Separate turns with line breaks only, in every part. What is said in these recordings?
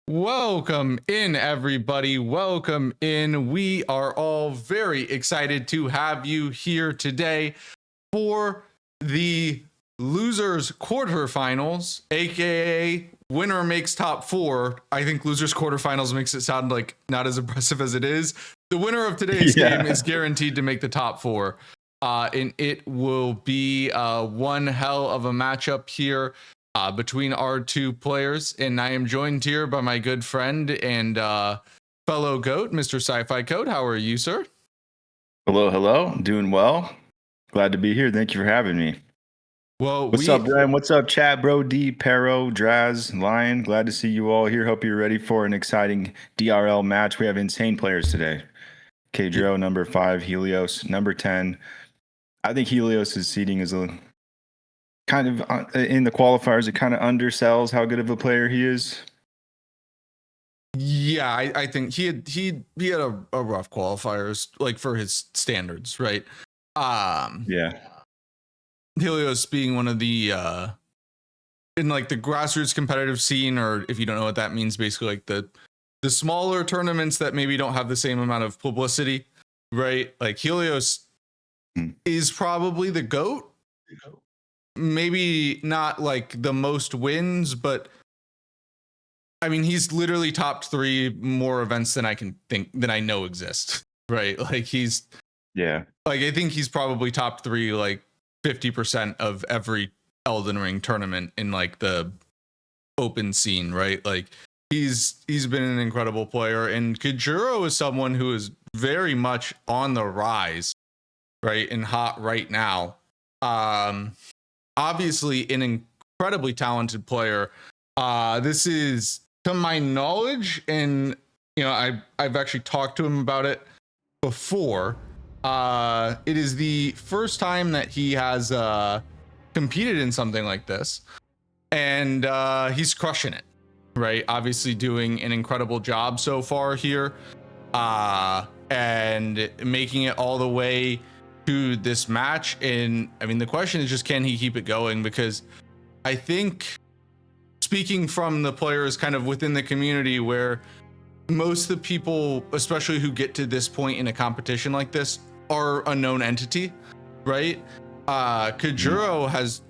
Welcome in, everybody. Welcome in. We are all very excited to have you here today for the losers quarterfinals, aka winner makes top four. I think losers quarterfinals makes it sound like not as impressive as it is. The winner of today's game is guaranteed to make the top four. And it will be one hell of a matchup here between our two players. And I am joined here by my good friend and fellow GOAT, Mr. Sci-Fi Code. How are you, sir?
Hello. Doing well. Glad to be here. Thank you for having me.
Well,
what's up, Brian? What's up, Chad, Bro, D, Pero, Draz, Lion? Glad to see you all here. Hope you're ready for an exciting DRL match. We have insane players today. Kayjuro, number 5, Helios, number 10. I think Helios' seeding is a kind of in the qualifiers. It kind of undersells how good of a player he is.
Yeah, I think he had a rough qualifiers, like for his standards, right?
Yeah.
Helios being one of the in like the grassroots competitive scene, or if you don't know what that means, basically like the smaller tournaments that maybe don't have the same amount of publicity, right? Like Helios is probably the GOAT. Maybe not like the most wins, but I mean, he's literally topped 3 more events than I know exist, right? Like I think he's probably top 3, like 50% of every Elden Ring tournament in like the open scene, right? Like he's been an incredible player, and Kayjuro is someone who is very much on the rise, right? And hot right now. Obviously an incredibly talented player. This is, to my knowledge, and you know, I've actually talked to him about it before. It is the first time that he has competed in something like this, and he's crushing it, right? Obviously doing an incredible job so far here, and making it all the way to this match. And I mean, the question is just, can he keep it going? Because I think, speaking from the players kind of within the community, where most of the people, especially who get to this point in a competition like this, are a known entity, right? Kayjuro has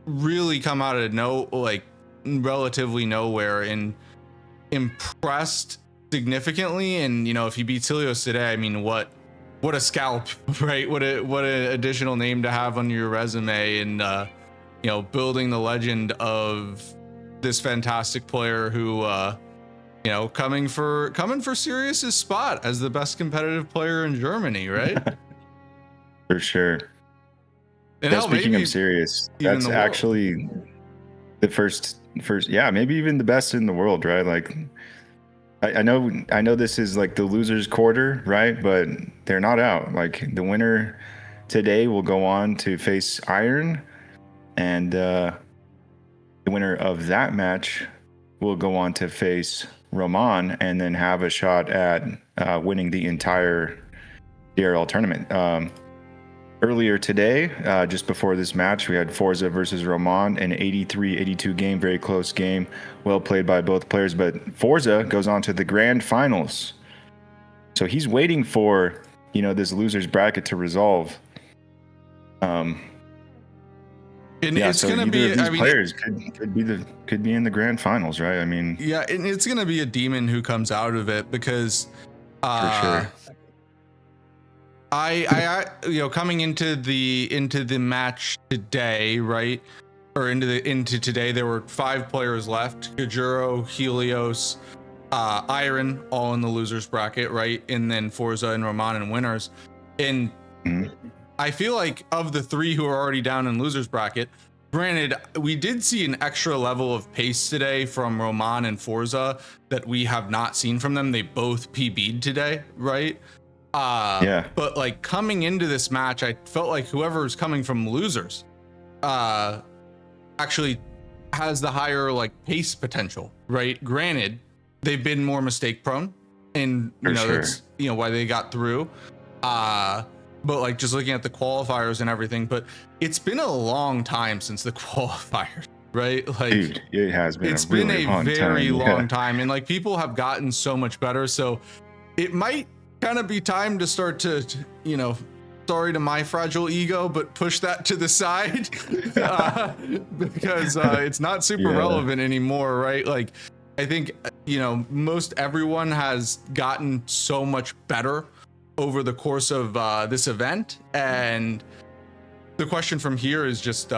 really come out of relatively nowhere and impressed significantly. And you know, if he beats Helios today, I mean, what a scalp, right? What an additional name to have on your resume, and you know, building the legend of this fantastic player who you know, coming for Sirius's spot as the best competitive player in Germany, right?
For sure.
And
yeah, speaking of Sirius, that's actually the first, yeah, maybe even the best in the world, right? Like I know this is like the losers quarter, right? But they're not out. Like the winner today will go on to face Iron, and the winner of that match will go on to face Roman, and then have a shot at winning the entire DRL tournament. Earlier today, just before this match, we had Forsa versus Roman, an 83-82 game, very close game, well played by both players. But Forsa goes on to the grand finals, so he's waiting for, you know, this losers bracket to resolve. And yeah, it's so gonna be. Of these players could be in the grand finals, right? I mean,
yeah, and it's gonna be a demon who comes out of it, because
for sure.
I you know, coming into the match today, right, or into today, there were 5 players left: Kayjuro, Helios, Iron, all in the losers bracket, right, and then Forsa and Roman in winners. And I feel like of the 3 who are already down in losers bracket, granted, we did see an extra level of pace today from Roman and Forsa that we have not seen from them. They both PB'd today, right?
Yeah.
But like coming into this match, I felt like whoever's coming from losers actually has the higher like pace potential, right? Granted, they've been more mistake prone, and you know, that's, you know, why they got through. But like just looking at the qualifiers and everything, but it's been a long time since the qualifiers, right? Like,
dude, it has been
it's
a really
been a
long
very
time.
long time, and like people have gotten so much better. So it might kind of be time to start to sorry to my fragile ego, but push that to the side because it's not super relevant anymore, right? Like, I think, most everyone has gotten so much better over the course of this event. And the question from here is just,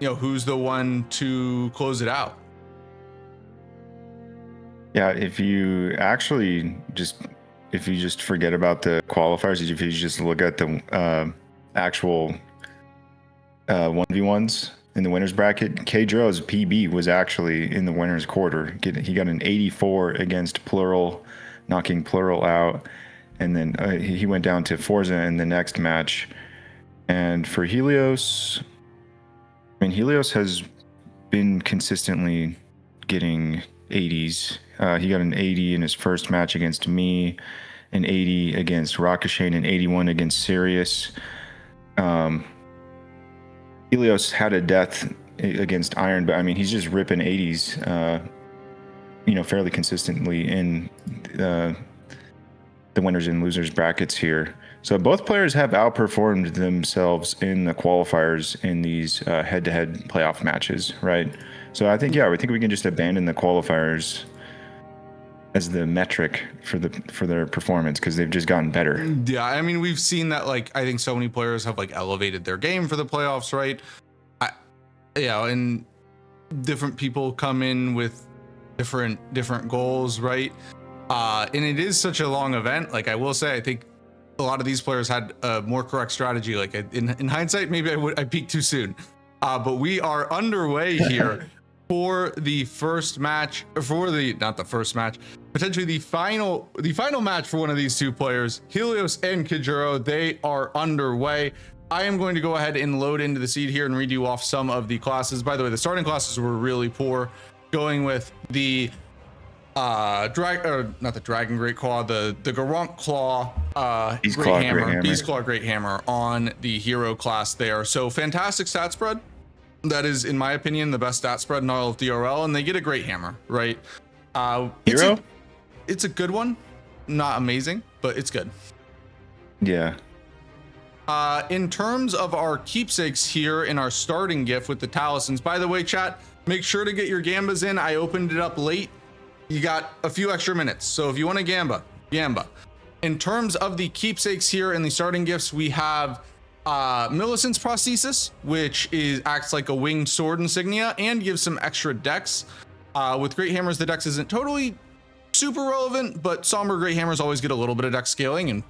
who's the one to close it out?
Yeah, if you just forget about the qualifiers, if you just look at the actual 1v1s in the winners bracket, Kayjuro's PB was actually in the winners quarter. He got an 84 against Plural, knocking Plural out, and then he went down to Forsa in the next match. And for Helios, I mean, Helios has been consistently getting 80s. He got an 80 in his first match against me, an 80 against Rakashane, an 81 against Sirius. Helios had a death against Iron, but I mean, he's just ripping 80s, fairly consistently in the winners and losers brackets here. So both players have outperformed themselves in the qualifiers in these head-to-head playoff matches, right? So I think we can just abandon the qualifiers as the metric for their performance, because they've just gotten better.
Yeah, I mean, we've seen that, like, I think so many players have like elevated their game for the playoffs, right? And different people come in with different goals, right? And it is such a long event. Like, I will say, I think a lot of these players had a more correct strategy. Like, in hindsight, maybe I peaked too soon. But we are underway here for the first match, not the first match, potentially the final match for one of these two players, Helios and Kayjuro. They are underway. I am going to go ahead and load into the seed here and read you off some of the classes. By the way, the starting classes were really poor, going with the not the Dragon Great Claw, the Garunk Claw, Beast Claw Great Hammer on the hero class there. So fantastic stat spread. That is, in my opinion, the best stat spread in all of DRL, and they get a great hammer, right?
Hero?
It's a good one. Not amazing, but it's good.
Yeah.
In terms of our keepsakes here in our starting gift with the talismans, by the way, chat, make sure to get your gambas in. I opened it up late. You got a few extra minutes. So if you want a gamba. In terms of the keepsakes here in the starting gifts, we have Millicent's prosthesis, which acts like a winged sword insignia and gives some extra dex. With great hammers, the dex isn't totally super relevant, but somber great hammers always get a little bit of dex scaling, and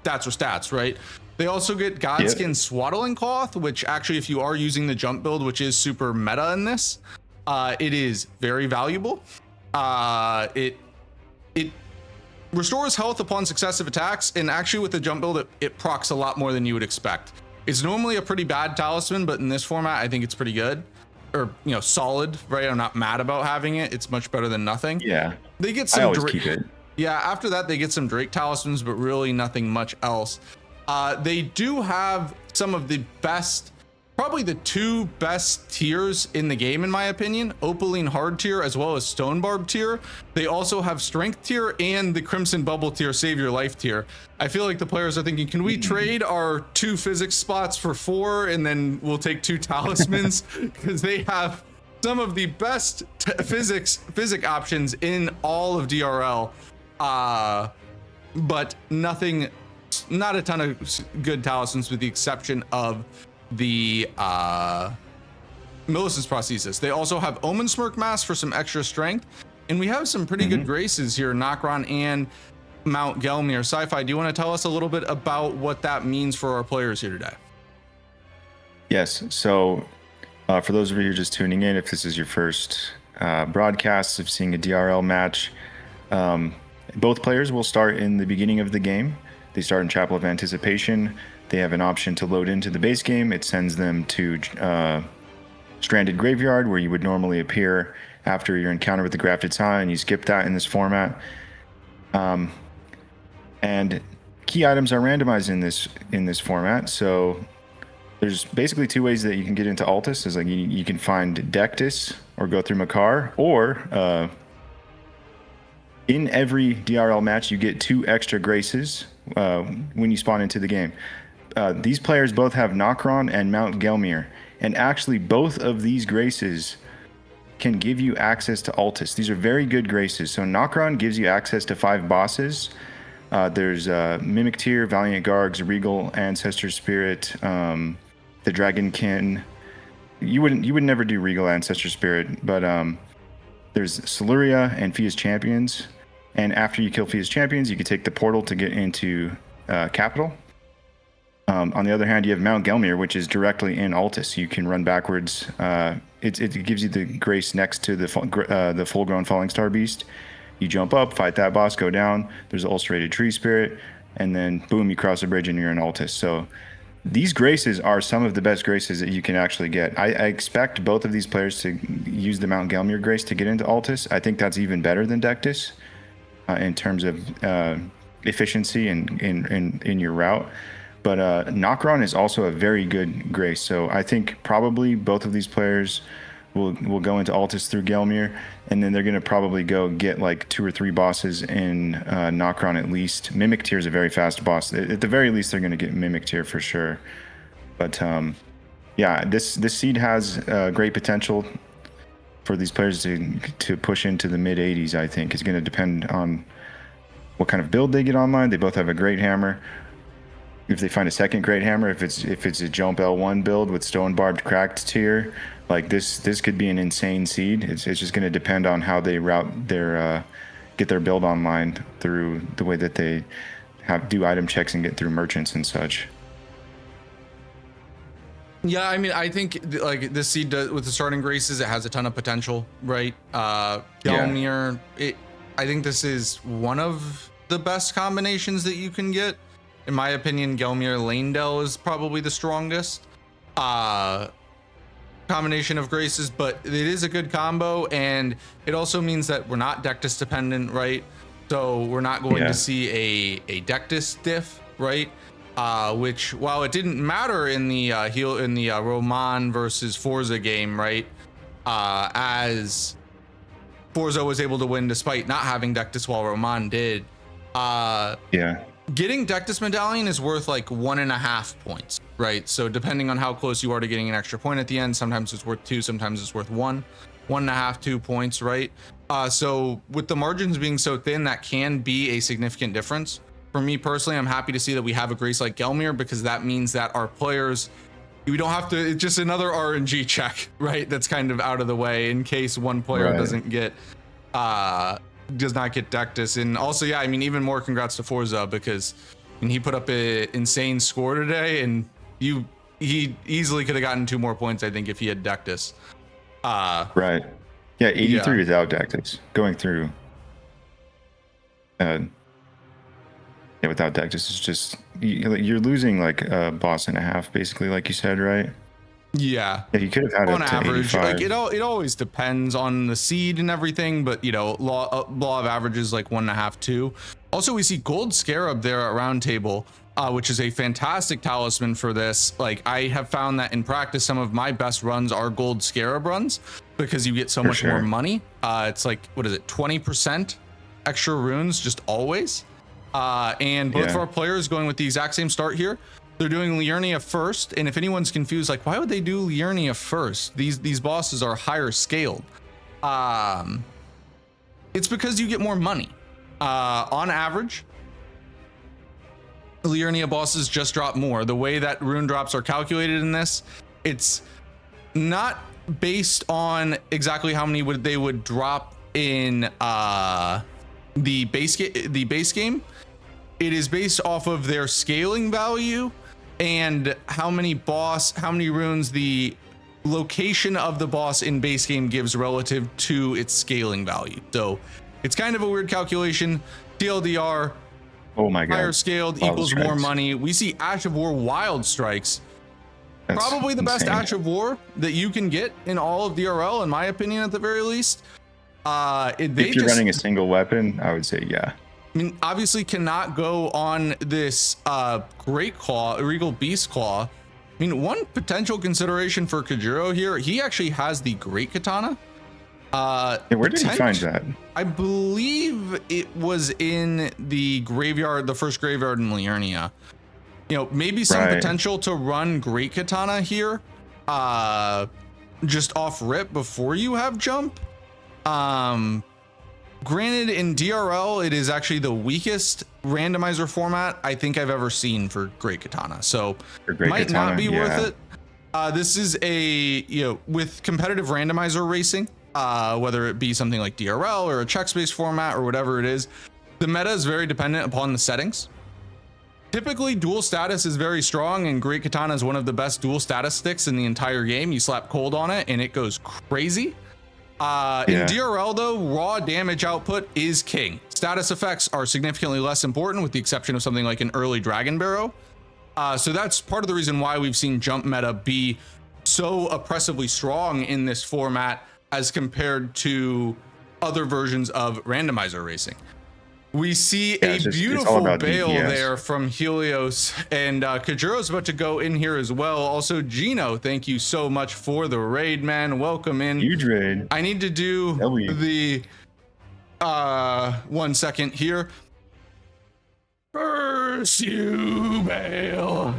stats are stats, right? They also get Godskin Swaddling Cloth, which actually, if you are using the jump build, which is super meta in this, it is very valuable. It restores health upon successive attacks, and actually with the jump build, it procs a lot more than you would expect. It's normally a pretty bad talisman, but in this format, I think it's pretty good, or solid, right? I'm not mad about having it. It's much better than nothing.
Yeah,
they get some.
I always keep it.
Yeah, after that, they get some Drake talismans, but really nothing much else. They do have some of the best, probably the two best tiers in the game, in my opinion, Opaline Hard tier as well as Stone Barb tier. They also have Strength tier and the Crimson Bubble tier, Save Your Life tier. I feel like the players are thinking, can we trade our 2 physics spots for 4 and then we'll take 2 talismans? Because they have some of the best physic options in all of DRL, but not a ton of good talismans, with the exception of the Millicent's prosthesis. They also have Omen Smirk Mask for some extra strength, and we have some pretty good graces here, Nokron and Mount Gelmir. Sci-Fi, do you want to tell us a little bit about what that means for our players here today?
Yes. So for those of you who are just tuning in, if this is your first broadcast of seeing a DRL match, both players will start in the beginning of the game. They start in Chapel of Anticipation. They have an option to load into the base game. It sends them to Stranded Graveyard, where you would normally appear after your encounter with the Grafted Sign, and you skip that in this format. And key items are randomized in this format. So there's basically two ways that you can get into Altus. Is like you can find Dectus or go through Makar, or in every DRL match you get 2 extra graces when you spawn into the game. These players both have Nokron and Mount Gelmir, and actually both of these graces can give you access to Altus. These are very good graces. So Nokron gives you access to 5 bosses. There's Mimic Tear, Valiant Gargs, Regal Ancestor Spirit, the Dragonkin. You would never do Regal Ancestor Spirit, but there's Siluria and Fia's Champions. And after you kill Fia's Champions, you can take the portal to get into Capital. On the other hand, you have Mount Gelmir, which is directly in Altus. You can run backwards. It gives you the grace next to the full-grown Falling Star Beast. You jump up, fight that boss, go down. There's an ulcerated tree spirit, and then boom, you cross the bridge and you're in Altus. So these graces are some of the best graces that you can actually get. I expect both of these players to use the Mount Gelmir grace to get into Altus. I think that's even better than Dectus in terms of efficiency and in your route. But Nokron is also a very good grace. So I think probably both of these players will go into Altus through Gelmir, and then they're going to probably go get like 2 or 3 bosses in Nokron at least. Mimic Tear is a very fast boss. At the very least, they're going to get Mimic Tear for sure. But yeah, this seed has great potential for these players to push into the mid 80s. I think it's going to depend on what kind of build they get online. They both have a great hammer. If they find a second great hammer, if it's a jump L1 build with stone barbed cracked tier, like this could be an insane seed. It's just going to depend on how they route their get their build online through the way that they do item checks and get through merchants and such.
Yeah, I mean, I think like this seed does, with the starting graces, it has a ton of potential, right? Gelmir, I think this is one of the best combinations that you can get. In my opinion, Gelmir Lanedell is probably the strongest combination of graces, but it is a good combo, and it also means that we're not Dectus dependent, right? So we're not going to see a Dectus diff, right? Which, while it didn't matter in the Roman versus Forsa game, right? As Forsa was able to win despite not having Dectus, while Roman did. Getting Dectus Medallion is worth like 1.5 points, right? So depending on how close you are to getting an extra point at the end, sometimes it's worth 2, sometimes it's worth 1.5, 2 points, right? So with the margins being so thin, that can be a significant difference. For me personally, I'm happy to see that we have a grace like Gelmir, because that means that our players, we don't have to, it's just another RNG check, right? That's kind of out of the way in case one player doesn't get does not get Dectus. And also, yeah, I mean, even more congrats to Forza, because he put up an insane score today, and he easily could have gotten 2 more points, I think, if he had Dectus.
Right. Yeah, 83 without Dectus. Going through without Dectus is just, you're losing like a boss and a half, basically, like you said, right? Yeah, you could have had
on
up to
average.
85.
Like it always depends on the seed and everything, but you know, law of averages like 1.5, 2. Also, we see Gold Scarab there at round table, which is a fantastic talisman for this. Like, I have found that in practice, some of my best runs are Gold Scarab runs, because you get so much more money. It's like, what is it, 20% extra runes just always. And both of our players going with the exact same start here. They're doing Liurnia first, and if anyone's confused, like, why would they do Liurnia first? These bosses are higher scaled. It's because you get more money. On average, Liurnia bosses just drop more. The way that rune drops are calculated in this, it's not based on exactly how many they would drop in the base game. It is based off of their scaling value and how many runes the location of the boss in base game gives relative to its scaling value. So it's kind of a weird calculation. TLDR,
oh my god,
higher scaled equals more money. We see Ash of War Wild Strikes. That's probably the best Ash of War that you can get in all of DRL, in my opinion, at the very least.
If you're running a single weapon, I would say yeah.
I mean, obviously cannot go on this Great Claw, Regal Beast Claw, mean, one potential consideration for Kayjuro here, he actually has the Great Katana.
Yeah, where did he find that?
I believe it was in the graveyard, the first graveyard in Liurnia. You know, maybe some potential to run Great Katana here, just off rip before you have jump. Granted, in DRL, it is actually the weakest randomizer format I think I've ever seen for Great Katana, so might not be worth it. This is with competitive randomizer racing, whether it be something like DRL or a check space format or whatever it is, the meta is very dependent upon the settings. Typically, dual status is very strong, and Great Katana is one of the best dual status sticks in the entire game. You slap cold on it and it goes crazy. In DRL though, raw damage output is king. Status effects are significantly less important, with the exception of something like an early Dragon Barrow. So that's part of the reason why we've seen jump meta be so oppressively strong in this format as compared to other versions of randomizer racing. We see a beautiful bail there from Helios, and Kayjuro's about to go in here as well. Also, Gino, thank you so much for the raid, man. Welcome in.
Huge raid.
I need to do the 1 second here. Curse you, bail.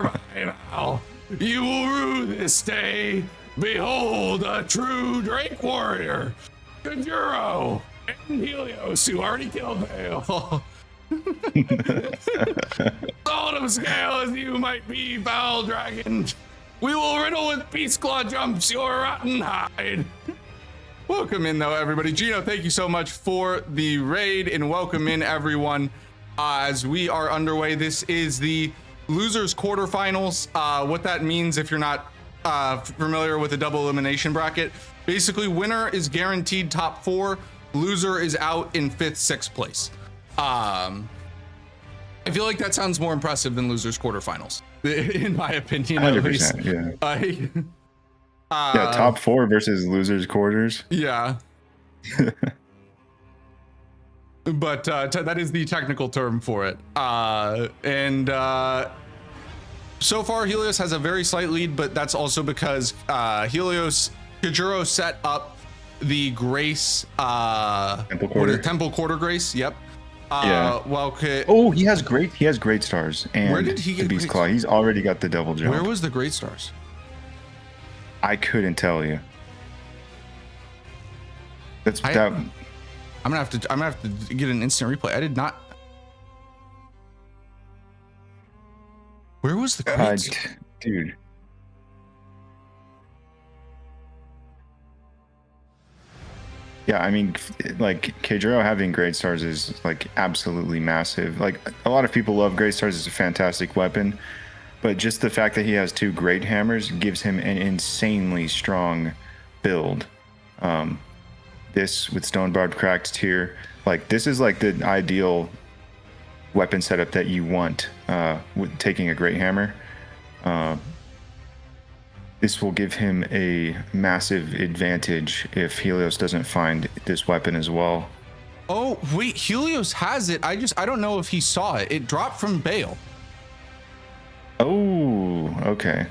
Right now, you will rue this day. Behold, a true Drake warrior, Kayjuro. And Helios, who already killed Bale. Salt of scale as you might be, foul dragon, we will riddle with Beast Claw jumps your rotten hide. Welcome in though, everybody. Gino, thank you so much for the raid, and welcome in everyone as we are underway. This is the losers quarterfinals. What that means, if you're not familiar with the double elimination bracket, basically winner is guaranteed top 4. Loser is out in 5th, 6th place. I feel like that sounds more impressive than losers quarterfinals, in my opinion.
100%, yeah. Top 4 versus losers quarters.
Yeah. But that is the technical term for it. So far Helios has a very slight lead, but that's also because Kayjuro set up the Grace Temple Quarter Grace. Yep.
He has great stars. And where did he get the Beast Claw? He's already got the double jump.
Where was the great stars?
I couldn't tell you. I'm
gonna have to get an instant replay. I did not. Where was the great
dude? Yeah, I mean, like, Kayjuro having great stars is like absolutely massive. Like, a lot of people love great stars. It's a fantastic weapon, but just the fact that he has 2 great hammers gives him an insanely strong build. This with Stone Barbed Cracked Tier, like, this is like the ideal weapon setup that you want with taking a great hammer. This will give him a massive advantage if Helios doesn't find this weapon as well.
Oh, wait, Helios has it. I don't know if he saw it. It dropped from Bale.
Oh, okay.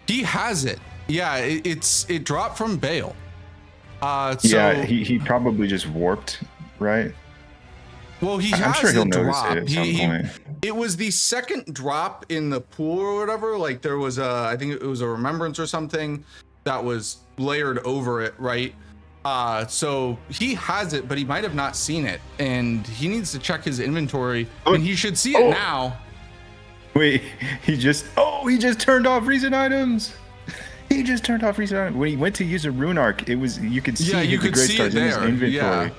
He has it. Yeah, it dropped from Bale.
Yeah, he probably just warped, right?
Well, I'm sure he'll notice it at some point. It was the second drop in the pool or whatever. Like, there was I think it was a remembrance or something that was layered over it, right? So he has it, but he might have not seen it, and he needs to check his inventory, and he should see it now.
Wait, he just turned off recent items. He just turned off recent items. When he went to use a rune arc, you could see the great stars in his inventory. Yeah.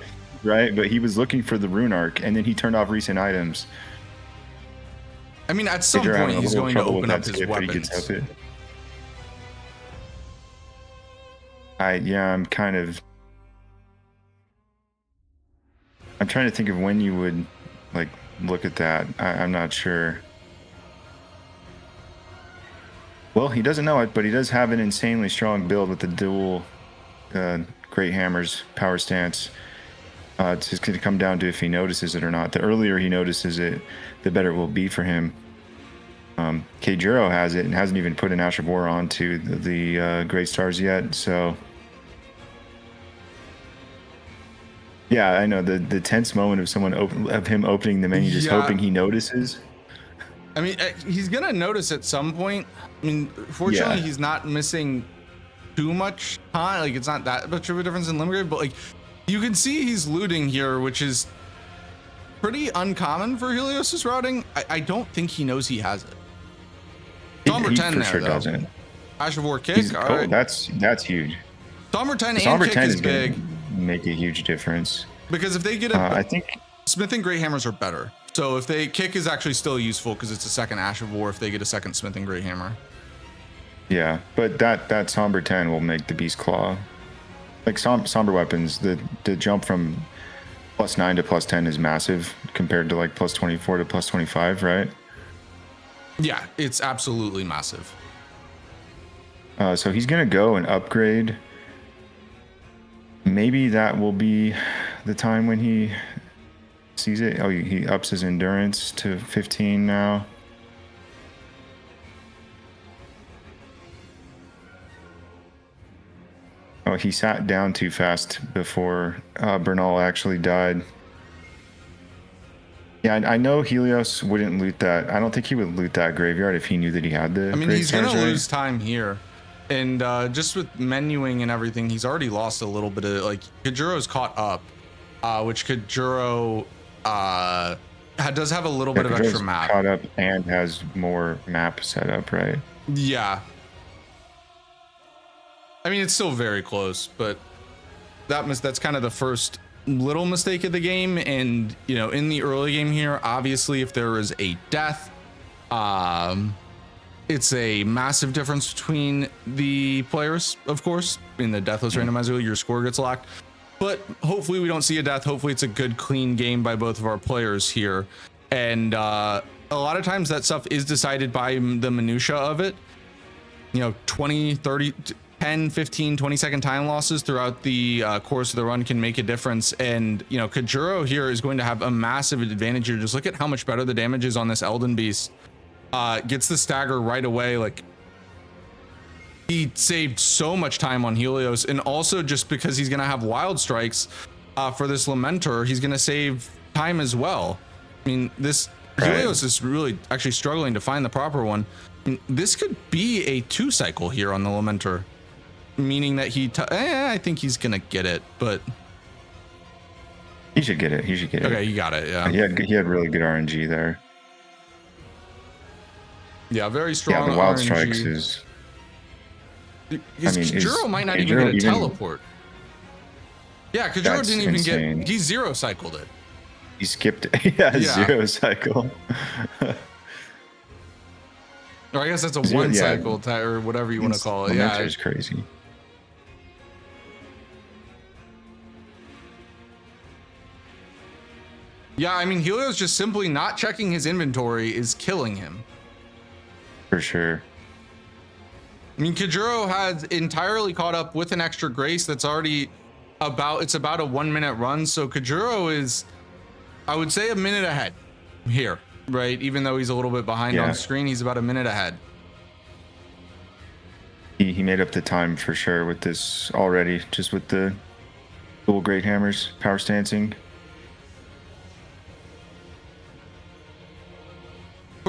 Right, but he was looking for the rune arc, and then he turned off recent items.
I mean, at some point he's going to open up his weapons.
I'm trying to think of when you would like look at that. I'm not sure. Well, he doesn't know it, but he does have an insanely strong build with the dual great hammers, power stance. It's just going to come down to if he notices it or not. The earlier he notices it, the better it will be for him. Kayjuro has it and hasn't even put an Ash of War onto the Great Stars yet. So, yeah, I know the tense moment of him opening the menu, just hoping he notices.
I mean, he's gonna notice at some point. I mean, fortunately, he's not missing too much time. Like, it's not that much of a difference in Limgrave, but like, you can see he's looting here, which is pretty uncommon for Helios's routing. I don't think he knows he has it. Somber 10
for
there,
sure
though.
Doesn't.
Ash of War kick. All right.
That's huge.
Somber 10 and kick is big.
Make a huge difference.
Because if they get a,
I think
smithing great hammers are better. So if they kick is actually still useful because it's a second Ash of War if they get a second smithing great hammer.
Yeah, but that Somber 10 will make the Beast Claw. Like somber weapons, the jump from +9 to +10 is massive compared to like +24 to +25, right?
Yeah, it's absolutely massive.
So he's gonna go and upgrade. Maybe that will be the time when he sees it. Oh, he ups his endurance to 15 now. Oh, he sat down too fast before Bernal actually died. Yeah, I know Helios wouldn't loot that. I don't think he would loot that graveyard if he knew that he had the.
I mean, he's gonna lose time here, and just with menuing and everything, he's already lost a little bit of like Kayjuro's caught up, which Kayjuro does have a little bit of extra map.
Caught up and has more map set up, right?
Yeah. I mean, it's still very close, but that's kind of the first little mistake of the game. And you know, in the early game here, obviously if there is a death, it's a massive difference between the players. Of course, in the Deathless Randomizer League, your score gets locked, but hopefully we don't see a death. Hopefully it's a good clean game by both of our players here. And a lot of times that stuff is decided by the minutia of it, you know, 20, 30, 10, 15, 20 second time losses throughout the course of the run can make a difference. And, you know, Kayjuro here is going to have a massive advantage here. Just look at how much better the damage is on this Elden Beast. Gets the stagger right away. Like, he saved so much time on Helios. And also just because he's going to have wild strikes for this Lamenter, he's going to save time as well. I mean, this Helios is really actually struggling to find the proper one. I mean, this could be a 2 cycle here on the Lamenter. Meaning that I think he's gonna get it, but
he should get it.
Okay, you got it. Yeah,
he had really good RNG there.
Yeah, very strong.
Yeah, the wild
RNG.
strikes is.
Kayjuro might not even get a teleport. Yeah, Kayjuro didn't even get. He 0 cycled it.
He skipped it. Yeah, 0 cycle.
Or I guess that's a 1 cycle or whatever you want to call it. Yeah,
it's crazy.
Yeah, I mean, Helios just simply not checking his inventory is killing him.
For sure.
I mean, Kayjuro has entirely caught up with an extra grace that's already about a 1 minute run. So Kayjuro is, I would say, a minute ahead here, right? Even though he's a little bit behind on screen, he's about a minute ahead.
He made up the time for sure with this already, just with the dual great hammers, power stancing.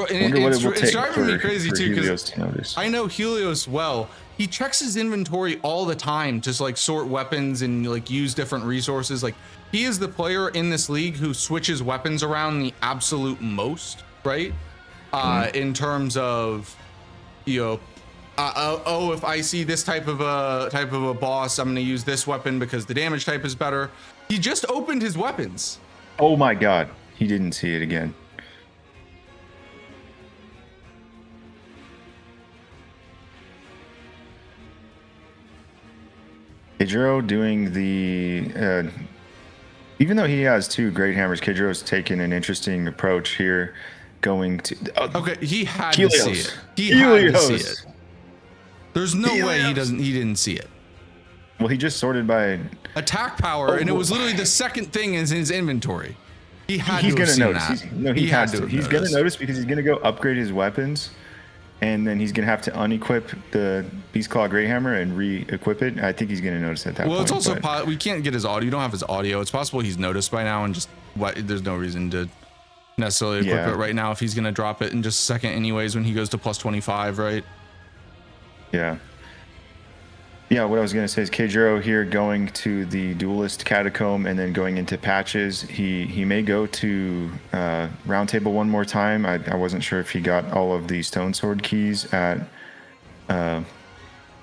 It's driving me crazy too, because I know Helios well. He checks his inventory all the time to like sort weapons and like use different resources. Like, he is the player in this league who switches weapons around the absolute most, right? In terms of, you know, if I see this type of a boss, I'm going to use this weapon because the damage type is better. He just opened his weapons.
Oh my God, he didn't see it again. Kayjuro doing the, even though he has 2 great hammers, Kayjuro's taken an interesting approach here, going to.
Okay, he had to see it. He had to see it. There's no way he didn't see it.
Well, he just sorted by
attack power, and it was literally the second thing in his inventory. He's
gonna notice. He has to. He's gonna
noticed.
notice because he's gonna go upgrade his weapons, and then he's gonna have to unequip the Beast Claw Great Hammer and re-equip it. I think he's gonna notice at that point.
Well, it's also we can't get his audio. You don't have his audio. It's possible he's noticed by now and just there's no reason to necessarily equip it right now if he's gonna drop it in just a second anyways when he goes to plus 25, right?
Yeah. Yeah, what I was going to say is Kayjuro here going to the Duelist Catacomb and then going into patches. He may go to Roundtable one more time. I wasn't sure if he got all of the Stone Sword keys at the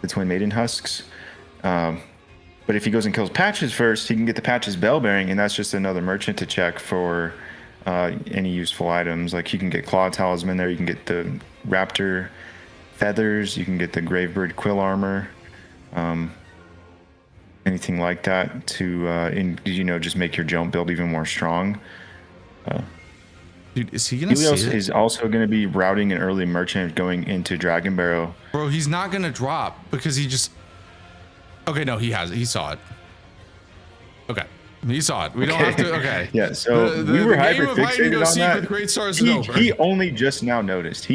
Twin Maiden Husks. But if he goes and kills patches first, he can get the patches bell bearing, and that's just another merchant to check for any useful items. Like you can get Claw Talisman there, you can get the Raptor feathers, you can get the Gravebird quill armor. Anything like that to just make your jump build even more strong.
Dude, is he gonna
Helios
see it?
is also going to be routing an early merchant going into Dragon Barrow.
Bro, he's not gonna drop because he just okay, no, he saw it. Okay. He saw it. We don't have to. Okay.
Yeah. So we were hyper fixated on that.
With Great Stars
he only just now noticed.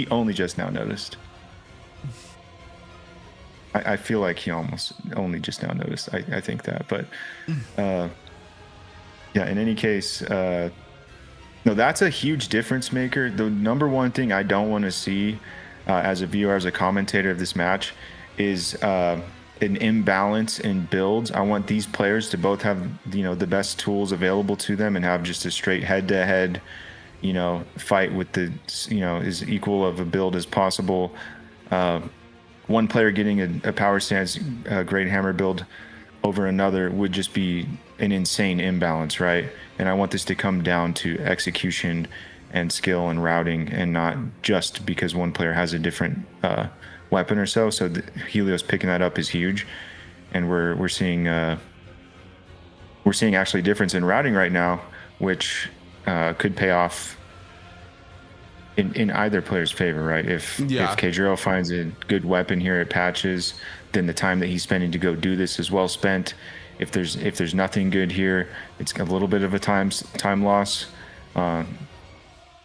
I feel like he almost only just now noticed. I think that, but yeah. In any case, no, that's a huge difference maker. The number one thing I don't want to see as a viewer, as a commentator of this match, is an imbalance in builds. I want these players to both have the best tools available to them and have just a straight head-to-head fight with the as equal of a build as possible. One player getting a power stance Great Hammer build over another would just be an insane imbalance, right? And I want this to come down to execution and skill and routing, and not just because one player has a different weapon or so. So Helios picking that up is huge, and we're seeing actually a difference in routing right now, which could pay off in either player's favor, right? If Kayjuro finds a good weapon here at patches, then the time that he's spending to go do this is well spent. If there's nothing good here, it's a little bit of a time loss. And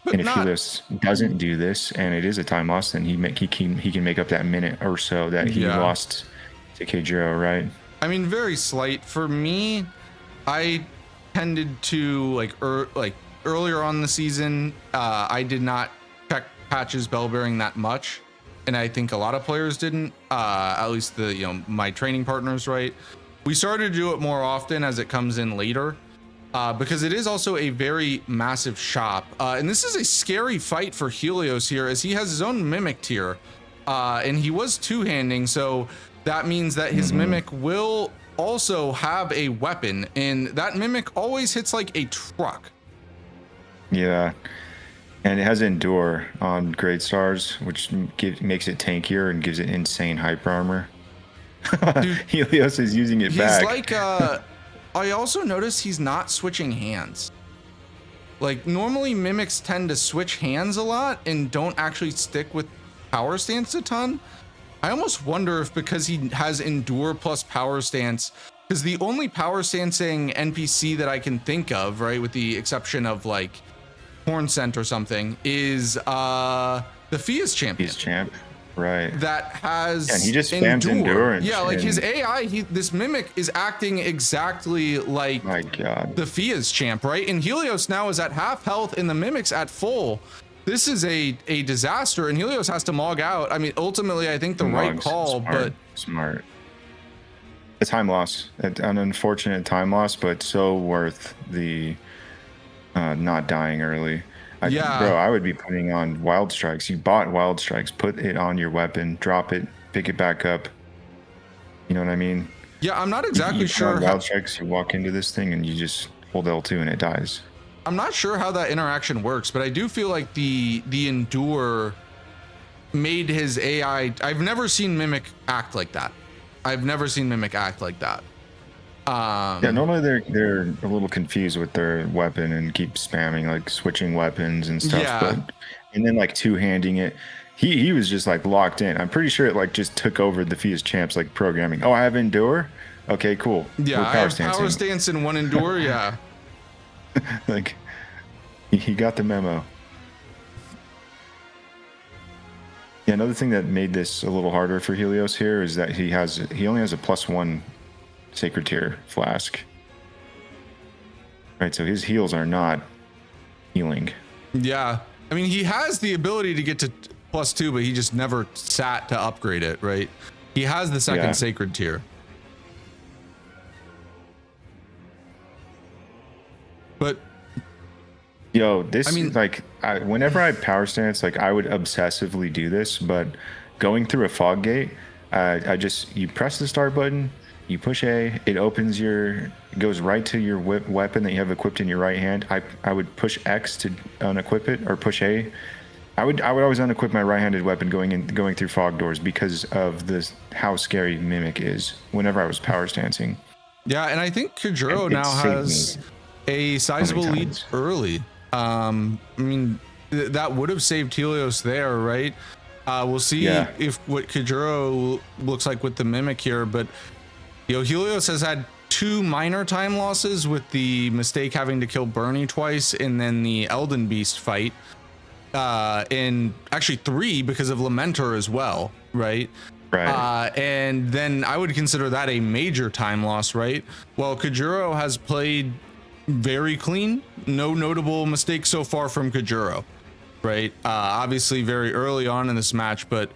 if Helios doesn't do this and it is a time loss, then he can make up that minute or so that he lost to Kayjuro, right?
I mean, very slight for me. I tended to earlier on in the season, I did not check patches bell bearing that much, and I think a lot of players didn't. At least my training partners, right? We started to do it more often as it comes in later, because it is also a very massive shop, and this is a scary fight for Helios here, as he has his own mimic tier, and he was two-handing, so that means that his mimic will also have a weapon, and that mimic always hits like a truck. Yeah.
And it has Endure on Great Stars, which makes it tankier and gives it insane hyper armor. Dude, Helios is using it back.
He's like, I also noticed he's not switching hands. Like, normally mimics tend to switch hands a lot and don't actually stick with power stance a ton. I almost wonder if because he has Endure plus power stance, because the only power stancing NPC that I can think of, right, with the exception of like Horn Scent or something, is the Fia's champion.
Fia's champ, right?
That has
and he just spams endurance.
Yeah, like his AI, this mimic is acting exactly like the Fia's champ, right? And Helios now is at half health and the mimic's at full. This is a disaster, and Helios has to mog out. I mean, ultimately, I think the right call, but
smart. A time loss, an unfortunate time loss, but so worth the not dying early. Bro, I would be putting on Wild Strikes. You bought Wild Strikes, put it on your weapon, drop it, pick it back up. You know what I mean?
Yeah, I'm not exactly sure.
Wild Strikes, you walk into this thing and you just hold L2 and it dies.
I'm not sure how that interaction works, but I do feel like the Endure made his AI. I've never seen Mimic act like that.
Yeah, normally they're a little confused with their weapon and keep spamming, like switching weapons and stuff.
Yeah.
And then like two-handing it. He was just like locked in. I'm pretty sure it like just took over the Fia's champs like programming. Oh, I have Endure? Okay, cool.
Yeah, I have power stance and one Endure, yeah.
Like He got the memo. Yeah, another thing that made this a little harder for Helios here is that he only has a +1 Sacred Tier flask. Right, so his heals are not healing.
Yeah, I mean, he has the ability to get to +2, but he just never sat to upgrade it, right? He has the second Sacred Tier. But
yo, this, I mean, like, whenever I power stance, like, I would obsessively do this, but going through a fog gate, you press the start button, you push A, it opens it goes right to your weapon that you have equipped in your right hand. I would push X to unequip it, or push A. I would always unequip my right-handed weapon going through fog doors because of how scary Mimic is whenever I was power stancing.
Yeah, and I think Kayjuro now has a sizable lead early. I mean, that would have saved Helios there, right? We'll see if what Kayjuro looks like with the Mimic here, but Helios has had 2 minor time losses, with the mistake having to kill Bernie twice, and then the Elden Beast fight, and actually 3 because of Lamentor as well, right?
Right.
And then I would consider that a major time loss, right? Well, Kayjuro has played very clean, no notable mistakes so far from Kayjuro, right? Obviously very early on in this match, but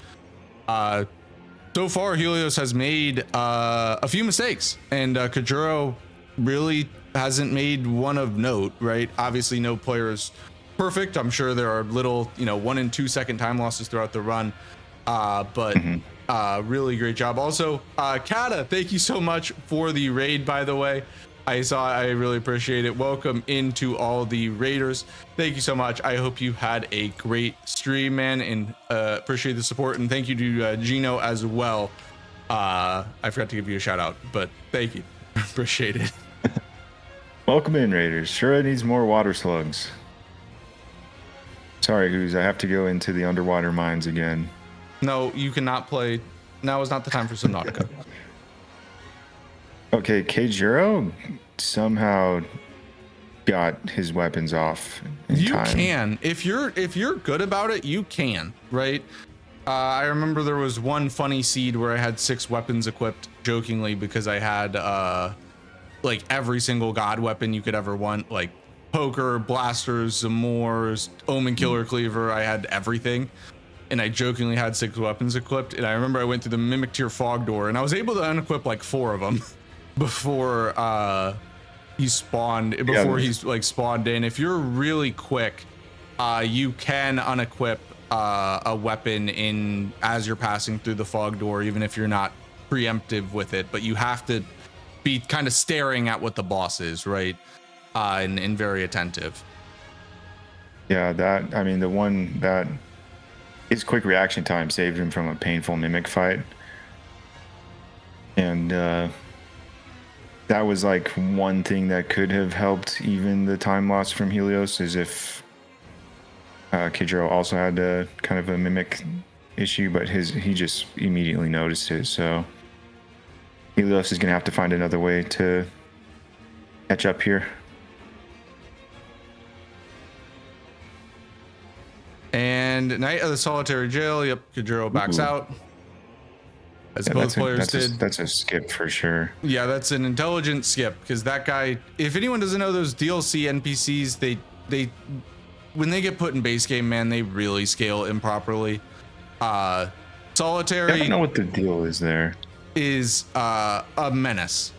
so far Helios has made a few mistakes, and Kayjuro really hasn't made one of note, right? Obviously no player is perfect. I'm sure there are little 1 and 2 second time losses throughout the run, but really great job. Also, Kata, thank you so much for the raid, by the way. I really appreciate it. Welcome into all the raiders. Thank you so much. I hope you had a great stream, man, and appreciate the support. And thank you to Gino as well. I forgot to give you a shout out, but thank you. Appreciate it.
Welcome in, raiders. Sure, it needs more water slugs. Sorry, Who's. I have to go into the underwater mines again.
No, you cannot play. Now is not the time for Subnautica.
Okay, Kayjuro somehow got his weapons off in time.
You can, if you're good about it, you can, right? I remember there was one funny seed where I had 6 weapons equipped jokingly because I had like every single god weapon you could ever want, like poker, blasters, zamors, omen killer cleaver. I had everything, and I jokingly had 6 weapons equipped. And I remember I went through the Mimic Tier fog door, and I was able to unequip like 4 of them before he spawned he's like spawned in. If you're really quick, you can unequip a weapon in as you're passing through the fog door, even if you're not preemptive with it, but you have to be kind of staring at what the boss is, right? And very attentive.
Yeah, the one that his quick reaction time saved him from a painful Mimic fight, and that was like one thing that could have helped even the time loss from Helios, is if Kayjuro also had a kind of a Mimic issue, but he just immediately noticed it. So Helios is gonna have to find another way to catch up here.
And Night of the Solitary Jail. Yep, Kayjuro backs out. As both players did.
That's a skip for sure.
Yeah, that's an intelligent skip, because that guy, if anyone doesn't know, those DLC NPCs, they when they get put in base game, man, they really scale improperly. Solitary,
I don't know what the deal is there.
Is a menace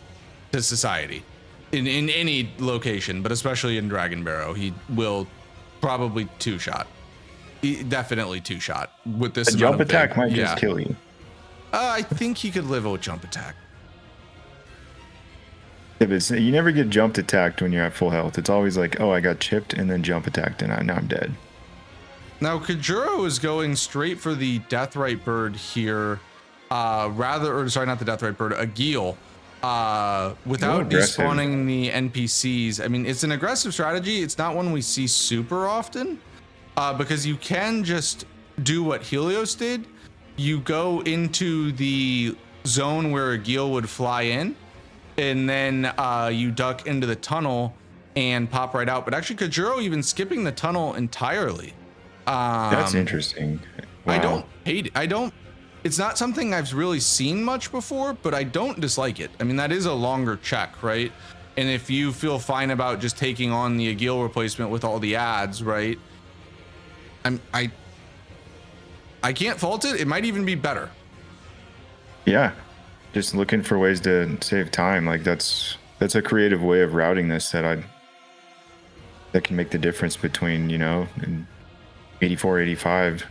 to society in any location, but especially in Dragon Barrow. He will probably 2-shot. Definitely 2-shot with this.
A jump attack might just kill you.
I think he could live with jump attack.
Yeah, but you never get jumped attacked when you're at full health. It's always like, oh, I got chipped and then jump attacked, and now I'm dead.
Now Kayjuro is going straight for the Deathrite Bird here, not the Deathrite Bird, a Geel, without despawning the NPCs. I mean, it's an aggressive strategy. It's not one we see super often, because you can just do what Helios did. You go into the zone where a Geel would fly in, and then you duck into the tunnel, and pop right out. But actually, Kayjuro even skipping the tunnel entirely.
That's interesting. Wow.
I don't hate it. It's not something I've really seen much before, but I don't dislike it. I mean, that is a longer check, right? And if you feel fine about just taking on the Agil replacement with all the ads, right? I can't fault it. It might even be better.
Yeah, just looking for ways to save time. Like that's a creative way of routing this that can make the difference between, you know, 84, 85.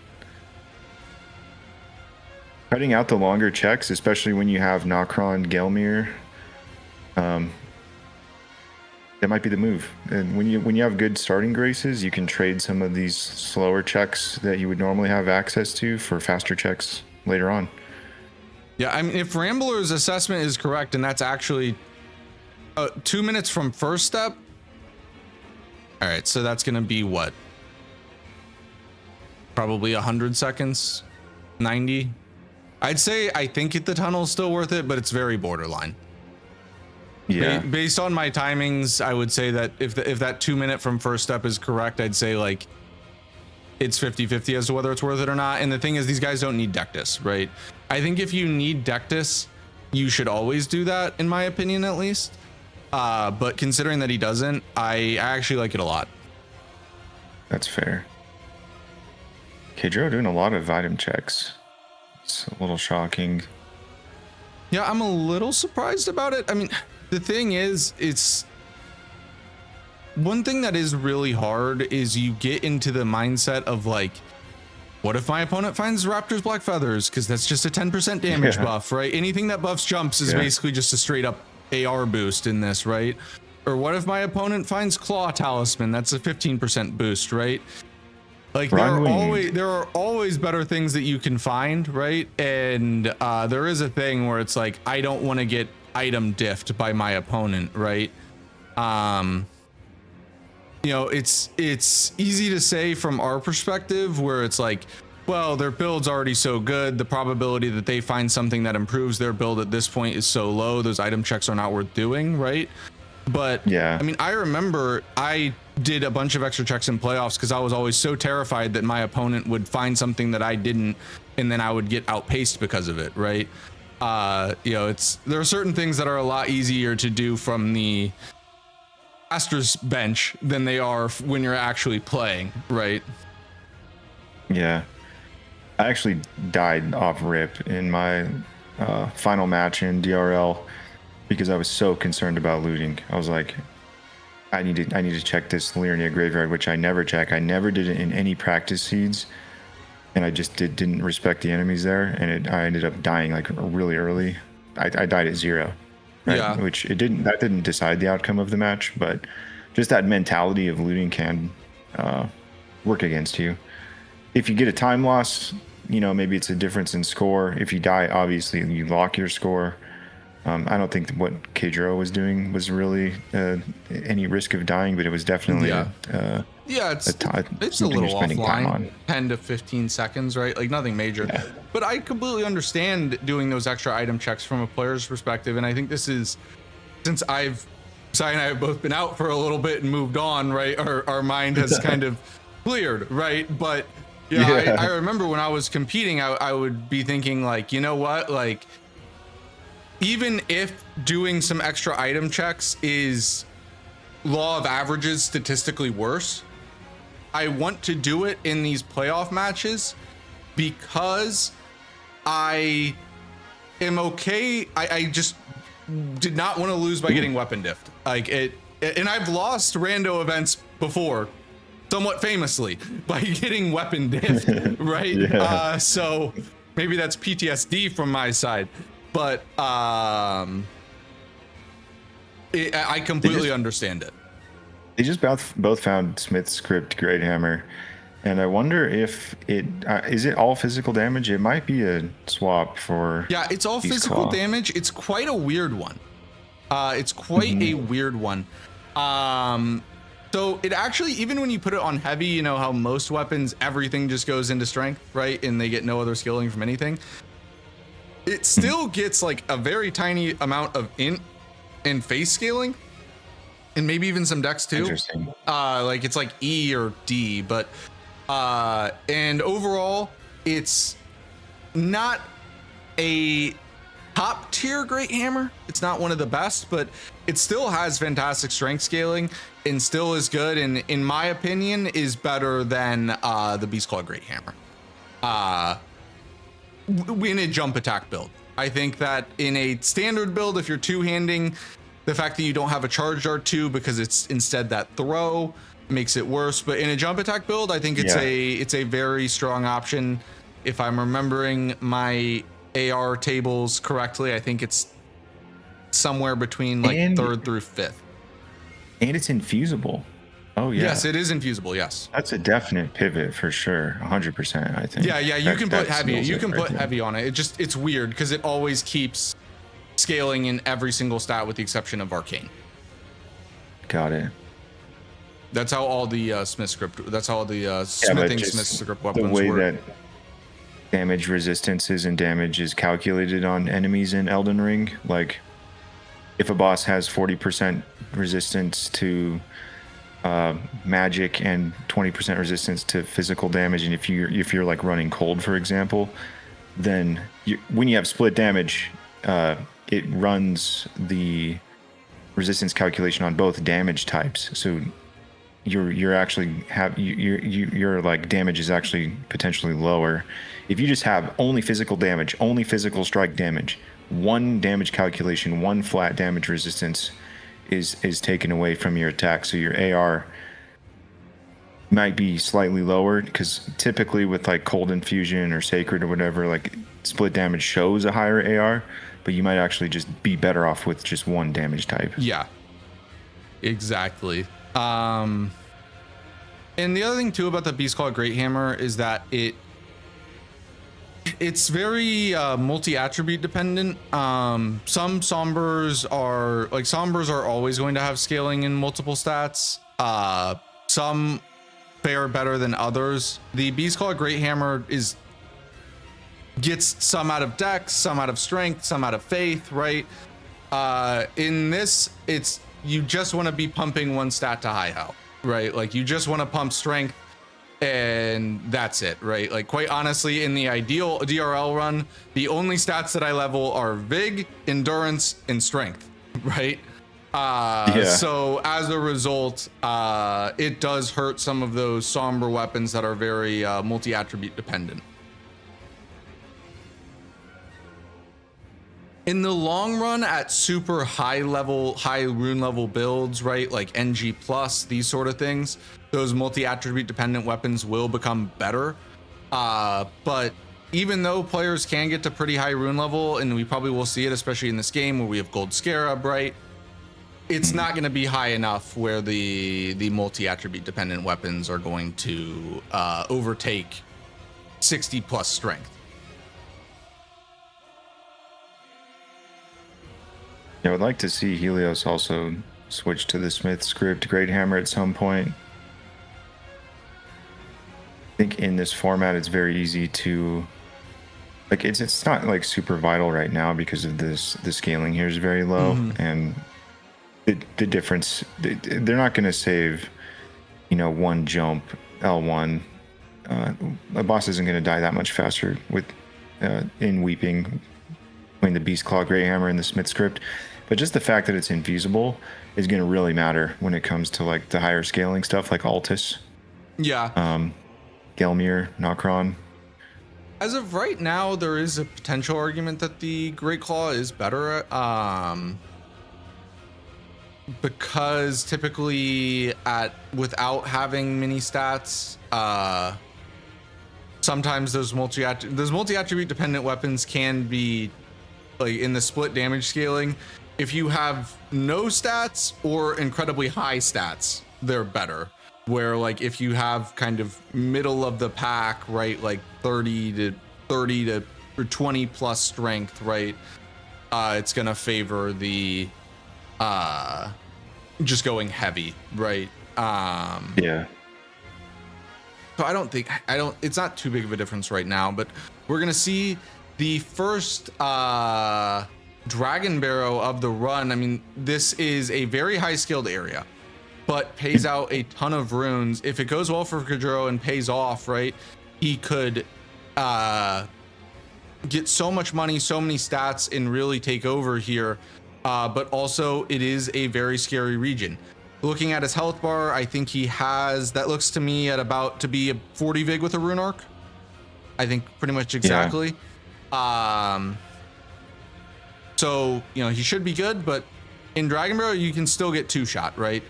Cutting out the longer checks, especially when you have Nokron, Gelmir, that might be the move. And when you have good starting graces, you can trade some of these slower checks that you would normally have access to for faster checks later on.
Yeah, I mean, if Rambler's assessment is correct, and that's actually 2 minutes from first step. All right, so that's gonna be what? Probably 100 seconds, 90. I'd say I think the tunnel's still worth it, but it's very borderline.
Yeah.
Based on my timings, I would say that if that 2 minute from first step is correct, I'd say like it's 50-50 as to whether it's worth it or not. And the thing is, these guys don't need Dectus, right? I think if you need Dectus, you should always do that, in my opinion, at least. But considering that he doesn't, I actually like it a lot.
That's fair. Kayjuro doing a lot of item checks. It's a little shocking.
Yeah, I'm a little surprised about it. I mean, the thing is, it's one thing that is really hard is you get into the mindset of like, what if my opponent finds Raptor's Black Feathers? Because that's just a 10% damage buff, right? Anything that buffs jumps is basically just a straight up AR boost in this, right? Or what if my opponent finds Claw Talisman? That's a 15% boost, right? Like there are always better things that you can find, right? And there is a thing where it's like, I don't want to get item diffed by my opponent, right? You know, it's easy to say from our perspective where it's like, well, their build's already so good, the probability that they find something that improves their build at this point is so low, those item checks are not worth doing, right? But yeah, I mean, I remember I did a bunch of extra checks in playoffs because I was always so terrified that my opponent would find something that I didn't, and then I would get outpaced because of it, right? You know, there are certain things that are a lot easier to do from the master's bench than they are when you're actually playing, right?
Yeah, I actually died off rip in my final match in DRL because I was so concerned about looting. I was like, I need to check this Liurnia graveyard, which I never check. I never did it in any practice seeds, and I just didn't respect the enemies there, and I ended up dying like really early. I died at 0, right?
Yeah.
Which that didn't decide the outcome of the match, but just that mentality of looting can work against you. If you get a time loss, you know, maybe it's a difference in score. If you die, obviously you lock your score. I don't think what Kayjuro was doing was really any risk of dying, but it was definitely
it's a little offline, 10 to 15 seconds, right? Like nothing major. Yeah. But I completely understand doing those extra item checks from a player's perspective, and I think this is, since Sai and I have both been out for a little bit and moved on, right? Our mind has kind of cleared, right? But yeah, I remember when I was competing, I would be thinking like, you know what, like, even if doing some extra item checks is law of averages statistically worse, I want to do it in these playoff matches because I am okay. I just did not want to lose by getting weapon diffed. Like it, and I've lost rando events before, somewhat famously, by getting weapon diffed, right? Yeah. So maybe that's PTSD from my side. But I completely understand it.
They just both found Smith's script Great Hammer, and I wonder if is it all physical damage? It might be a swap for.
Yeah, it's all physical damage. It's quite a weird one. It's quite a weird one. So it actually, even when you put it on heavy, you know how most weapons, everything just goes into strength, right? And they get no other skilling from anything. It still gets like a very tiny amount of int and face scaling. and maybe even some decks too.
Interesting.
Like it's like E or D, but and overall it's not a top tier great hammer. It's not one of the best, but it still has fantastic strength scaling and still is good, and in my opinion is better than the Beast Claw Great Hammer in a jump attack build. I think that in a standard build, if you're two-handing, the fact that you don't have a charged R2 because it's instead that throw makes it worse. But in a jump attack build, I think it's a very strong option. If I'm remembering my AR tables correctly, I think it's somewhere between like third through fifth.
And it's infusible. Oh yeah.
Yes, it is infusible. Yes.
That's a definite pivot for sure. 100%, I think.
Yeah, you can put heavy. You can put heavy on it. It's weird because it always keeps scaling in every single stat with the exception of arcane.
Got it.
That's how all the smith script. That's how all the smith script weapons
the way
work.
that damage resistances and damage is calculated on enemies in Elden Ring. Like, if a boss has 40% resistance to magic and 20% resistance to physical damage, and if you're like running cold, for example, then when you have split damage, it runs the resistance calculation on both damage types. So your like damage is actually potentially lower. If you just have only physical damage, only physical strike damage, one damage calculation, one flat damage resistance is taken away from your attack. So your AR might be slightly lower, because typically with like cold infusion or sacred or whatever, like split damage shows a higher AR, but you might actually just be better off with just one damage type.
Yeah, exactly. And the other thing too about the Beast Claw Great Hammer is that it's very multi-attribute dependent. Some sombers are always going to have scaling in multiple stats. Some fare better than others. The Beast Claw Great Hammer gets some out of dex, some out of strength, some out of faith, right? In this, you just want to be pumping one stat to high health, right? Like you just want to pump strength, and that's it, right? Like quite honestly, in the ideal DRL run, the only stats that I level are Vig, Endurance, and Strength, right? So as a result, it does hurt some of those somber weapons that are very multi-attribute dependent. In the long run, at super high rune level builds, right, like NG plus, these sort of things, those multi-attribute dependent weapons will become better. But even though players can get to pretty high rune level, and we probably will see it, especially in this game where we have Gold Scarab, right, it's not going to be high enough where the multi-attribute dependent weapons are going to overtake 60 plus strength.
I would like to see Helios also switch to the Smith script Great Hammer at some point. I think in this format it's very easy to, like, it's not like super vital right now because of the scaling here is very low, and the difference, they're not going to save, one jump L1. A boss isn't going to die that much faster with in Weeping between the Beast Claw Great Hammer and the Smith script. But just the fact that it's infeasible is going to really matter when it comes to like the higher scaling stuff like Altus.
Yeah.
Gelmir, Nokron.
As of right now, there is a potential argument that the Great Claw is better, because typically without having mini stats, sometimes those multi-attribute dependent weapons can be like in the split damage scaling. If you have no stats or incredibly high stats, they're better. Where like if you have kind of middle of the pack, right, like 30 to 20 plus strength, right, it's gonna favor the just going heavy, right?
Yeah.
So it's not too big of a difference right now, but we're gonna see the first Dragon Barrow of the run, I mean, this is a very high skilled area, but pays out a ton of runes. If it goes well for Kayjuro and pays off, right, he could get so much money, so many stats, and really take over here. But also, it is a very scary region. Looking at his health bar, I think he has, that looks to me at about to be a 40 vig with a rune arc. I think pretty much exactly. Yeah. So, you know, he should be good, but in Dragon Barrow, you can still get 2-shot, right?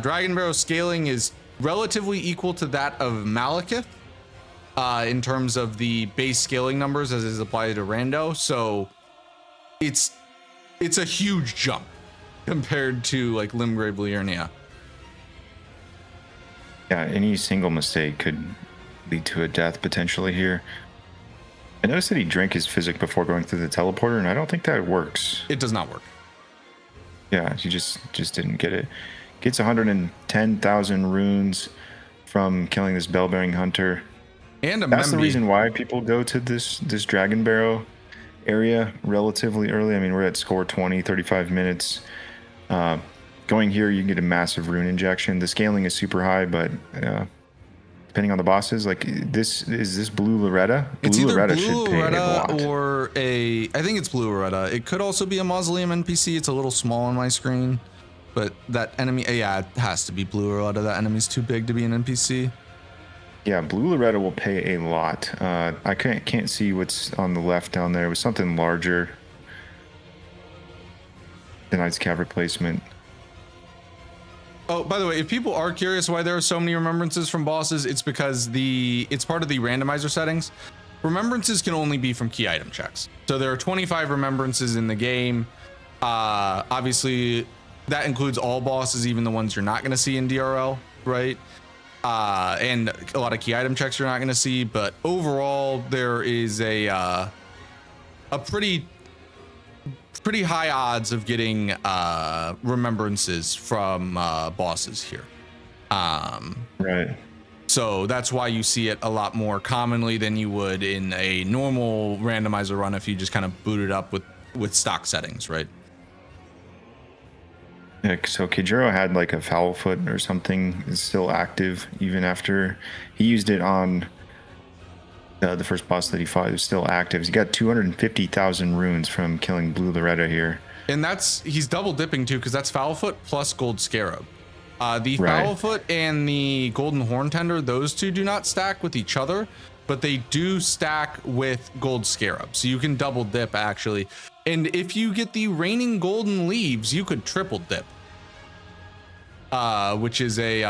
Dragon Barrow scaling is relatively equal to that of Malekith in terms of the base scaling numbers as is applied to Rando. So it's a huge jump compared to like Limgrave Liurnia.
Yeah, any single mistake could lead to a death potentially here. I noticed that he drank his physic before going through the teleporter, and I don't think that works.
It does not work.
Yeah, he just didn't get it. Gets 110,000 runes from killing this bell-bearing hunter.
And
that's the reason why people go to this Dragon Barrow area relatively early. I mean, we're at score 20, 35 minutes. Going here, you can get a massive rune injection. The scaling is super high, but depending on the bosses, like this Blue Loretta.
It's either Blue Loretta or I think it's Blue Loretta. It could also be a Mausoleum NPC. It's a little small on my screen, but that enemy, yeah, it has to be Blue Loretta. That enemy's too big to be an NPC.
Yeah, Blue Loretta will pay a lot. I can't see what's on the left down there. It was something larger. The Knight's Cav replacement.
Oh, by the way, if people are curious why there are so many remembrances from bosses, it's because it's part of the randomizer settings. Remembrances can only be from key item checks. So there are 25 remembrances in the game. Obviously, that includes all bosses, even the ones you're not going to see in DRL, right? And a lot of key item checks you're not going to see. But overall, there is a pretty high odds of getting remembrances from bosses here.
Right.
So that's why you see it a lot more commonly than you would in a normal randomizer run if you just kind of boot it up with stock settings, right?
Yeah, so Kayjuro had like a foul foot or something is still active even after he used it on the first boss that he fought. It was still active. He got 250,000 runes from killing Blue Loretta here.
And he's double dipping too, because that's foul foot plus gold scarab. The foul foot and the golden horn tender, those two do not stack with each other, but they do stack with gold scarab. So you can double dip actually. And if you get the raining golden leaves, you could triple dip, which is a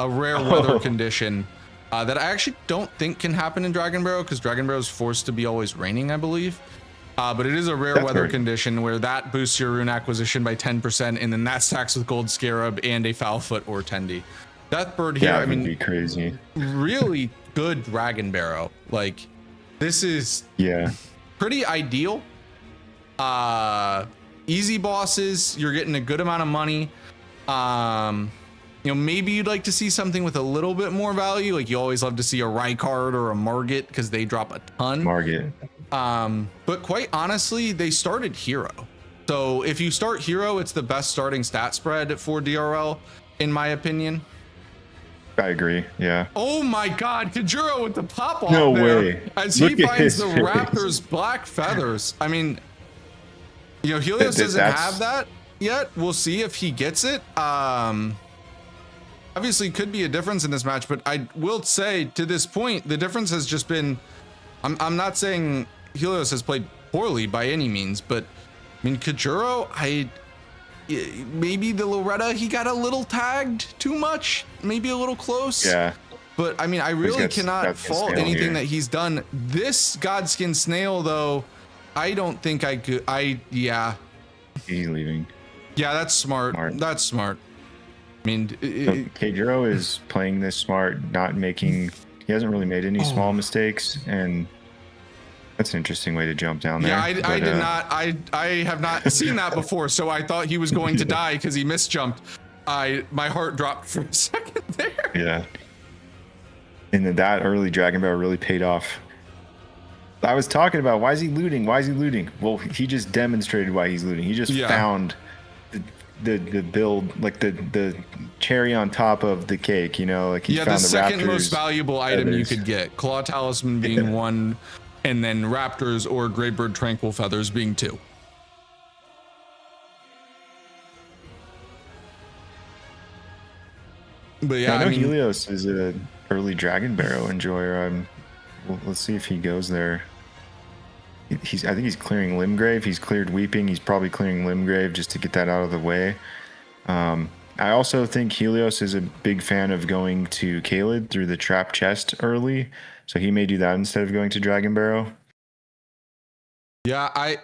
rare weather condition that I actually don't think can happen in Dragon Barrow, because Dragon Barrow is forced to be always raining, I believe. But it is a rare weather condition where that boosts your rune acquisition by 10%, and then that stacks with gold scarab and a foul foot or tendy. Deathbird here, I mean,
be crazy.
Really good Dragon Barrow. Like, this is pretty ideal. Easy bosses, you're getting a good amount of money. You know, maybe you'd like to see something with a little bit more value. Like, you always love to see a Rykard or a Margit because they drop a ton.
Margit.
But quite honestly, they started Hero. So if you start Hero, it's the best starting stat spread for DRL, in my opinion.
I agree. Yeah.
Oh my God, Kayjuro with the pop off
no
there
way.
as he finds the Raptor's black feathers. I mean, you know, Helios doesn't have that yet. We'll see if he gets it. Obviously could be a difference in this match, but I will say to this point, the difference has just been, I'm not saying Helios has played poorly by any means, but I mean, Kayjuro, maybe the Loretta, he got a little tagged too much, maybe a little close.
Yeah.
But I mean, I really cannot fault anything that he's done. This Godskin Snail, though, I don't think I could. Yeah.
He's leaving.
Yeah, that's smart. That's smart. I mean,
Kayjuro is playing this smart, not making. He hasn't really made any small mistakes, and that's an interesting way to jump down there.
Yeah, I did not. I have not seen that before, so I thought he was going to die because he misjumped. My heart dropped for a second there.
Yeah. And that early Dragon Barrow really paid off. I was talking about why is he looting? Why is he looting? Well, he just demonstrated why he's looting. He just found the build, like the cherry on top of the cake, you know, like he found
the
the
second
raptors,
most valuable item you could get. Claw Talisman being one, and then Raptors or Greybird Tranquil Feathers being two. But yeah,
I know Helios is an early Dragon Barrow enjoyer. Well, let's see if he goes there. I think he's clearing Limgrave. He's cleared Weeping. He's probably clearing Limgrave just to get that out of the way. I also think Helios is a big fan of going to Caelid through the trap chest early, so he may do that instead of going to Dragon Barrow.
Yeah,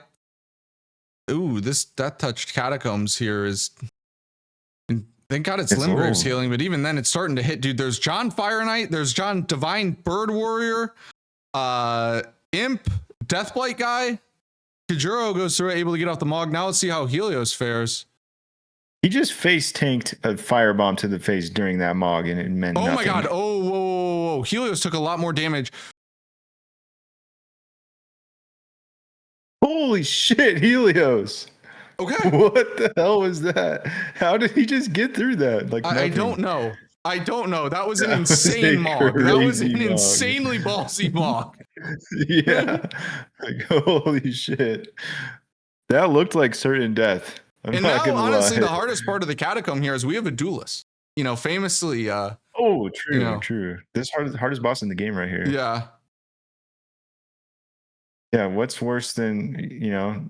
this Death Touched Catacombs here is... Thank God it's Limgrave's healing, but even then it's starting to hit, dude. There's John Fire Knight, there's John Divine Bird Warrior, Imp, Deathblight guy. Kayjuro goes through it, able to get off the Mog. Now let's see how Helios fares.
He just face tanked a firebomb to the face during that Mog, and it meant nothing.
My God. Oh, whoa. Helios took a lot more damage.
Holy shit, Helios.
Okay.
What the hell was that? How did he just get through that? Like
I don't know. That was an insane Mog. That was an insanely ballsy Mog.
Yeah. Like, holy shit. That looked like certain death.
And now, honestly, the hardest part of the catacomb here is we have a duelist. You know, famously.
True. This hardest boss in the game right here.
Yeah.
Yeah. What's worse than, you know,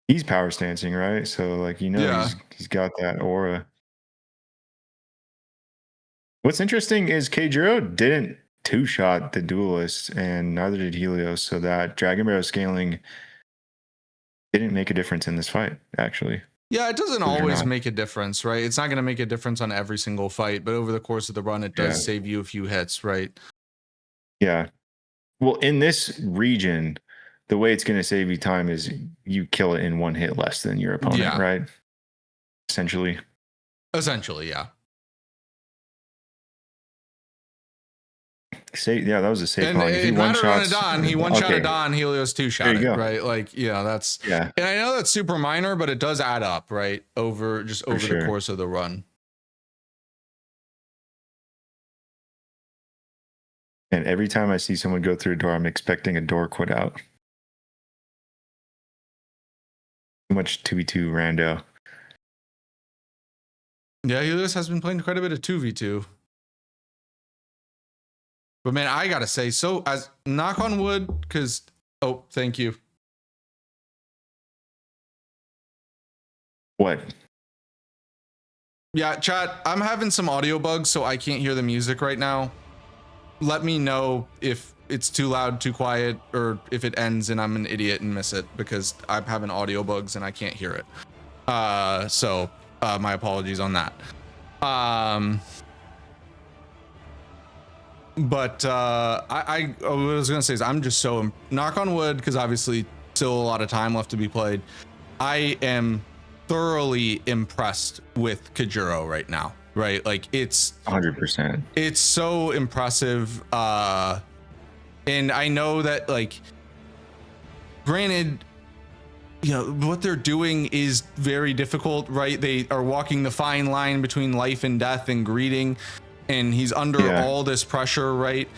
he's power stancing, right? So, like, you know, he's got that aura. What's interesting is Kayjuro didn't two-shot the duelist, and neither did Helios. So that Dragon Barrow scaling didn't make a difference in this fight, actually.
Yeah, it doesn't always make a difference, right? It's not going to make a difference on every single fight, but over the course of the run, it does save you a few hits, right?
Yeah. Well, in this region, the way it's going to save you time is you kill it in one hit less than your opponent, right? Essentially, yeah. That was a save point.
If he one-shot Don, Helios two-shot it, right? Like, that's... Yeah. And I know that's super minor, but it does add up, right? Over the course of the run.
And every time I see someone go through a door, I'm expecting a door quit out. Too much 2v2 rando.
Yeah, Helios has been playing quite a bit of 2v2. But man, I gotta say, so as knock on wood, because thank you.
What?
Yeah, chat, I'm having some audio bugs, so I can't hear the music right now. Let me know if it's too loud, too quiet, or if it ends and I'm an idiot and miss it, because I'm having audio bugs and I can't hear it. So my apologies on that. But I what I was gonna say is I'm just so knock on wood, because obviously still a lot of time left to be played. I am thoroughly impressed with Kayjuro right now, right? Like, it's
100%.
It's so impressive. And I know that, like, granted, you know, what they're doing is very difficult, right? They are walking the fine line between life and death and greeting, and he's under all this pressure, right?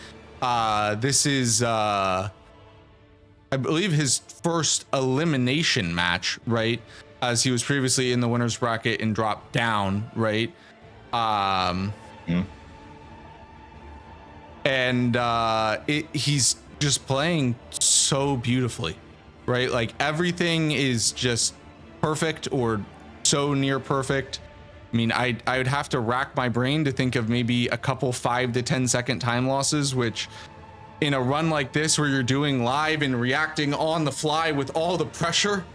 This is I believe his first elimination match, right? As he was previously in the winner's bracket and dropped down, right? And he's just playing so beautifully, right? Like, everything is just perfect or so near perfect. I mean, I would have to rack my brain to think of maybe a couple 5 to 10 second time losses, which in a run like this where you're doing live and reacting on the fly with all the pressure,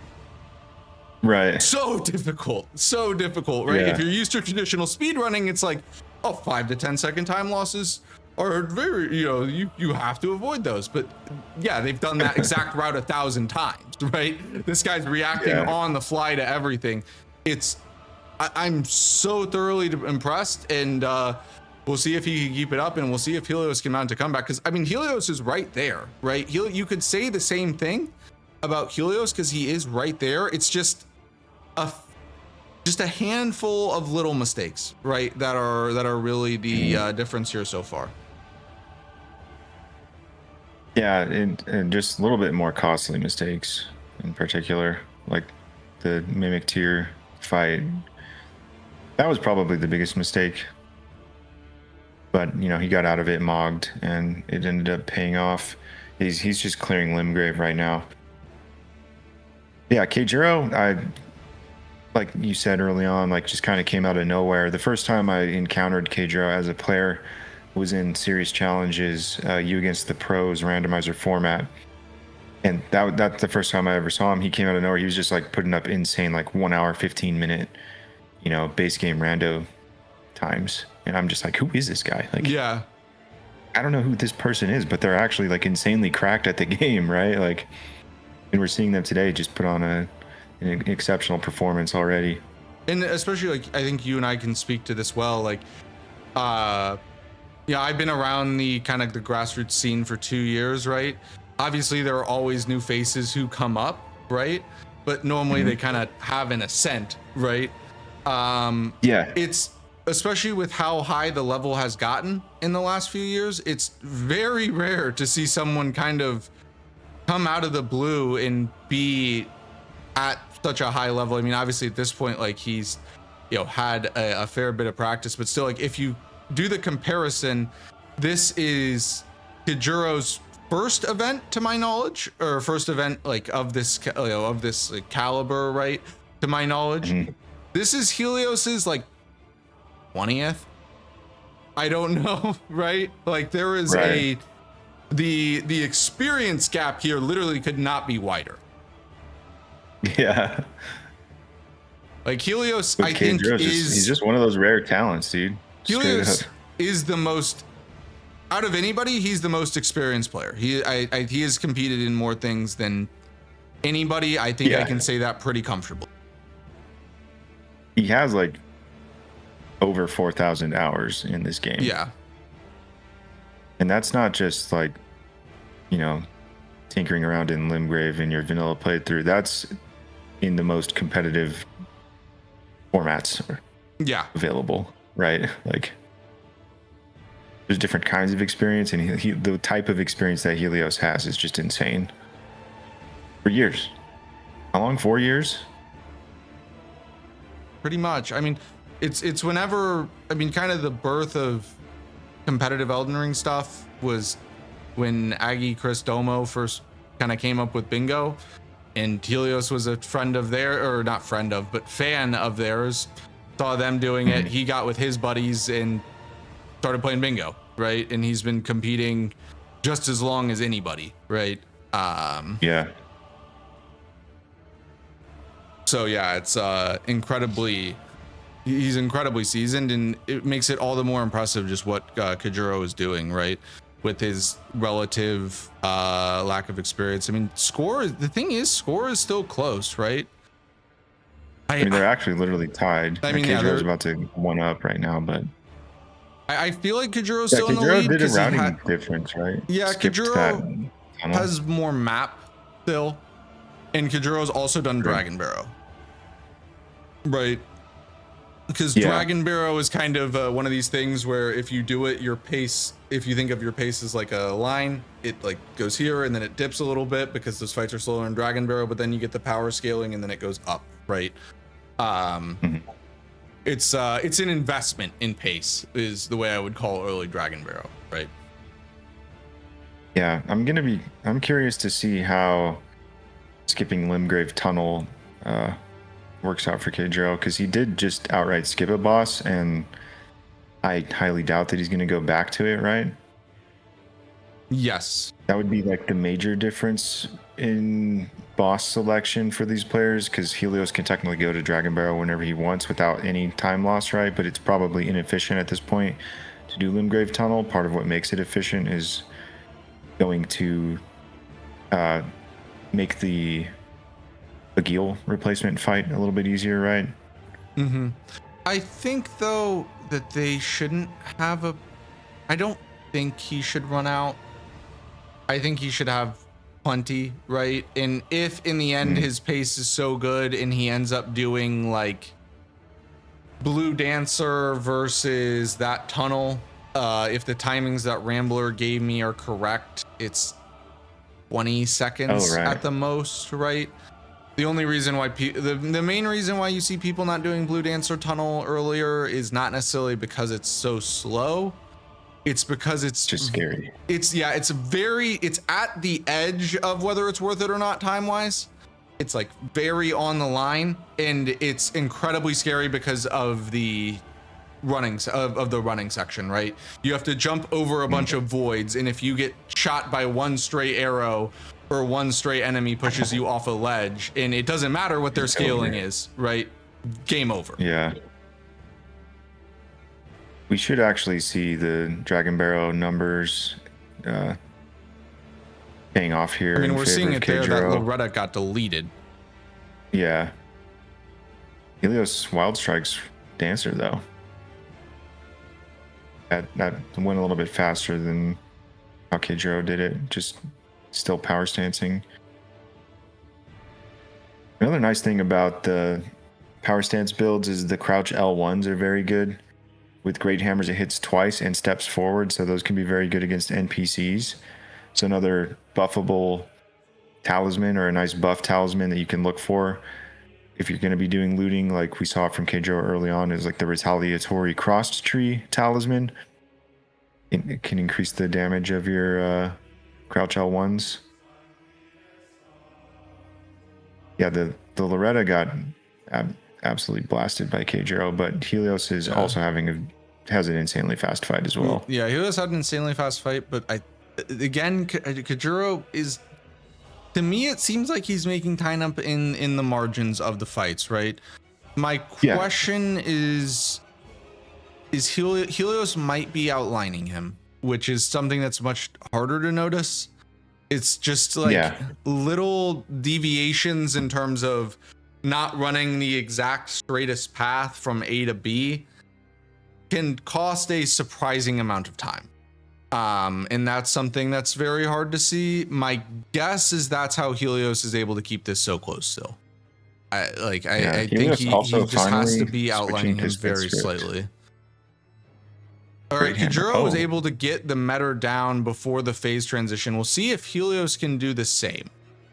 right?
So difficult, right? If you're used to traditional speed running, it's like, 5 to 10 second time losses are very, you have to avoid those. But yeah, they've done that exact route 1,000 times, right? This guy's reacting on the fly to everything. I'm so thoroughly impressed, and We'll see if he can keep it up, and we'll see if Helios can mount a comeback. Because I mean, Helios is right there, right? You could say the same thing about Helios because he is right there. It's just a handful of little mistakes, right? That are really the difference here so far.
Yeah, and just a little bit more costly mistakes in particular, like the Mimic tier fight. That was probably the biggest mistake. But, you know, he got out of it mogged, and it ended up paying off. He's just clearing Limgrave right now. Yeah, Kayjuro, like you said early on, like just kind of came out of nowhere. The first time I encountered Kayjuro as a player was in series challenges, you against the pros randomizer format, and that's the first time I ever saw him. He came out of nowhere. He was just like putting up insane like 1 hour 15-minute, you know, base game rando times, and I'm just like, who is this guy? Like,
yeah,
I don't know who this person is, but they're actually like insanely cracked at the game, right? Like, and we're seeing them today just put on an exceptional performance already.
And especially, like, I think you and I can speak to this well. Like, yeah, I've been around the kind of the grassroots scene for 2 years, right? Obviously, there are always new faces who come up, right? But normally they kind of have an ascent, right?
Yeah.
It's especially with how high the level has gotten in the last few years. It's very rare to see someone kind of come out of the blue and be at such a high level. I mean, obviously at this point, like, he's, you know, had a fair bit of practice, but still, like, if you do the comparison, this is Kayjuro's first event, to my knowledge, or first event like of this, you know, of this like, caliber, right? To my knowledge, this is Helios's like 20th. I don't know, right? Like, there is the experience gap here literally could not be wider.
Yeah.
Like, Helios,
But
I think
he's just one of those rare talents, dude.
Helios is the most, out of anybody, he's the most experienced player. He has competed in more things than anybody. I think I can say that pretty comfortably.
He has like over 4,000 hours in this game.
Yeah.
And that's not just like, you know, tinkering around in Limgrave in your vanilla playthrough. That's in the most competitive formats available, right? Like, there's different kinds of experience, and the type of experience that Helios has is just insane. For years. How long? 4 years?
Pretty much. I mean, it's whenever, I mean, kind of the birth of competitive Elden Ring stuff was when Aggie Chris Domo first kind of came up with Bingo, and Helios was a friend of or not friend of, but fan of theirs, saw them doing it. He got with his buddies and started playing Bingo, right? And he's been competing just as long as anybody, right?
Yeah.
So yeah, it's he's incredibly seasoned, and it makes it all the more impressive just what Kayjuro is doing, right? With his relative lack of experience. I mean, the thing is, score is still close, right?
I mean, they're actually literally tied.
I mean,
Kayjuro's about to 1-up right now, but
I feel like Kayjuro's still in the
Kayjuro
lead.
did a routing difference, right?
Yeah, Kayjuro has more map still, and Kayjuro's also done Dragon Barrow, right? Because Dragon Barrow is kind of one of these things where if you do it, your pace, if you think of your pace as like a line, it like goes here and then it dips a little bit because those fights are slower in Dragon Barrow, but then you get the power scaling and then it goes up, right? It's an investment in pace is the way I would call early Dragon Barrow, right?
Yeah, I'm curious to see how skipping Limgrave Tunnel works out for Kayjuro, because he did just outright skip a boss, and I highly doubt that he's going to go back to it, right?
Yes.
That would be like the major difference in boss selection for these players, because Helios can technically go to Dragon Barrow whenever he wants without any time loss, right? But it's probably inefficient at this point to do Limgrave Tunnel. Part of what makes it efficient is going to make the Agil replacement fight a little bit easier, right?
I think though that they shouldn't have a. I don't think he should run out. I think he should have plenty, right? And if in the end his pace is so good and he ends up doing like Blue Dancer versus that tunnel, if the timings that Rambler gave me are correct, it's 20 seconds at the most, right? The only reason why the main reason why you see people not doing Blue Dancer tunnel earlier is not necessarily because it's so slow. It's because it's
just scary.
It's at the edge of whether it's worth it or not time wise. It's like very on the line, and it's incredibly scary because of the running of the running section, right? You have to jump over a bunch of voids, and if you get shot by one stray arrow or one stray enemy pushes you off a ledge, and it doesn't matter what their scaling is, right? Game over.
Yeah. We should actually see the Dragon Barrow numbers paying off here.
I mean, we're seeing it there that Loretta got deleted.
Yeah. Helios Wild Strike's Dancer, though. That went a little bit faster than how Kayjuro did it. Just still power stancing. Another nice thing about the power stance builds is the crouch L1s are very good. With Great Hammers, it hits twice and steps forward, so those can be very good against NPCs. So another buffable talisman, or a nice buff talisman that you can look for if you're going to be doing looting, like we saw from Kayjuro early on, is like the Retaliatory Crossed Tree talisman. It can increase the damage of your crouch L1s. Yeah, the Loretta got absolutely blasted by Kayjuro, but Helios is also has an insanely fast fight as well.
Yeah, Helios had an insanely fast fight, but Kayjuro is, to me, it seems like he's making time up in the margins of the fights, right? My question is Helios might be outlining him, which is something that's much harder to notice. It's just like little deviations in terms of not running the exact straightest path from A to B can cost a surprising amount of time. And that's something that's very hard to see. My guess is that's how Helios is able to keep this so close still. I think he just has to be outlining him very slightly. All right, Kayjuro was able to get the meta down before the phase transition. We'll see if Helios can do the same.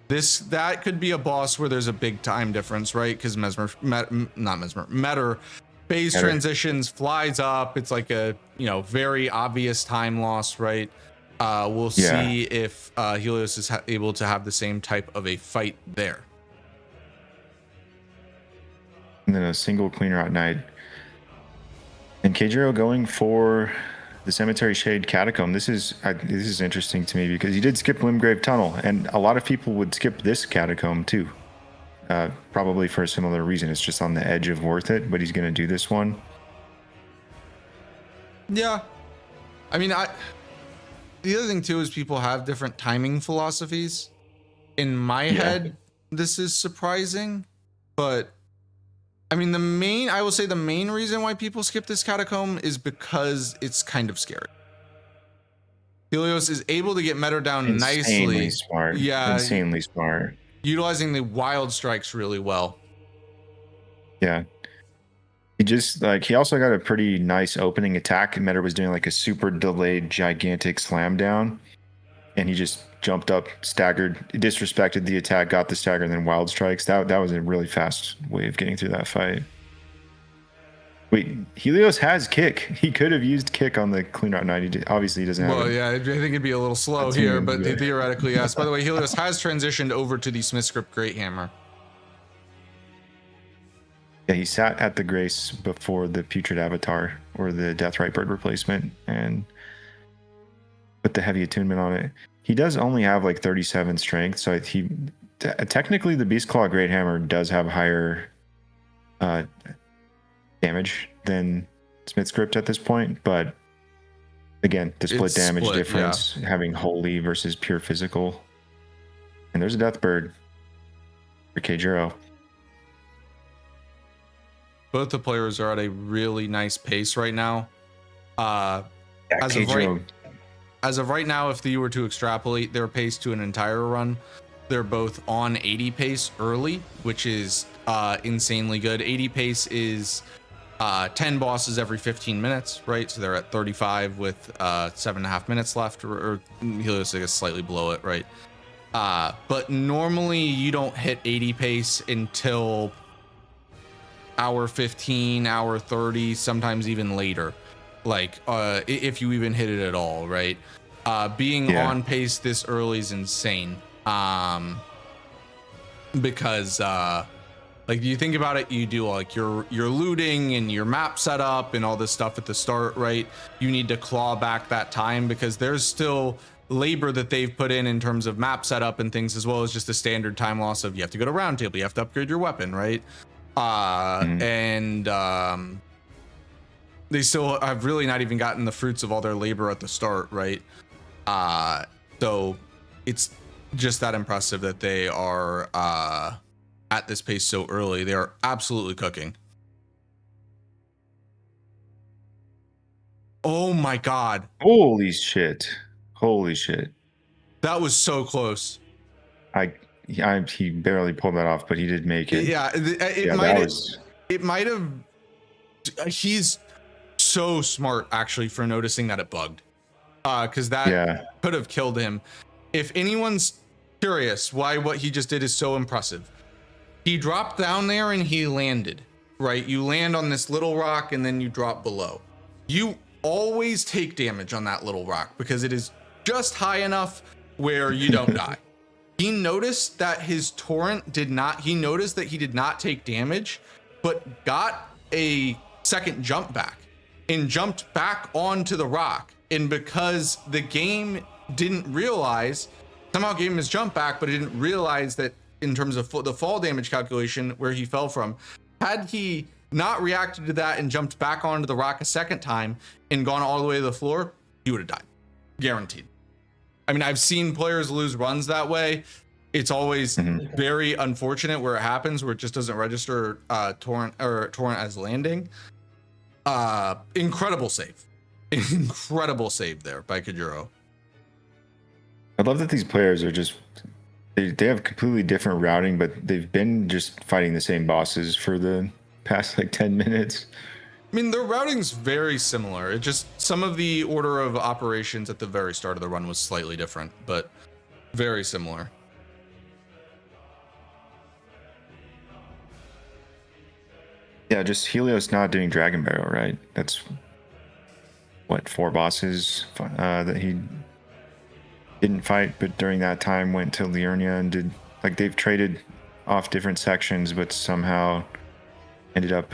That could be a boss where there's a big time difference, right? Because Metter phase transitions, flies up. It's like a very obvious time loss, right? We'll see if Helios is able to have the same type of a fight there.
And then a single cleaner out night. And Kayjuro going for the Cemetery Shade Catacomb. This is interesting to me because he did skip Limgrave Tunnel, and a lot of people would skip this catacomb too. Probably for a similar reason. It's just on the edge of worth it, but he's going to do this one.
Yeah. I mean, the other thing too is people have different timing philosophies. In my head, this is surprising, but I mean, I will say the main reason why people skip this catacomb is because it's kind of scary. Helios is able to get meta down nicely.
Smart. Yeah. Insanely smart.
Utilizing the wild strikes really well.
Yeah. He also got a pretty nice opening attack. Meta was doing like a super delayed gigantic slam down. And he just jumped up, staggered, disrespected the attack, got the stagger, and then wild strikes. That was a really fast way of getting through that fight. Wait, Helios has kick. He could have used kick on the clean out 90. Obviously, he doesn't have it.
Well, yeah, I think it'd be a little slow here, but theoretically, yes. By the way, Helios has transitioned over to the Smith Script Great Hammer.
Yeah, he sat at the Grace before the Putrid Avatar or the Deathrite Bird replacement and put the heavy attunement on it. He does only have like 37 strength, so technically the Beast Claw Great Hammer does have higher damage than Smith Script at this point, but again, the split damage difference, having holy versus pure physical. And there's a Death Bird for Kayjuro.
both the players are at a really nice pace right now. As of right now, if you were to extrapolate their pace to an entire run, they're both on 80 pace early, which is insanely good. 80 pace is 10 bosses every 15 minutes, right? So they're at 35 with 7.5 minutes left, or Helios, I guess, slightly below it, right? But normally you don't hit 80 pace until hour 15, hour 30, sometimes even later. Like if you even hit it at all, right? Being on pace this early is insane. Because like you think about it, you do like your looting and your map setup and all this stuff at the start, right? You need to claw back that time because there's still labor that they've put in terms of map setup and things, as well as just the standard time loss of you have to go to round table, you have to upgrade your weapon, right? And they still have really not even gotten the fruits of all their labor at the start, right? So it's just that impressive that they are at this pace so early. They are absolutely cooking. Oh my god.
Holy shit.
That was so close.
He barely pulled that off, but he did make it.
Yeah, it might have. He's so smart actually for noticing that it bugged, because that could have killed him. If anyone's curious why what he just did is so impressive, he dropped down there and he landed, right? You land on this little rock and then you drop below. You always take damage on that little rock because it is just high enough where you don't die. He noticed that his torrent did not, he noticed that he did not take damage, but got a second jump back and jumped back onto the rock. And because the game didn't realize, somehow gave him his jump back, but it didn't realize that in terms of the fall damage calculation where he fell from, had he not reacted to that and jumped back onto the rock a second time and gone all the way to the floor, he would have died. Guaranteed. I mean, I've seen players lose runs that way. It's always very unfortunate where it happens, where it just doesn't register torrent as landing. Incredible save. Incredible save there by Kayjuro.
I love that these players are just, they have completely different routing, but they've been just fighting the same bosses for the past like 10 minutes.
I mean, their routing's very similar. It just, some of the order of operations at the very start of the run was slightly different, but very similar.
Yeah, just Helios not doing Dragon Barrel, right? That's what, 4 bosses that he didn't fight, but during that time went to Liurnia and did, like, they've traded off different sections, but somehow ended up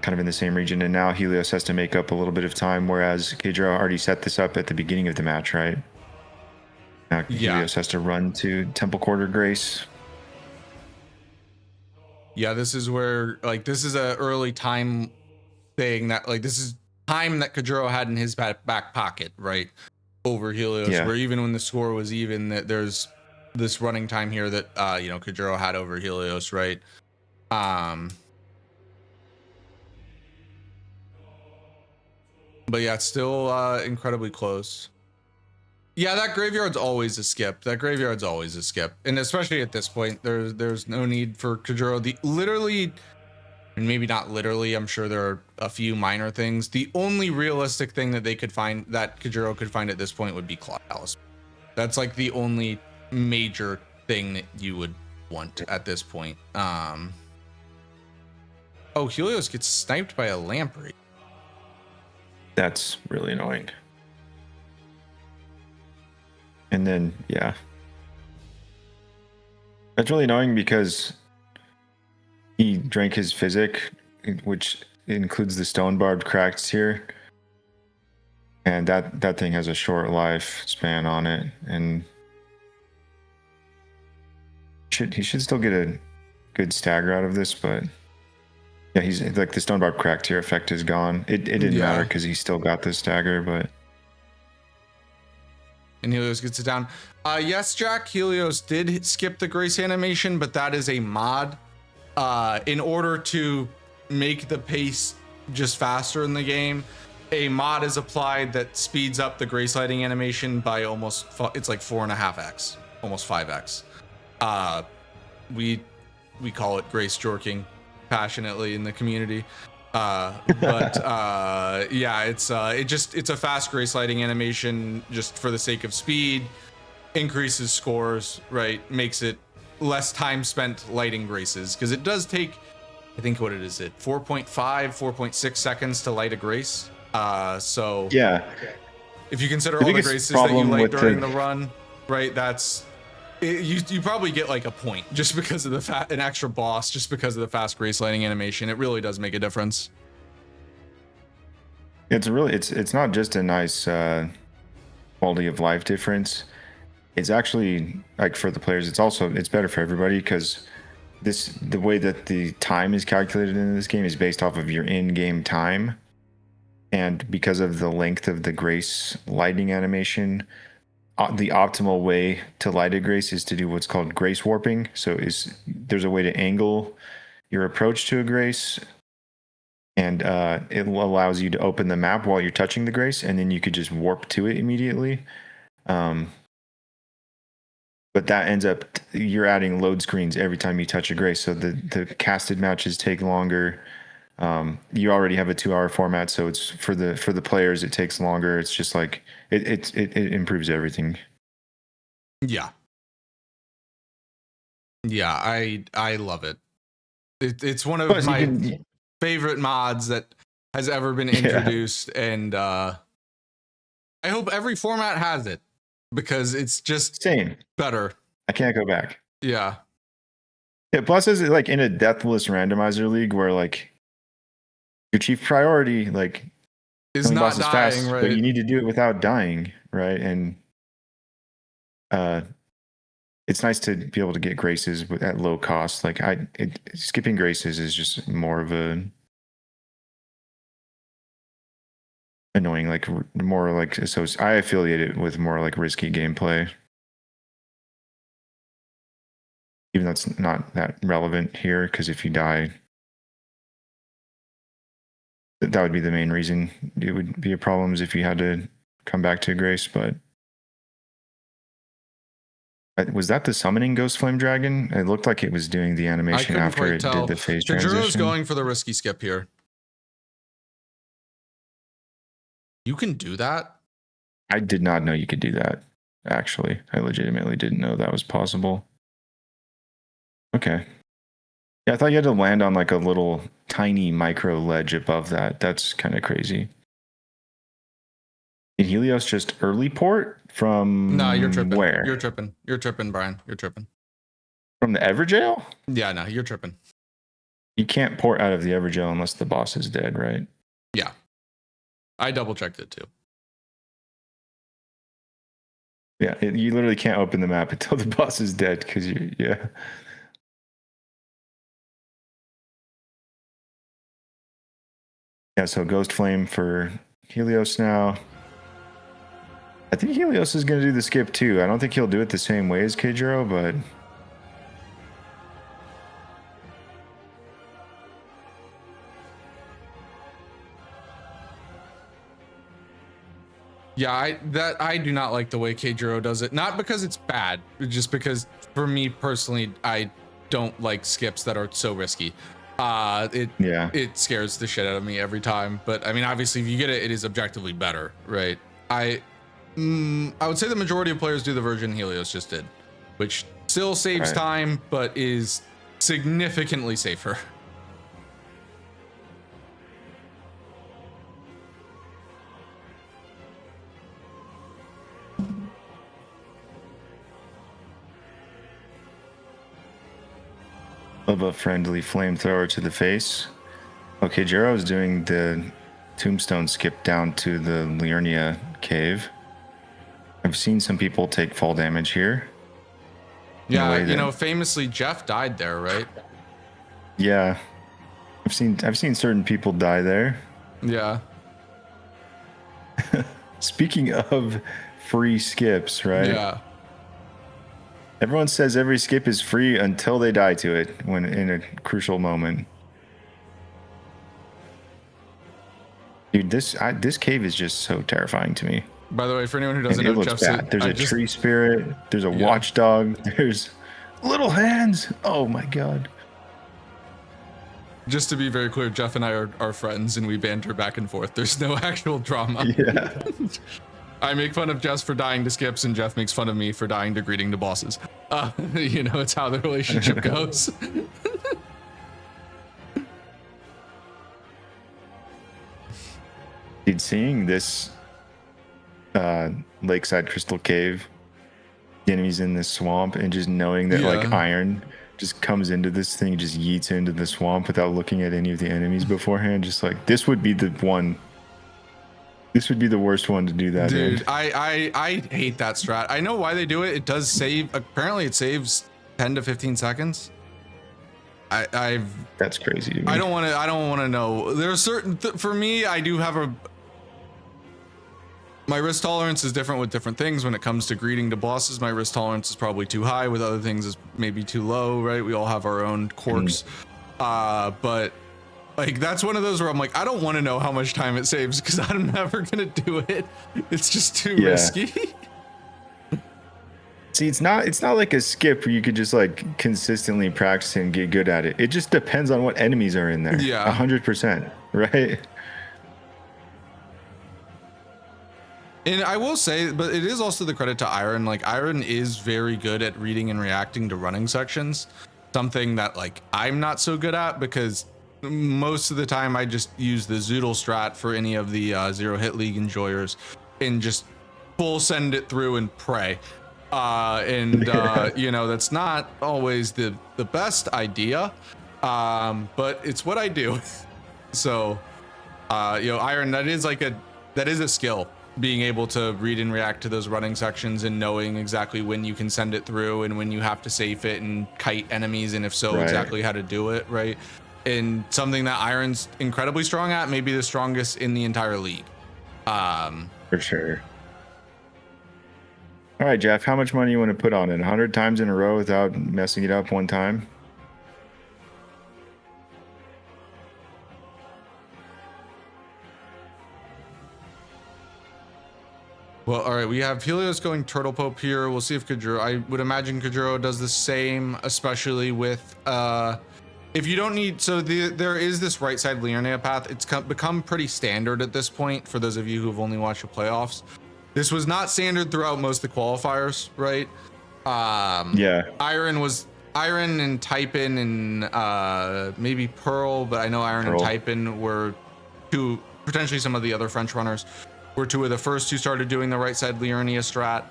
kind of in the same region. And now Helios has to make up a little bit of time, whereas Kayjuro already set this up at the beginning of the match, right? Now Helios has to run to Temple Quarter Grace.
Yeah, this is where, like, this is a early time thing that, like, this is time that Kayjuro had in his back pocket, right? Over Helios, where even when the score was even, that there's this running time here that Kayjuro had over Helios, right? But yeah, it's still incredibly close. Yeah, that graveyard's always a skip. And especially at this point, there's no need for Kayjuro. Literally, and maybe not literally, I'm sure there are a few minor things. The only realistic thing that they could find, that Kayjuro could find at this point, would be Claw Talisman. That's like the only major thing that you would want at this point. Oh, Helios gets sniped by a lamprey.
That's really annoying. And then, yeah. That's really annoying because he drank his physic, which includes the stone barbed cracks here. And that thing has a short life span on it. And he should still get a good stagger out of this, but yeah, he's like, the stone barbed cracked here effect is gone. It didn't matter because he still got the stagger, but.
And Helios gets it down. Yes, Jack, Helios did skip the grace animation, but that is a mod. In order to make the pace just faster in the game, a mod is applied that speeds up the grace lighting animation by almost, it's like 4.5x, almost 5x. We call it grace jorking passionately in the community. But yeah, it's a fast grace lighting animation just for the sake of speed, increases scores, right? Makes it less time spent lighting graces, because it does take, I think, what it is, 4.6 seconds to light a grace. So
yeah,
if you consider all the graces that you light during the run, right, that's you probably get like a point just because of an extra boss, just because of the fast grace lighting animation. It really does make a difference.
It's not just a nice quality of life difference. It's actually, like, for the players, it's better for everybody, because the way that the time is calculated in this game is based off of your in-game time. And because of the length of the grace lighting animation, the optimal way to light a grace is to do what's called grace warping. So there's a way to angle your approach to a grace, and it allows you to open the map while you're touching the grace, and then you could just warp to it immediately. But that ends up, you're adding load screens every time you touch a grace, so the casted matches take longer. You already have a 2-hour format, so it's for the players, it takes longer. It's just like it improves everything.
Yeah, I love it. It's one of my favorite mods that has ever been introduced, and I hope every format has it, because it's just better.
I can't go back.
Yeah.
Plus, is it like in a Deathless Randomizer League where, like, your chief priority, like,
is not dying, fast, right?
But you need to do it without dying, right? And it's nice to be able to get graces at low cost. Like, skipping graces is just more of a annoying, like, more like, so I affiliate it with more like risky gameplay, even though it's not that relevant here, because if you die, that would be the main reason it would be a problem, is if you had to come back to grace. But was that the summoning Ghost Flame Dragon? It looked like it was doing the animation after it did the phase transition.
Kayjuro's going for the risky skip here. You can do that?
I did not know you could do that, actually. I legitimately didn't know that was possible. Okay. Yeah, I thought you had to land on like a little tiny micro ledge above that. That's kind of crazy. Did Helios just early port from?
No, you're tripping.
Where?
You're tripping, Brian. You're tripping.
From the Everjail?
Yeah, no, you're tripping.
You can't port out of the Everjail unless the boss is dead, right?
Yeah. I double checked it too.
Yeah, you literally can't open the map until the boss is dead, because yeah. Yeah, so Ghost Flame for Helios now. I think Helios is going to do the skip too. I don't think he'll do it the same way as Kayjuro, but
yeah, I do not like the way Kayjuro does it. Not because it's bad, just because for me personally, I don't like skips that are so risky. It scares the shit out of me every time. But I mean, obviously, if you get it, it is objectively better, right? I would say the majority of players do the version Helios just did, which still saves time, but is significantly safer.
Of a friendly flamethrower to the face. Okay, Jero is doing the tombstone skip down to the Liurnia cave. I've seen some people take fall damage here.
Yeah, you know, famously Jeff died there, right?
Yeah. I've seen certain people die there.
Yeah.
Speaking of free skips, right?
Yeah.
Everyone says every skip is free until they die to it when in a crucial moment. Dude, this cave is just so terrifying to me.
By the way, for anyone who doesn't know,
it looks bad. There's a tree spirit. There's a watchdog. There's little hands. Oh my god.
Just to be very clear, Jeff and I are friends and we banter back and forth. There's no actual drama.
Yeah.
I make fun of Jess for dying to skips and Jeff makes fun of me for dying to greeting to bosses. You know, it's how the relationship goes.
Dude, seeing this lakeside crystal cave, the enemies in this swamp, and just knowing that like iron just comes into this thing, just yeets into the swamp without looking at any of the enemies beforehand, just like this would be the one. This would be the worst one to do that.
Dude, I hate that strat. I know why they do it. It does save. Apparently, it saves 10 to 15 seconds.
That's crazy to me.
I don't want to know. There are certain for me. I do have my risk tolerance is different with different things. When it comes to greeting to bosses, my risk tolerance is probably too high. With other things, is maybe too low. Right? We all have our own quirks. But like that's one of those where I'm like, I don't want to know how much time it saves because I'm never gonna do it. It's just too risky.
See, it's not like a skip where you could just like consistently practice and get good at it. It just depends on what enemies are in there. Yeah, 100%, right?
And I will say, but it is also the credit to Iron. Like Iron is very good at reading and reacting to running sections. Something that like I'm not so good at because most of the time I just use the Zoodle strat for any of the zero hit league enjoyers and just full send it through and pray. You know, that's not always the best idea, but it's what I do. So, you know, Iron, that is a skill, being able to read and react to those running sections and knowing exactly when you can send it through and when you have to safe it and kite enemies, and if so, exactly how to do it, right? And something that Iron's incredibly strong at, maybe the strongest in the entire league.
For sure. All right, Jeff, how much money you want to put on it? 100 times in a row without messing it up one time?
Well, all right, we have Helios going Turtle Pope here. We'll see if Kayjuro, I would imagine Kayjuro does the same, especially with, if you don't need, so there is this right side Liurnia path. It's become pretty standard at this point for those of you who've only watched the playoffs. This was not standard throughout most of the qualifiers, right? Iron and Typin and maybe Pearl, but I know Iron and Typin were potentially some of the other French runners were two of the first who started doing the right side Liurnia strat.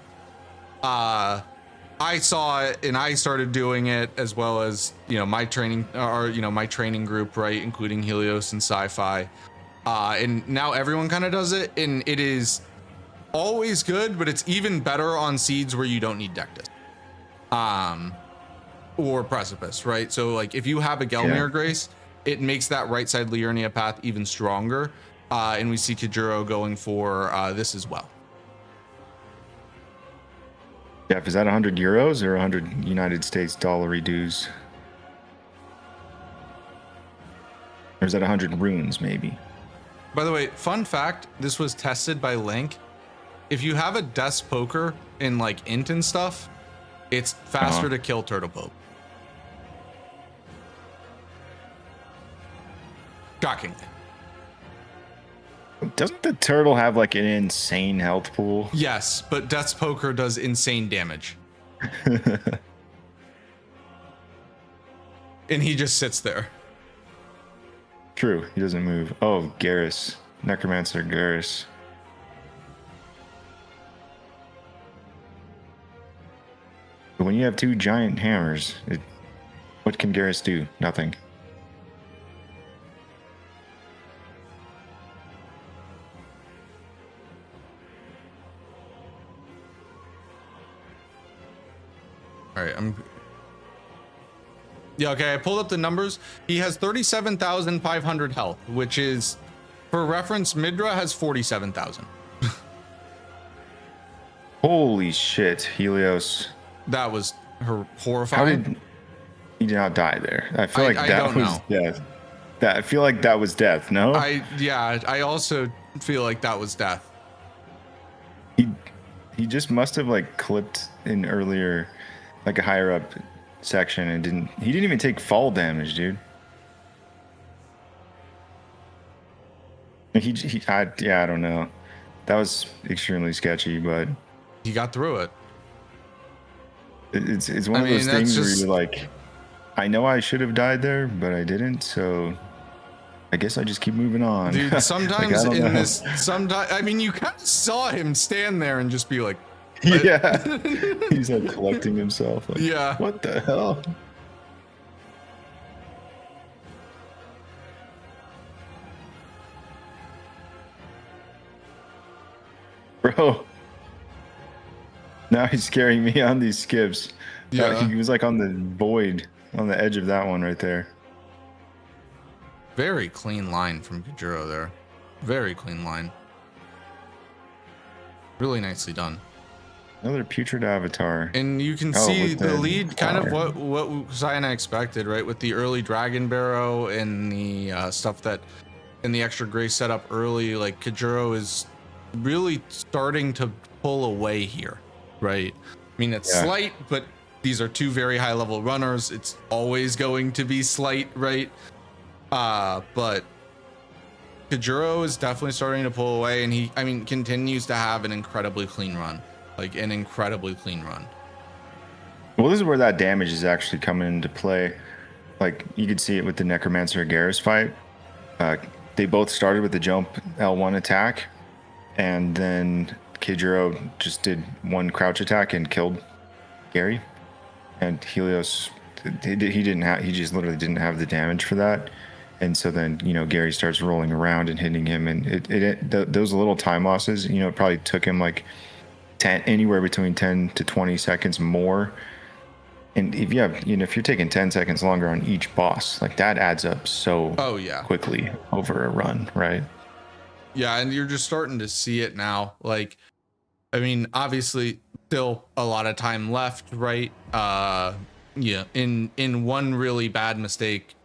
I saw it and I started doing it, as well as, you know, my training group, right, including Helios and Sci-Fi. And now everyone kind of does it, and it is always good, but it's even better on seeds where you don't need Deathless or Precipice, right? So like if you have a Gelmir Grace, it makes that right side Liurnia path even stronger, and we see Kayjuro going for this as well.
Jeff, is that 100 euros or 100 United States dollar dues? Or is that 100 runes maybe?
By the way, fun fact, this was tested by Link. If you have a Death's Poker in like int and stuff, it's faster to kill Turtle Pope. Shockingly.
Doesn't the turtle have like an insane health pool?
Yes, but Death's Poker does insane damage. And he just sits there.
True, he doesn't move. Oh, Garrus. Necromancer Garrus. But when you have two giant hammers, what can Garrus do? Nothing.
All right, okay, I pulled up the numbers. He has 37,500 health, which is, for reference, Midra has 47,000.
Holy shit, Helios.
That was horrifying.
How did he not die there? I feel like that was death. That I feel like that was death. No,
I also feel like that was death.
He just must have like clipped in earlier, like a higher up section, and he didn't even take fall damage, dude. I don't know. That was extremely sketchy, but
he got through it.
It's one of those things where you're like, I know I should have died there, but I didn't, so I guess I just keep moving on.
Dude, sometimes I mean, you kind of saw him stand there and just be like, what?
Yeah. He's like collecting himself. Like,
yeah.
What the hell? Bro. Now he's scaring me on these skips.
Yeah.
He was like on the void, on the edge of that one right there.
Very clean line from Kayjuro there. Very clean line. Really nicely done.
Another putrid avatar.
And you can see the lead, kind of what Sai and I expected, right? With the early Dragon Barrow and the stuff that in the extra gray setup early, like Kayjuro is really starting to pull away here, right? I mean, it's slight, but these are two very high level runners. It's always going to be slight, right? But Kayjuro is definitely starting to pull away, and he, I mean, continues to have an incredibly clean run. Like an incredibly clean run.
Well, this is where that damage is actually coming into play. Like you could see it with the Necromancer Garrus fight. They both started with the jump L1 attack, and then Kayjuro just did one crouch attack and killed Gary. And Helios, he just literally didn't have the damage for that. And so then, you know, Gary starts rolling around and hitting him, and those little time losses, you know, it probably took him like anywhere between 10 to 20 seconds more. And if you have, you know, if you're taking 10 seconds longer on each boss, like that adds up so quickly over a run, right?
Yeah, and you're just starting to see it now. Like, I mean, obviously still a lot of time left, right? Yeah, in one really bad mistake,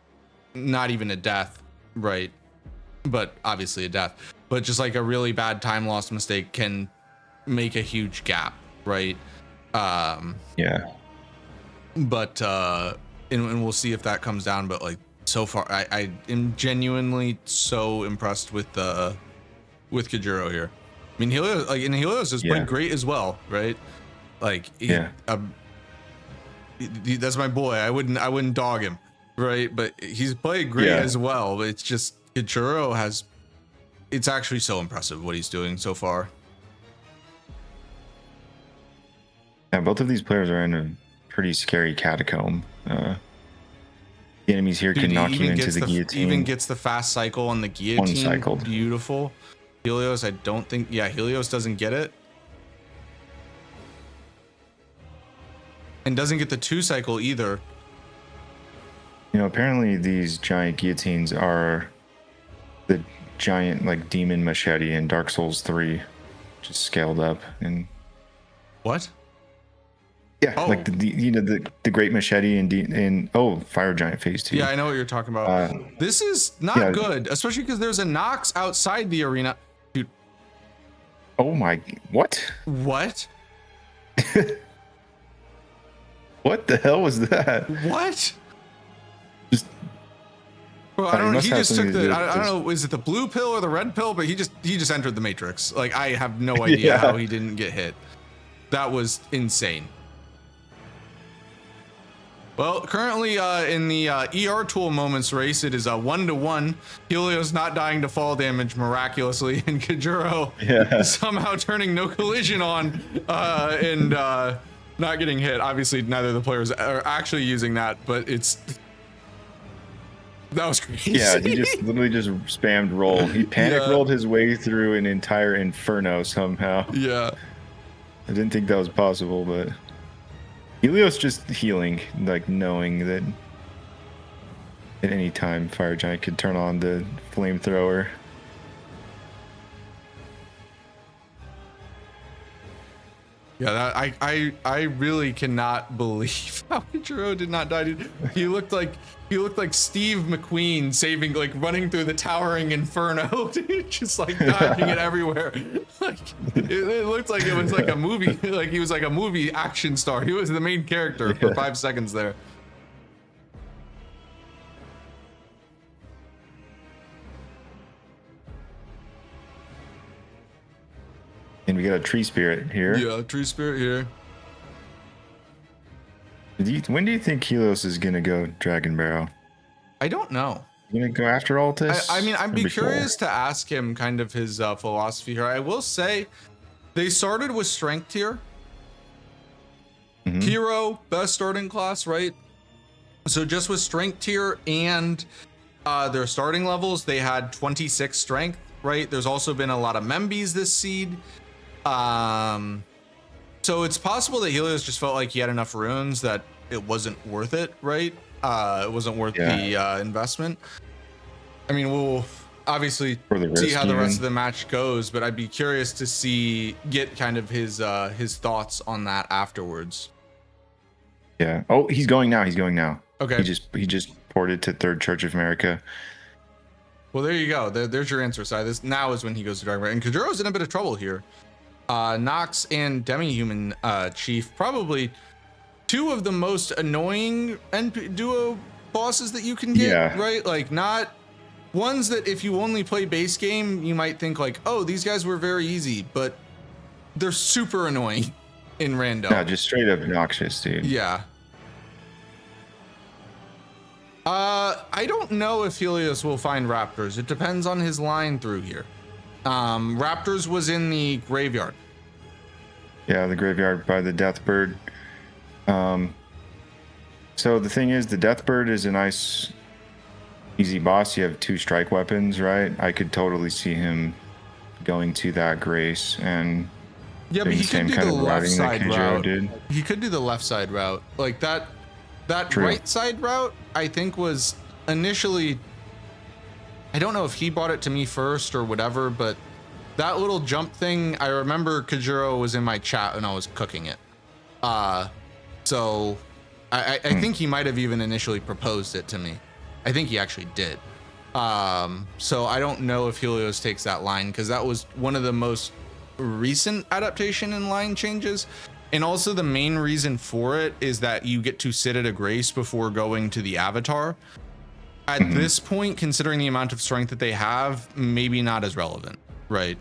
not even a death, right? But obviously a death. But just like a really bad time loss mistake can make a huge gap, right?
Yeah.
But and we'll see if that comes down. But like so far, I am genuinely so impressed with Kayjuro here. I mean, Helios is playing great as well, right? Like that's my boy. I wouldn't dog him, right? But he's played great as well. It's just Kayjuro it's actually so impressive what he's doing so far.
Yeah, both of these players are in a pretty scary catacomb. The enemies here can knock you into the guillotine.
Even gets the fast cycle on the guillotine.
One-cycled.
Beautiful. Helios, I don't think. Yeah, Helios doesn't get it. And doesn't get the 2-cycle either.
You know, apparently these giant guillotines are the giant like demon machete in Dark Souls 3, just scaled up. And
what?
Yeah, like the great machete in Fire Giant Phase 2.
Yeah, I know what you're talking about. This is not good, especially because there's a Nox outside the arena, dude.
Oh my! What?
What?
What the hell was that?
What?
Just.
Well, I don't know. He just took the. I don't know. Is it the blue pill or the red pill? But he just entered the Matrix. Like I have no idea how he didn't get hit. That was insane. Well, currently in the ER tool moments race, it is a 1-1. Helios not dying to fall damage miraculously, and Kayjuro somehow turning no collision on and not getting hit. Obviously, neither of the players are actually using that, but that was crazy.
Yeah, he just literally just spammed roll. He panic rolled his way through an entire inferno somehow.
Yeah.
I didn't think that was possible, but Helios just healing, like knowing that at any time Fire Giant could turn on the flamethrower.
Yeah, I really cannot believe how Kayjuro did not die, dude. He looked like Steve McQueen saving, like running through the towering inferno, dude, just like dodging it everywhere. Like it looked like it was like a movie, like he was like a movie action star. He was the main character for 5 seconds there.
And we got a tree spirit here.
Yeah, tree spirit here.
When do you think Helios is gonna go Dragon Barrel?
I don't know.
You gonna go after Altus?
I mean, I'd be curious to ask him kind of his philosophy here. I will say they started with strength tier. Hero, best starting class, right? So just with strength tier and their starting levels, they had 26 strength, right? There's also been a lot of Membies this seed. So it's possible that Helios just felt like he had enough runes that it wasn't worth it, right? It wasn't worth the investment. I mean, we'll obviously see how the rest of the match goes, but I'd be curious to get kind of his thoughts on that afterwards.
Yeah. Oh, he's going now. He's going now.
Okay.
He just ported to Third Church of America.
Well, there you go. There's your answer, Si. This now is when he goes to Dragon Barrel. And Kayjuro's in a bit of trouble here. Nox and Demi-Human Chief, probably two of the most annoying duo bosses that you can get, right? Like, not ones that if you only play base game, you might think like, oh, these guys were very easy, but they're super annoying in random.
No, just straight up obnoxious, dude.
Yeah. I don't know if Helios will find Raptors. It depends on his line through here. Raptors was in the graveyard.
Yeah, the graveyard by the Deathbird. So the thing is, the Deathbird is a nice, easy boss. You have 2 strike weapons, right? I could totally see him going to that Grace and
but he could do the left side route. He could do the left side route, like that right side route. I think was initially, I don't know if he brought it to me first or whatever, but that little jump thing, I remember Kayjuro was in my chat when I was cooking it. So I think he might have even initially proposed it to me. I think he actually did. So I don't know if Helios takes that line, because that was one of the most recent adaptation and line changes. And also the main reason for it is that you get to sit at a Grace before going to the Avatar. At this point, considering the amount of strength that they have, maybe not as relevant, right?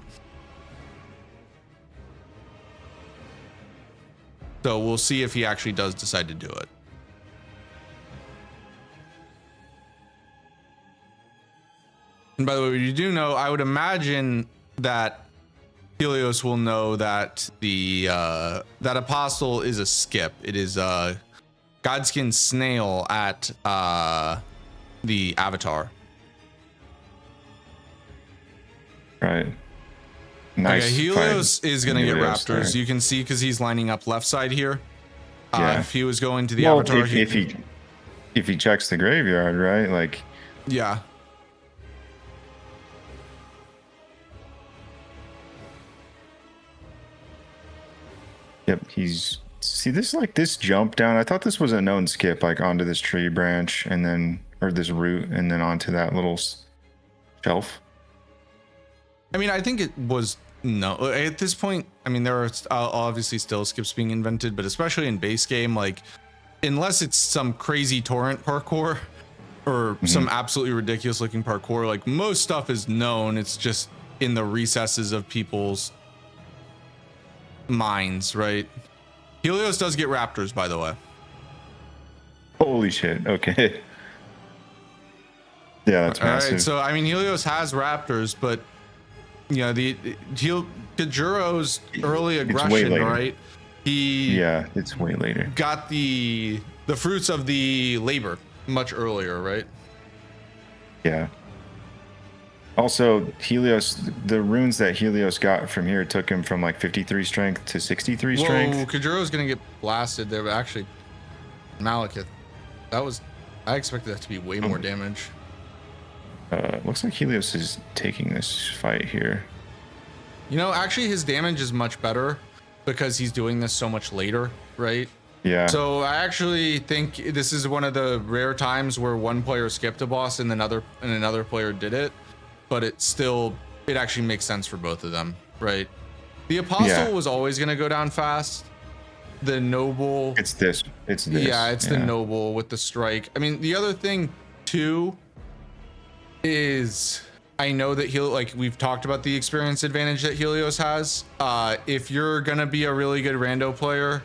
So we'll see if he actually does decide to do it. And by the way, you do know, I would imagine that Helios will know that the that Apostle is a skip. It is Godskin Snail at the Avatar.
Right. Nice.
Okay, Helios is gonna get Raptors. There. You can see because he's lining up left side here. If he was going to the Avatar,
if he checks the graveyard, right? Like,
yeah.
Yep, see this, like this jump down. I thought this was a known skip, like onto this tree branch and then, or this root, and then onto that little shelf.
I mean, I think it was no at this point. I mean, there are obviously still skips being invented, but especially in base game, like unless it's some crazy torrent parkour or some absolutely ridiculous looking parkour, like most stuff is known. It's just in the recesses of people's minds, right? Helios does get Raptors, by the way.
Holy shit. Okay. Yeah, that's massive.
All right, so I mean, Helios has Raptors, but you know, Kayjuro's early aggression, right?
It's way later.
Got the fruits of the labor much earlier, right?
Yeah. Also, Helios, the runes that Helios got from here took him from like 53 strength to 63 strength.
Whoa, Kayjuro's gonna get blasted there, but actually, Malekith, I expected that to be way more damage.
Looks like Helios is taking this fight here.
You know, actually his damage is much better. because he's doing this so much later, right?
Yeah.
So I actually think this is one of the rare times where one player skipped a boss and another player did it, but it actually makes sense for both of them, right? The Apostle was always going to go down fast. The Noble,
it's this.
Yeah, it's the Noble with the strike. I mean, the other thing too is I know that we've talked about the experience advantage that Helios has. If you're gonna be a really good rando player,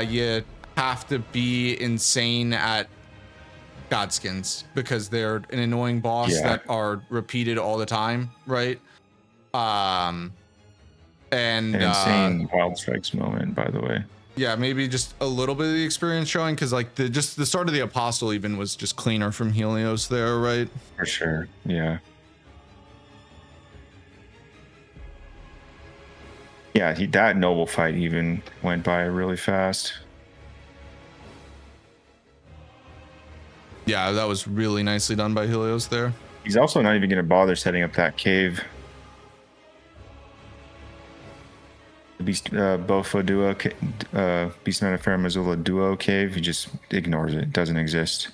you have to be insane at Godskins because they're an annoying boss that are repeated all the time, right? And
an insane wild strikes moment, by the way.
Yeah, maybe just a little bit of the experience showing, because like the start of the Apostle even was just cleaner from Helios there, right?
For sure. Yeah. Yeah, that Noble fight even went by really fast.
Yeah, that was really nicely done by Helios there.
He's also not even going to bother setting up that cave. The Bofo duo, Beastman Affair Missoula duo cave, he just ignores it. It doesn't exist.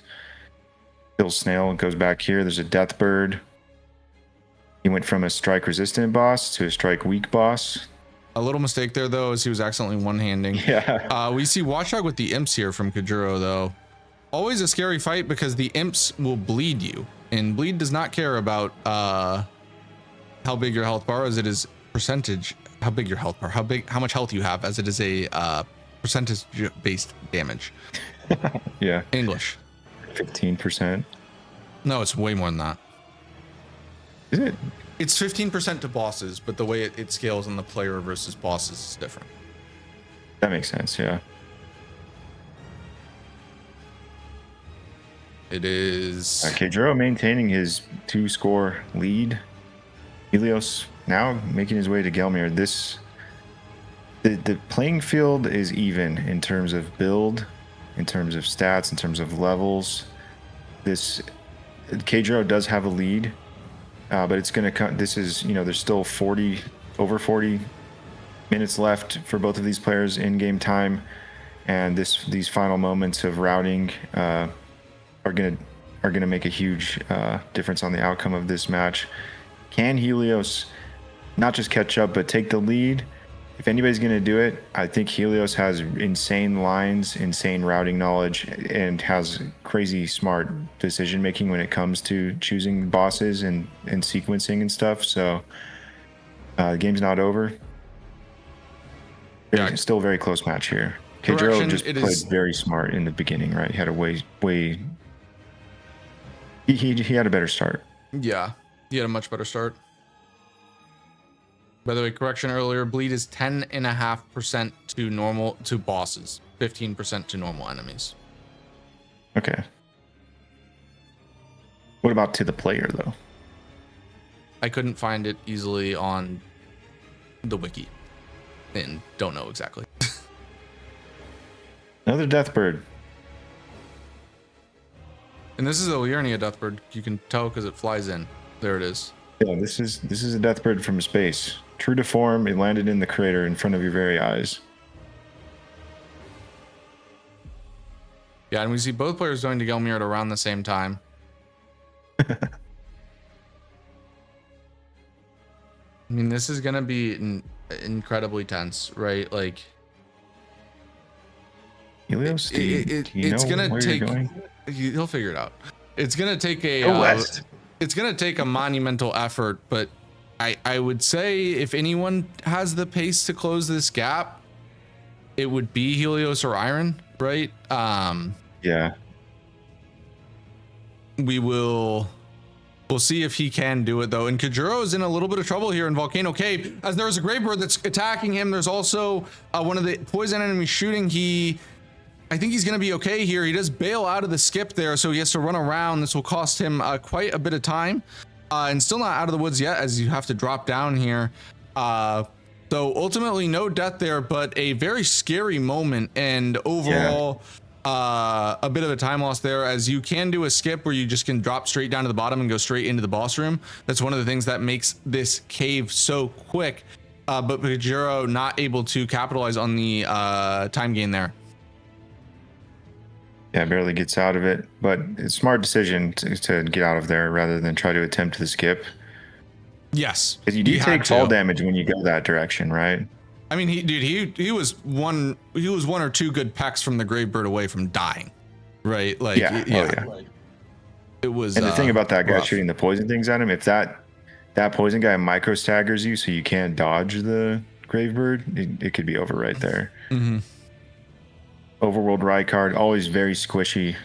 Kills Snail, goes back here. There's a Death Bird. He went from a strike resistant boss to a strike weak boss.
A little mistake there, though, is he was accidentally one-handing.
Yeah.
We see Watchdog with the imps here from Kayjuro, though. Always a scary fight because the imps will bleed you, and bleed does not care about how big your health bar, as it is percentage. How big your health bar? How much health you have, as it is a percentage-based damage.
Yeah.
English.
15%.
No, it's way more than that.
Is it?
It's 15% to bosses, but the way it scales on the player versus bosses is different.
That makes sense, yeah.
It is...
Kayjuro maintaining his 2-score lead. Helios now making his way to Gelmir. The playing field is even in terms of build, in terms of stats, in terms of levels. Kayjuro does have a lead. But it's going to come. This is, there's still over 40 minutes left for both of these players in game time, and these final moments of routing are going to make a huge difference on the outcome of this match. Can Helios not just catch up, but take the lead? If anybody's going to do it, I think Helios has insane lines, insane routing knowledge, and has crazy smart decision making when it comes to choosing bosses and sequencing and stuff. So the game's not over.
Yeah.
Still a very close match here. Kayjuro just played very smart in the beginning, right? He had he had a better start.
Yeah, he had a much better start. By the way, correction earlier, bleed is 10.5% to bosses, 15% to normal enemies.
Okay. What about to the player, though?
I couldn't find it easily on the wiki and don't know exactly.
Another Deathbird.
And this is a Liurnia Deathbird. You can tell because it flies in. There it is.
Yeah, this is a Deathbird from space. True to form, it landed in the crater in front of your very eyes.
Yeah, and we see both players going to Gelmir at around the same time. I mean, this is going to be incredibly tense, right? Like,
Helios,
it's going to take... He'll figure it out. It's going to take it's going to take a monumental effort, but I would say if anyone has the pace to close this gap, it would be Helios or Iron, right?
Yeah.
We'll see if he can do it, though. And Kayjuro is in a little bit of trouble here in Volcano Cave, as there's a Gravebird that's attacking him. There's also one of the poison enemies shooting. I think he's going to be okay here. He does bail out of the skip there, so he has to run around. This will cost him quite a bit of time. And still not out of the woods yet, as you have to drop down here. So ultimately no death there, but a very scary moment, and overall a bit of a time loss there, as you can do a skip where you just can drop straight down to the bottom and go straight into the boss room. That's one of the things that makes this cave so quick. but Kayjuro not able to capitalize on the time gain there.
Yeah, barely gets out of it, but it's a smart decision to get out of there rather than try to attempt the skip.
Yes,
Because you do take fall damage when you go that direction, right?
I mean, he was one or two good pecks from the Gravebird away from dying, right? Like, yeah. It was.
And the thing about that guy shooting the poison things at him, if that poison guy micro staggers you, so you can't dodge the Gravebird, it could be over right there.
Mm-hmm.
Overworld Ride card, always very squishy,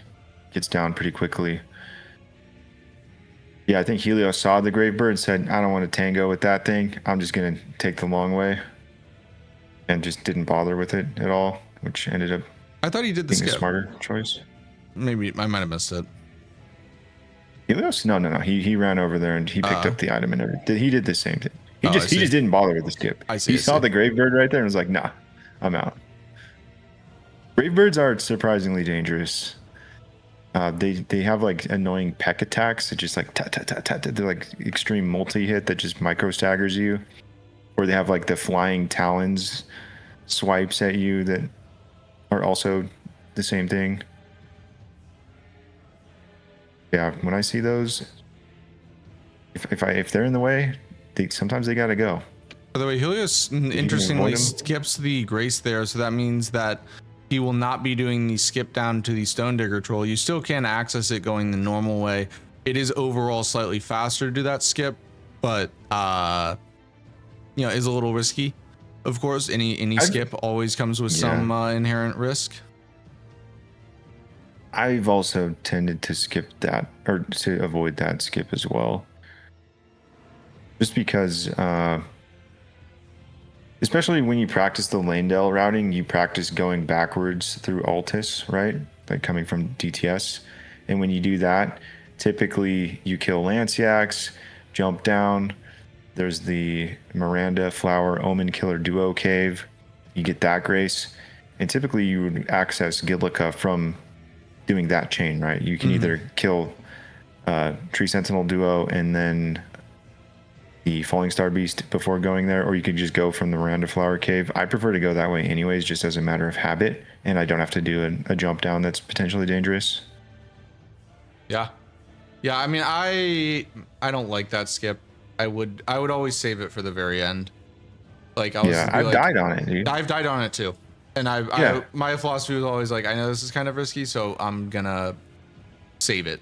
gets down pretty quickly. Yeah, I think Helios saw the Gravebird and said, I don't want to tango with that thing. I'm just going to take the long way. And just didn't bother with it at all, which ended up
I thought he did the
being
skip.
a smarter choice.
Maybe I might have missed it.
Helios? No. He ran over there and he picked up the item and everything. He did the same thing. He just didn't bother with the skip. He saw the Gravebird right there and was like, nah, I'm out. Gravebirds are surprisingly dangerous. They have like annoying peck attacks that just like tat tat tat tat. They're like extreme multi-hit that just micro staggers you. Or they have like the flying talons swipes at you that are also the same thing. Yeah, when I see those, if they're in the way, sometimes they gotta go.
By the way, Helios interestingly skips the Grace there, so that means that he will not be doing the skip down to the Stone Digger Troll. You still can access it going the normal way. It is overall slightly faster to do that skip, but is a little risky. Of course, any skip always comes with some inherent risk.
I've also tended to skip that, or to avoid that skip as well. Just because, especially when you practice the Lanedale routing, you practice going backwards through Altus, right? Like coming from DTS. And when you do that, typically you kill Lanciacs, jump down. There's the Miranda Flower Omen Killer Duo Cave. You get that Grace. And typically you would access Gidlica from doing that chain, right? You can either kill Tree Sentinel Duo and then the Falling Star Beast before going there, or you could just go from the Miranda Flower Cave. I prefer to go that way anyways, just as a matter of habit, and I don't have to do a jump down that's potentially dangerous.
Yeah. I mean, I don't like that skip. I would always save it for the very end. Like
I've died on it, dude.
I've died on it too. And my philosophy was always like, I know this is kind of risky, so I'm gonna save it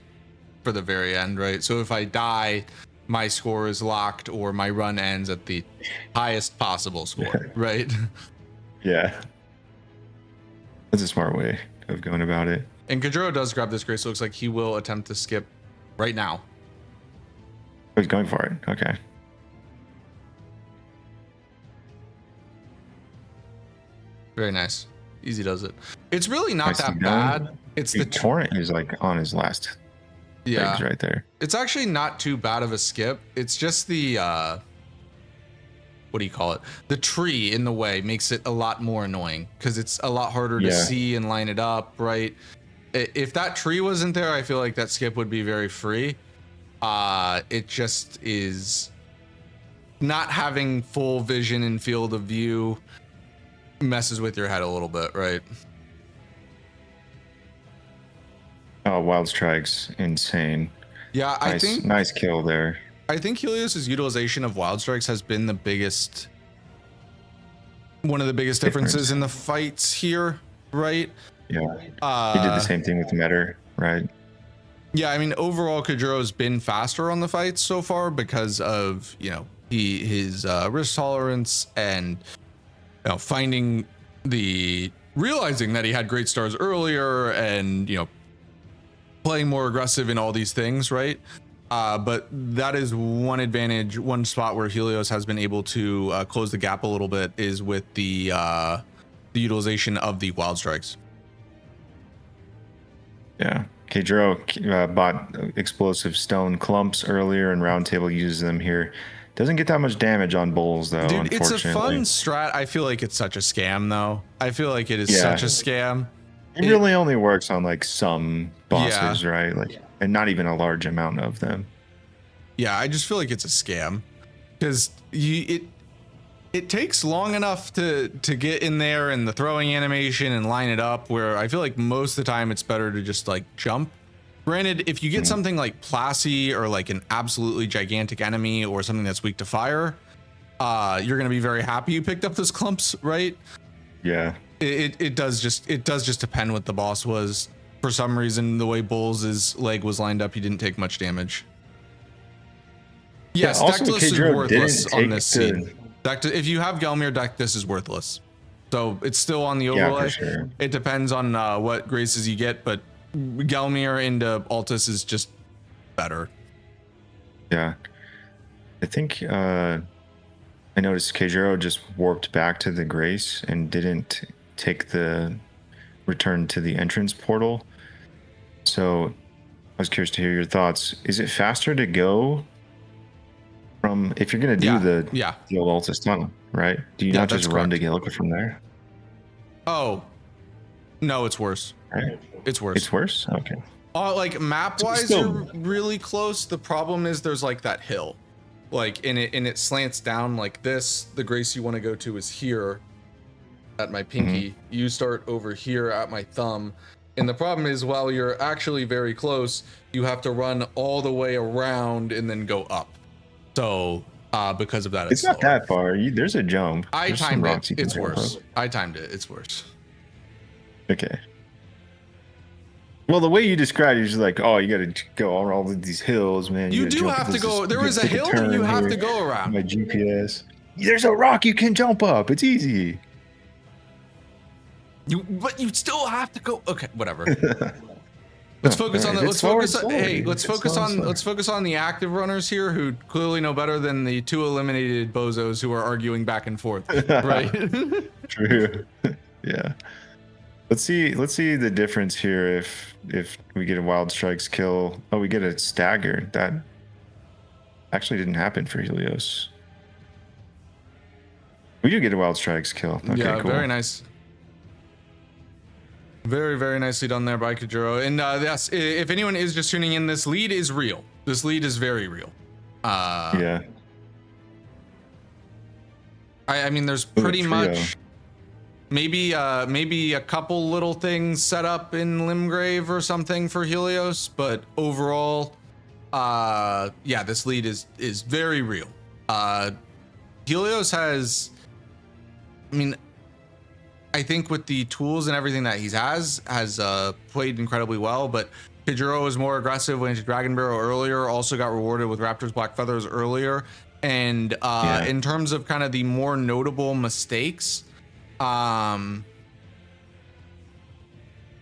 for the very end, right? So if I die, my score is locked or my run ends at the highest possible score, right?
Yeah. That's a smart way of going about it.
And Kayjuro does grab this Grace, so it looks like he will attempt to skip right now.
Oh, he's going for it. Okay.
Very nice. Easy does it. It's really not that bad. It's the
torrent is like on his last legs right there.
It's actually not too bad of a skip. It's just the what do you call it? The tree in the way makes it a lot more annoying because it's a lot harder to see and line it up, right? If that tree wasn't there, I feel like that skip would be very free. It just is not having full vision and field of view messes with your head a little bit, right?
Oh, Wild Strike's insane.
Yeah, I think
nice kill there.
I think Helios's utilization of Wild Strikes has been one of the biggest differences in the fights here, right?
Yeah. He did the same thing with Metter, right?
Yeah, I mean, overall, Kayjuro's been faster on the fights so far because of, his risk tolerance and realizing that he had great stars earlier and, playing more aggressive in all these things, right? But that is one advantage, one spot where Helios has been able to close the gap a little bit is with the utilization of the Wild Strikes.
Yeah. Kayjuro bought explosive stone clumps earlier, and Roundtable uses them here. Doesn't get that much damage on bulls, though.
Dude,
unfortunately.
It's a fun strat. I feel like it's such a scam, though. I feel like it is such a scam.
It really only works on like some bosses, right? Like, and not even a large amount of them.
Yeah, I just feel like it's a scam because it it takes long enough to get in there and the throwing animation and line it up, where I feel like most of the time it's better to just like jump. Granted, if you get something like Plassie or like an absolutely gigantic enemy or something that's weak to fire, you're gonna be very happy you picked up those clumps, right?
Yeah.
It does just depend what the boss was. For some reason, the way Bull's leg was lined up, he didn't take much damage. Yes,
also
Deathless is
Kayjuro
worthless on this
the...
scene. If you have Gelmir, Deathless is worthless. So it's still on the overlay.
Yeah, for sure.
It depends on what graces you get, but Gelmir into Altus is just better.
Yeah. I think I noticed Kayjuro just warped back to the Grace and didn't take the return to the entrance portal. So I was curious to hear your thoughts. Is it faster to go from, if you're going to do the old Altus tunnel, right? Do you not just run to Gilica from there?
Oh, no, it's worse.
Right.
It's worse.
It's worse? Okay.
Like map wise, you're really close. The problem is there's like that hill, like and it slants down like this. The Grace you want to go to is here at my pinky. You start over here at my thumb. And the problem is, while you're actually very close, you have to run all the way around and then go up. So because of that,
it's not that far. There's a jump.
I timed it. It's worse. I timed it. It's worse.
Okay. Well, the way you described it, you're just like, oh, you got to go all of these hills, man.
You do have to go. There is a hill you have to go around.
My GPS. There's a rock you can jump up. It's easy.
But you still have to go. Okay, whatever. Let's focus on the. Let's focus on. Hey, let's focus on. Let's focus on the active runners here, who clearly know better than the 2 eliminated bozos who are arguing back and forth. Right.
True. Yeah. Let's see the difference here if we get a Wild Strikes kill. Oh, we get a stagger. That actually didn't happen for Helios. We do get a Wild Strikes kill. Okay,
yeah,
cool.
Very nice. Very, very nicely done there by Kayjuro. And yes, if anyone is just tuning in, this lead is real. This lead is very real.
Yeah.
I mean, there's pretty much maybe a couple little things set up in Limgrave or something for Helios, but overall, yeah, this lead is very real. Helios has, I mean, I think with the tools and everything that he has played incredibly well, but Kayjuro was more aggressive, went into Dragon Barrow earlier, also got rewarded with Raptor's Black Feathers earlier. And in terms of kind of the more notable mistakes,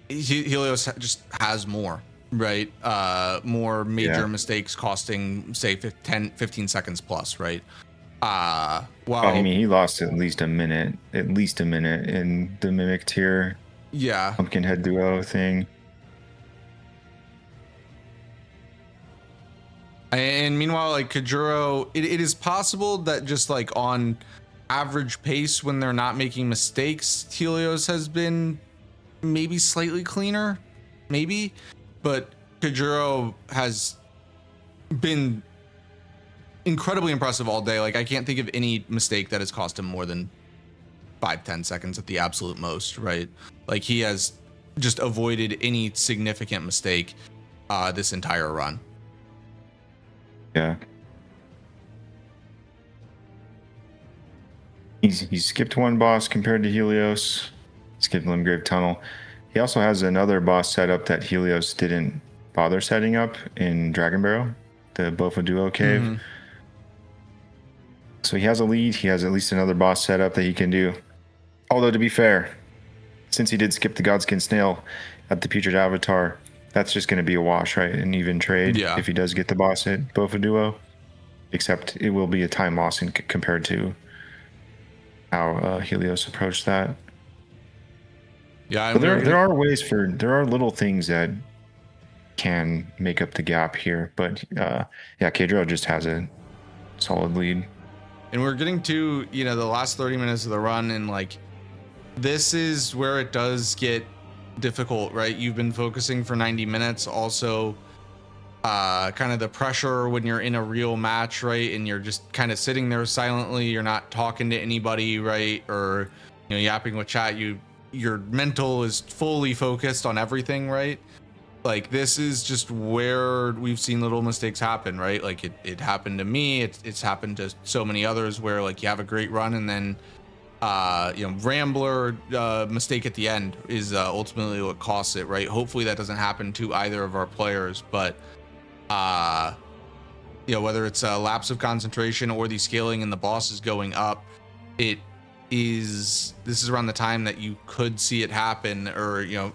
Helios just has more, right? More major mistakes costing, say, 15 seconds plus, right? Well,
I mean, he lost at least a minute in the Mimic tier.
Yeah.
Pumpkinhead duo thing.
And meanwhile, like Kayjuro, it is possible that just like on average pace when they're not making mistakes, Helios has been maybe slightly cleaner, maybe, but Kayjuro has been incredibly impressive all day. Like I can't think of any mistake that has cost him more than 5-10 seconds at the absolute most, right? Like he has just avoided any significant mistake this entire run.
Yeah. He's skipped one boss compared to Helios. Skipped Limgrave Tunnel. He also has another boss setup that Helios didn't bother setting up in Dragon Barrow, the Bofa Duo Cave. Mm-hmm. So he has a lead. He has at least another boss setup that he can do. Although, to be fair, since he did skip the Godskin Snail at the Putrid Avatar, that's just going to be a wash, right? An even trade if he does get the boss hit, Bofa Duo. Except it will be a time loss compared to how Helios approached that.
Yeah,
but there are little things that can make up the gap here. But Kayjuro just has a solid lead.
And we're getting to, the last 30 minutes of the run, and like this is where it does get difficult, right? You've been focusing for 90 minutes. Also, kind of the pressure when you're in a real match, right? And you're just kind of sitting there silently, you're not talking to anybody, right? Or, you know, yapping with chat, your mental is fully focused on everything, right? Like, this is just where we've seen little mistakes happen, right? Like it happened to me, it's happened to so many others, where like you have a great run and then you know, Rambler mistake at the end is ultimately what costs it, right? Hopefully that doesn't happen to either of our players, but you know, whether it's a lapse of concentration or the scaling and the bosses going up, this is around the time that you could see it happen, or, you know,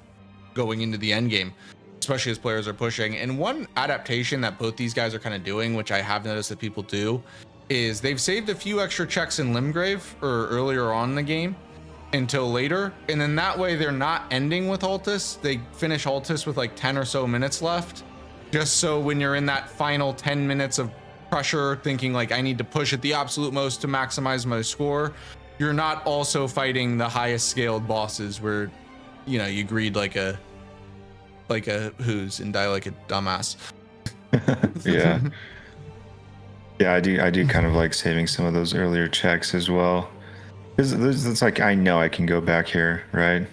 going into the end game, especially as players are pushing. And one adaptation that both these guys are kind of doing, which I have noticed that people do, is they've saved a few extra checks in Limgrave or earlier on in the game until later, and then that way they're not ending with Altus. They finish Altus with like 10 or so minutes left, just so when you're in that final 10 minutes of pressure, thinking like, I need to push at the absolute most to maximize my score, you're not also fighting the highest scaled bosses where, you know, you greed like a who's and die like a dumbass.
Yeah. Yeah, I do kind of like saving some of those earlier checks as well. It's like, I know I can go back here, right?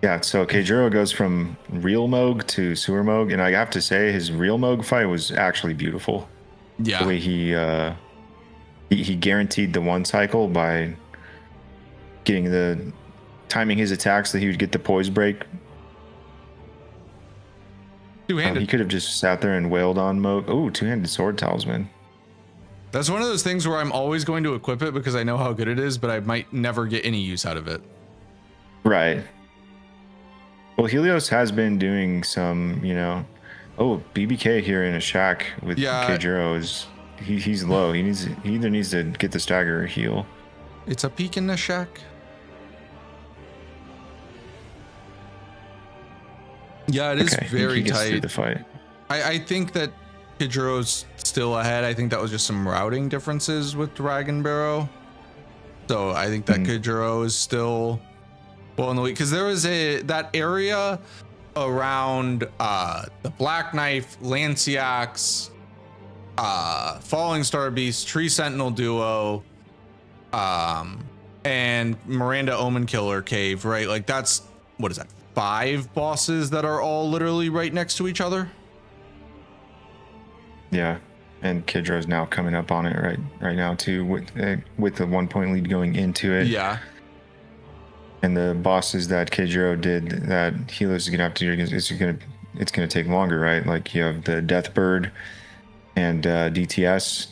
Yeah, so Kayjuro goes from real Moog to sewer Moog, and I have to say his real Moog fight was actually beautiful.
Yeah.
The way he guaranteed the one cycle by timing his attacks, that he would get the poise break.
Two-handed.
He could have just sat there and wailed on Moog. Oh, two-handed sword talisman.
That's one of those things where I'm always going to equip it because I know how good it is, but I might never get any use out of it.
Right. Well, Helios has been doing some, you know. Oh, BBK here in a shack with Kayjuro is he's low. He either needs to get the stagger or heal.
It's a peek in the shack. Yeah, it is very tight.
The fight.
I think that Kayjuro's still ahead. I think that was just some routing differences with Dragon Barrow. So I think that Kayjuro is still well in the lead, because there was that area around the Black Knife, Lanciax, Falling Star Beast, Tree Sentinel duo, and Miranda Omen Killer cave, right? Like, that's, what is that, 5 bosses that are all literally right next to each other?
Yeah, and Kayjuro's now coming up on it right now too, with the 1 point lead going into it.
Yeah.
And the bosses that Kayjuro did that Helios is gonna have to do, it's gonna take longer, right? Like, you have the Deathbird and DTS,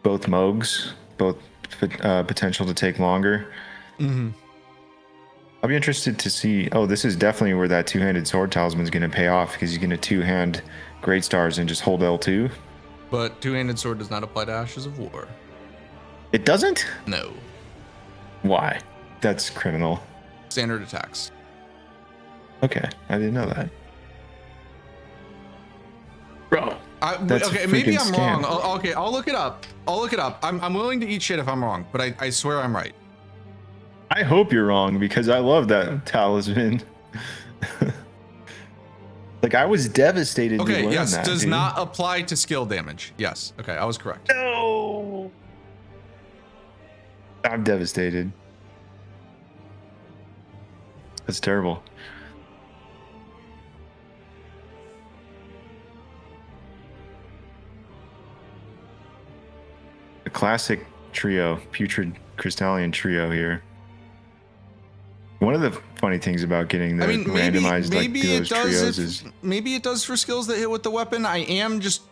both Moogs, both potential to take longer.
Mm-hmm.
I'll be interested to see. Oh, this is definitely where that two-handed sword talisman is going to pay off, because he's going to two-hand Great Stars and just hold L2.
But two-handed sword does not apply to Ashes of War.
It doesn't?
No.
Why? That's criminal.
Standard attacks.
Okay, I didn't know that. Bro.
Okay, maybe I'm wrong. Okay, I'll look it up. I'm willing to eat shit if I'm wrong, but I swear I'm right.
I hope you're wrong, because I love that talisman. Like, I was devastated.
Okay, yes,
that,
does
dude.
not apply to skill damage. Yes. Okay, I was correct.
No. I'm devastated. That's terrible. The classic trio, putrid Crystallian trio here. One of the funny things about getting the randomized those trios is
maybe it does for skills that hit with the weapon. I am just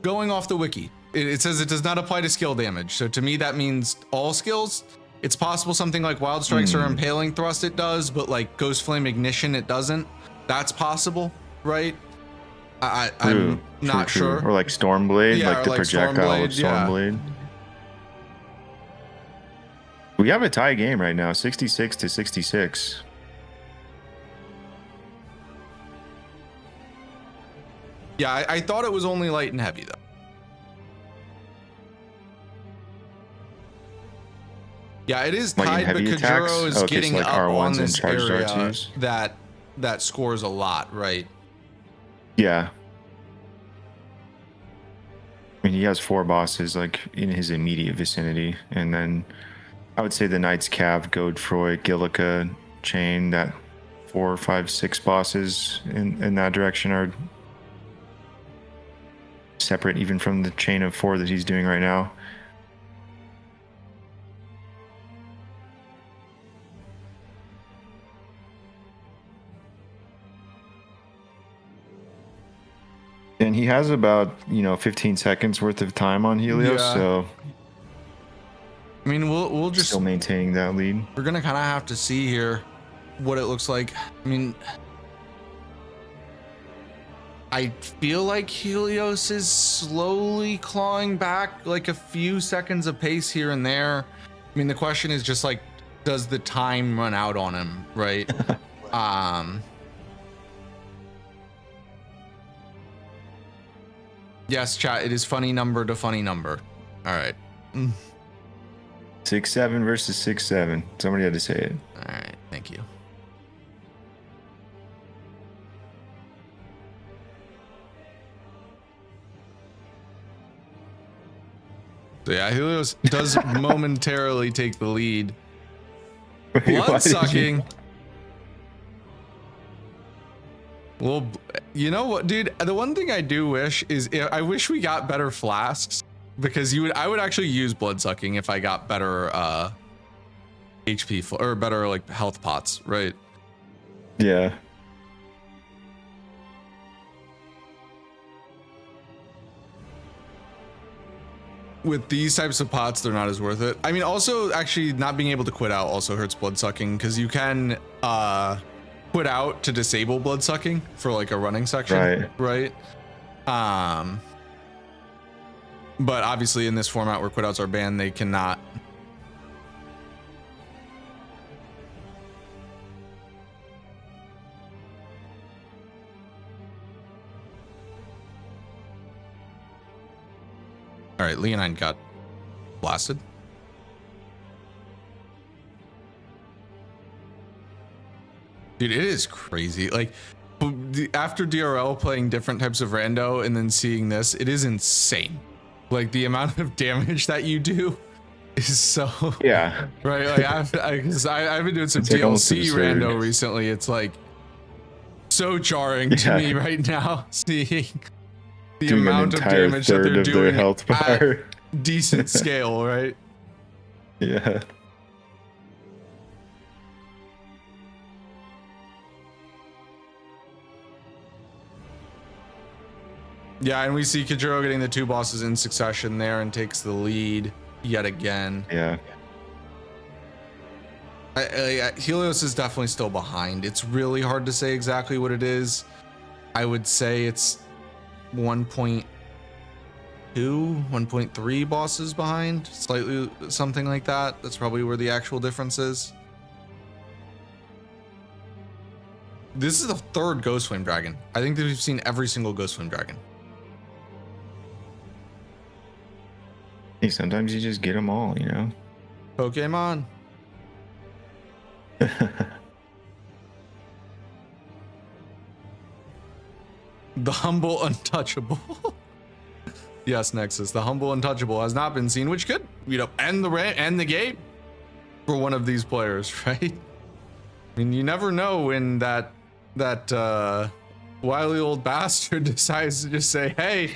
going off the wiki. It says it does not apply to skill damage. So to me, that means all skills. It's possible something like Wild Strikes or Impaling Thrust it does, but like Ghost Flame Ignition it doesn't. That's possible, right? I'm not sure.
Or like Stormblade, like the projectile of Stormblade. Yeah. We have a tie game right now, 66 to 66.
Yeah, I thought it was only light and heavy, though. Yeah, it is tied, but Kayjuro is getting up on this area that that scores a lot, right?
Yeah. I mean, he has 4 bosses like in his immediate vicinity, and then I would say the Knight's Cav, Godefroy, Gillica, Chain, that 4, 5, 6 bosses in that direction are separate even from the chain of 4 that he's doing right now. And he has about, 15 seconds worth of time on Helios, so
I mean, we'll just
still maintaining that lead.
We're gonna kind of have to see here what it looks like. I mean, I feel like Helios is slowly clawing back like a few seconds of pace here and there. I mean, the question is just like, does the time run out on him, right? Yes, chat, it is funny number to funny number. All right.
6-7 versus 6-7. Somebody had to say it.
All right, thank you. So yeah, Helios does momentarily take the lead. Blood sucking. Well, you know what, dude? The one thing I do wish is I wish we got better flasks, because I would actually use blood sucking if I got better HP or better like health pots, right?
Yeah.
With these types of pots, they're not as worth it. I mean, also actually not being able to quit out also hurts blood sucking, because you can quit out to disable blood sucking for like a running section, right? But obviously in this format where quit outs are banned, they cannot. All right, Leonine got blasted. Dude, it is crazy. Like, after DRL playing different types of rando and then seeing this, it is insane. Like, the amount of damage that you do is so...
Yeah.
Right? Like, I've been doing some DLC rando recently. It's, like, so jarring to me right now, seeing the amount of damage that they're doing
health bar.
At decent scale, right?
Yeah.
Yeah, and we see Kayjuro getting the 2 bosses in succession there and takes the lead yet again.
Yeah.
Helios is definitely still behind. It's really hard to say exactly what it is. I would say it's 1.2, 1.3 bosses behind, slightly something like that. That's probably where the actual difference is. This is the 3rd Ghost Flame Dragon. I think that we've seen every single Ghost Flame Dragon.
Hey, sometimes you just get them all, you know?
Pokemon. The humble untouchable. Yes, Nexus. The humble untouchable has not been seen, which could, end the game for one of these players, right? I mean, you never know when that wily old bastard decides to just say, "Hey,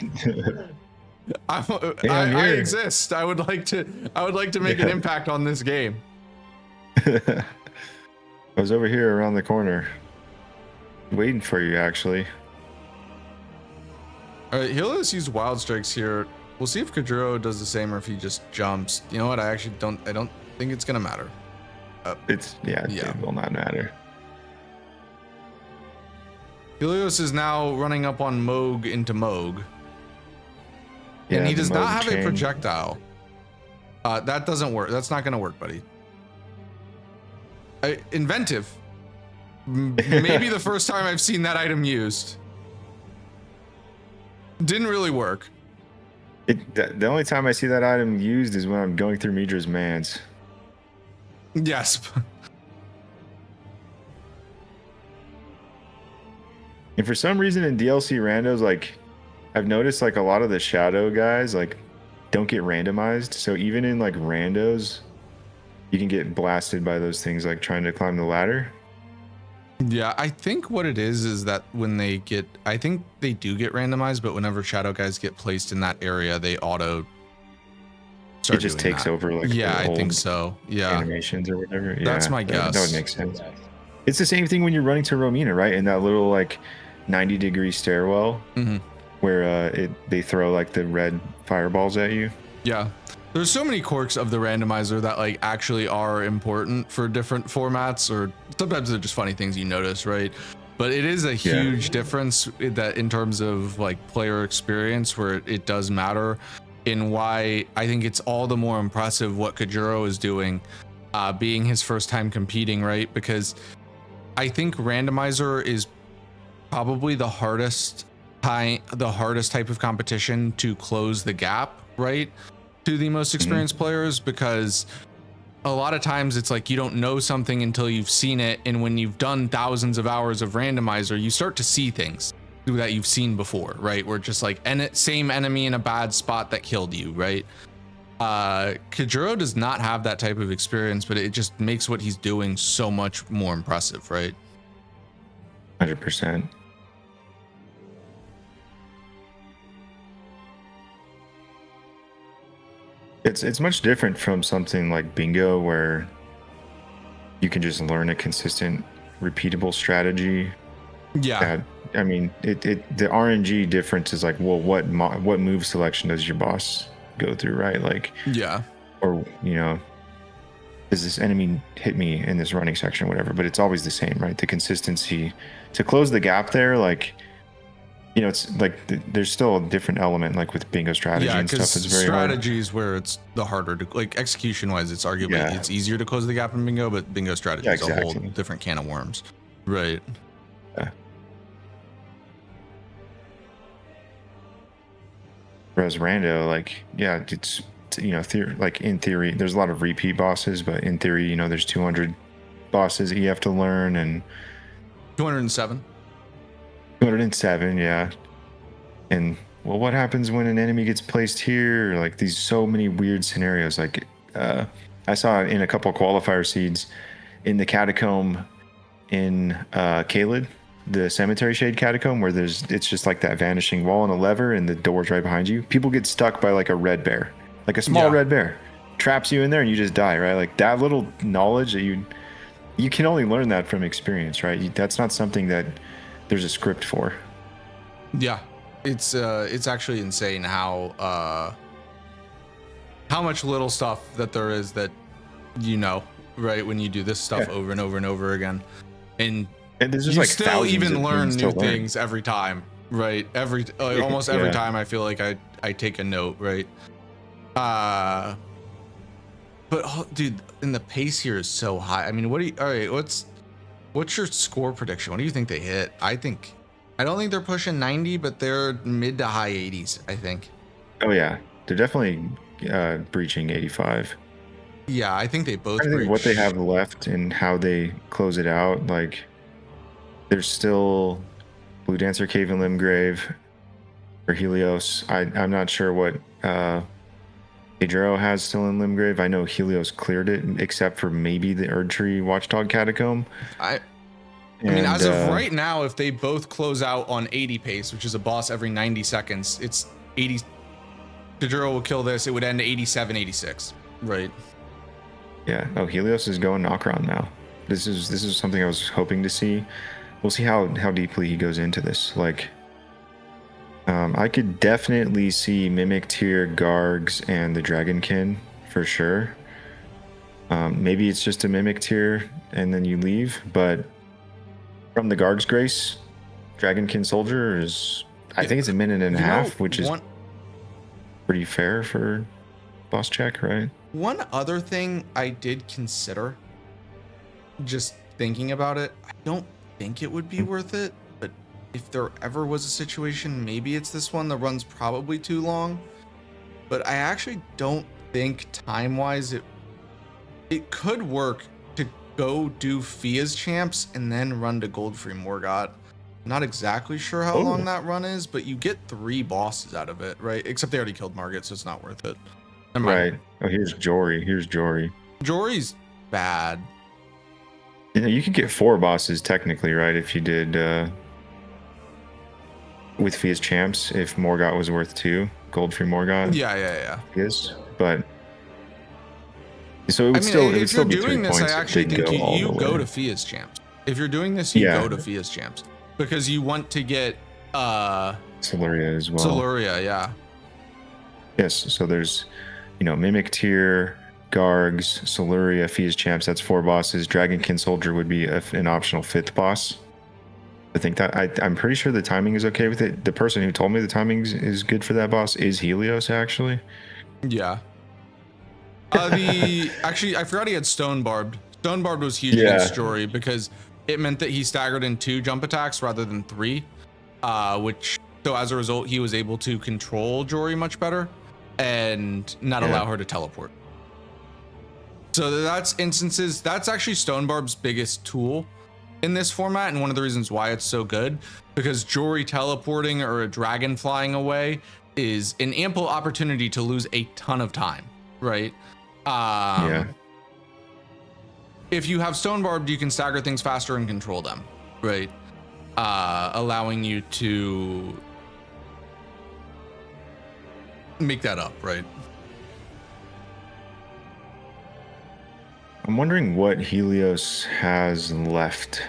I exist. I would like to make an impact on this game."
I was over here around the corner, waiting for you, actually.
All right, Helios used Wild Strikes here. We'll see if Kayjuro does the same or if he just jumps. You know what? I don't think it's gonna matter.
It will not matter.
Helios is now running up on Moog into Moog.
Yeah,
and he does not have
chain.
a projectile. That doesn't work. That's not gonna work, buddy. Inventive. Maybe the first time I've seen that item used. Didn't really work.
The only time I see that item used is when I'm going through Midra's Mans.
Yes.
And for some reason in DLC randos, like I've noticed like a lot of the shadow guys like don't get randomized. So even in like randos, you can get blasted by those things like trying to climb the ladder.
Yeah, I think what it is that when they get, I think they do get randomized, but whenever shadow guys get placed in that area, they auto start
it just
doing
takes
that.
over like
Yeah,
the
I think
old
so. Yeah,
animations or whatever.
that's
Yeah,
my guess.
That would make sense. It's the same thing when you're running to Romina, right? In that little like 90-degree stairwell where they throw like the red fireballs at you.
Yeah. There's so many quirks of the randomizer that like actually are important for different formats, or sometimes they're just funny things you notice, right? But it is a huge difference that in terms of like player experience where it does matter, in why I think it's all the more impressive what Kayjuro is doing, being his first time competing, right? Because I think randomizer is probably the hardest type of competition to close the gap, right, to the most experienced players, because a lot of times it's like you don't know something until you've seen it, and when you've done thousands of hours of randomizer, you start to see things that you've seen before, right? Where just like same enemy in a bad spot that killed you, right? Kayjuro does not have that type of experience, but it just makes what he's doing so much more impressive, right?
100%. It's much different from something like bingo where you can just learn a consistent, repeatable strategy.
Yeah.
I mean, the RNG difference is like, well, what move selection does your boss go through, right? Like,
yeah,
or you know, does this enemy hit me in this running section or whatever? But it's always the same, right? The consistency to close the gap there, like, you know, it's like there's still a different element, like with bingo strategy and stuff. Is very
strategy is
hard.
where it's the harder to, like, execution wise, it's arguably it's easier to close the gap in bingo, but bingo strategy is a whole different can of worms, right?
Yeah. Whereas rando, like, yeah, it's you know, like in theory, there's a lot of repeat bosses, but in theory, you know, there's 200 bosses that you have to learn, and
207.
207, yeah. And well, what happens when an enemy gets placed here? Like these so many weird scenarios. Like I saw in a couple of qualifier seeds in the catacomb in Kaled, the cemetery shade catacomb, where it's just like that vanishing wall and a lever and the door's right behind you. People get stuck by like a red bear, like a small red bear traps you in there and you just die, right? Like that little knowledge that you can only learn that from experience, right? That's not something that there's a script for.
Yeah, it's actually insane how much little stuff that there is that, you know, right, when you do this stuff over and over and over again, and
there's just
you
like
still even learn new things every time, right? Almost every time I feel like I take a note, right? But dude, and the pace here is so high. I mean, what's your score prediction? What do you think they hit? I don't think they're pushing 90, but they're mid to high 80s, I think.
Oh yeah, they're definitely breaching 85.
Yeah, I think they both.
I think what they have left and how they close it out, like there's still Blue Dancer Cave and Limgrave or Helios. I'm not sure what Kayjuro has still in Limgrave. I know Helios cleared it, except for maybe the Erdtree Watchdog Catacomb.
I mean, as of right now, if they both close out on 80 pace, which is a boss every 90 seconds, it's 80. Kayjuro will kill this. It would end 87, 86. Right.
Yeah. Oh, Helios is going Nokron now. This is something I was hoping to see. We'll see how deeply he goes into this. Like, I could definitely see Mimic Tier, Gargs, and the Dragonkin for sure. Maybe it's just a Mimic Tier and then you leave, but from the Garg's Grace, Dragonkin Soldier is, I think it's a minute and a half, which is pretty fair for boss check, right?
One other thing I did consider, just thinking about it, I don't think it would be worth it, but if there ever was a situation, maybe it's this one that runs probably too long, but I actually don't think time-wise it could work to go do Fia's champs and then run to Goldfree Morgott Not exactly sure how long that run is, but you get 3 bosses out of it, right? Except they already killed Margit, so it's not worth it.
Right. Oh, here's Jory.
Jory's bad.
You know, you could get 4 bosses technically, right? If you did with Fia's champs, if Morgott was worth 2, gold free Morgott.
Yeah.
Yes, but so it would still be 3 points.
I actually think you go to Fia's champs. If you're doing this, you go to Fia's champs because you want to get
Siluria as well.
Siluria, yeah.
Yes, so there's Mimic Tier, Gargs, Siluria, Fia's champs. That's 4 bosses. Dragonkin Soldier would be an optional 5th boss. I think that I'm pretty sure the timing is okay with it. The person who told me the timing is good for that boss is Helios, actually.
Yeah. Actually, I forgot he had Stone Barbed. Stone Barbed was huge against Jory because it meant that he staggered in 2 jump attacks rather than 3, so as a result, he was able to control Jory much better and not allow her to teleport. So that's actually Stone Barb's biggest tool in this format, and one of the reasons why it's so good, because Jory teleporting or a dragon flying away is an ample opportunity to lose a ton of time, right? If you have Stone Barbed, you can stagger things faster and control them, right? Allowing you to make that up, right?
I'm wondering what Helios has left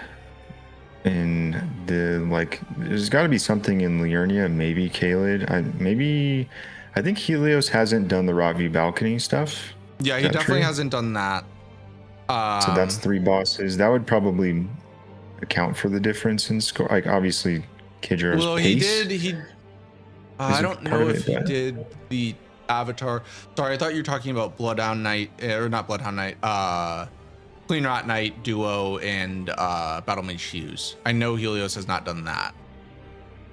in there's got to be something in Liurnia, maybe Caelid. I think Helios hasn't done the Rock V Balcony stuff.
Yeah, he definitely hasn't done that.
So that's 3 bosses. That would probably account for the difference in score. Like, obviously, Kayjuro's pace.
I don't know if he did the Avatar. Sorry, I thought you were talking about Bloodhound Knight, or not Bloodhound Knight, Clean Rat Knight duo and Battle Mage Hughes. I know Helios has not done that.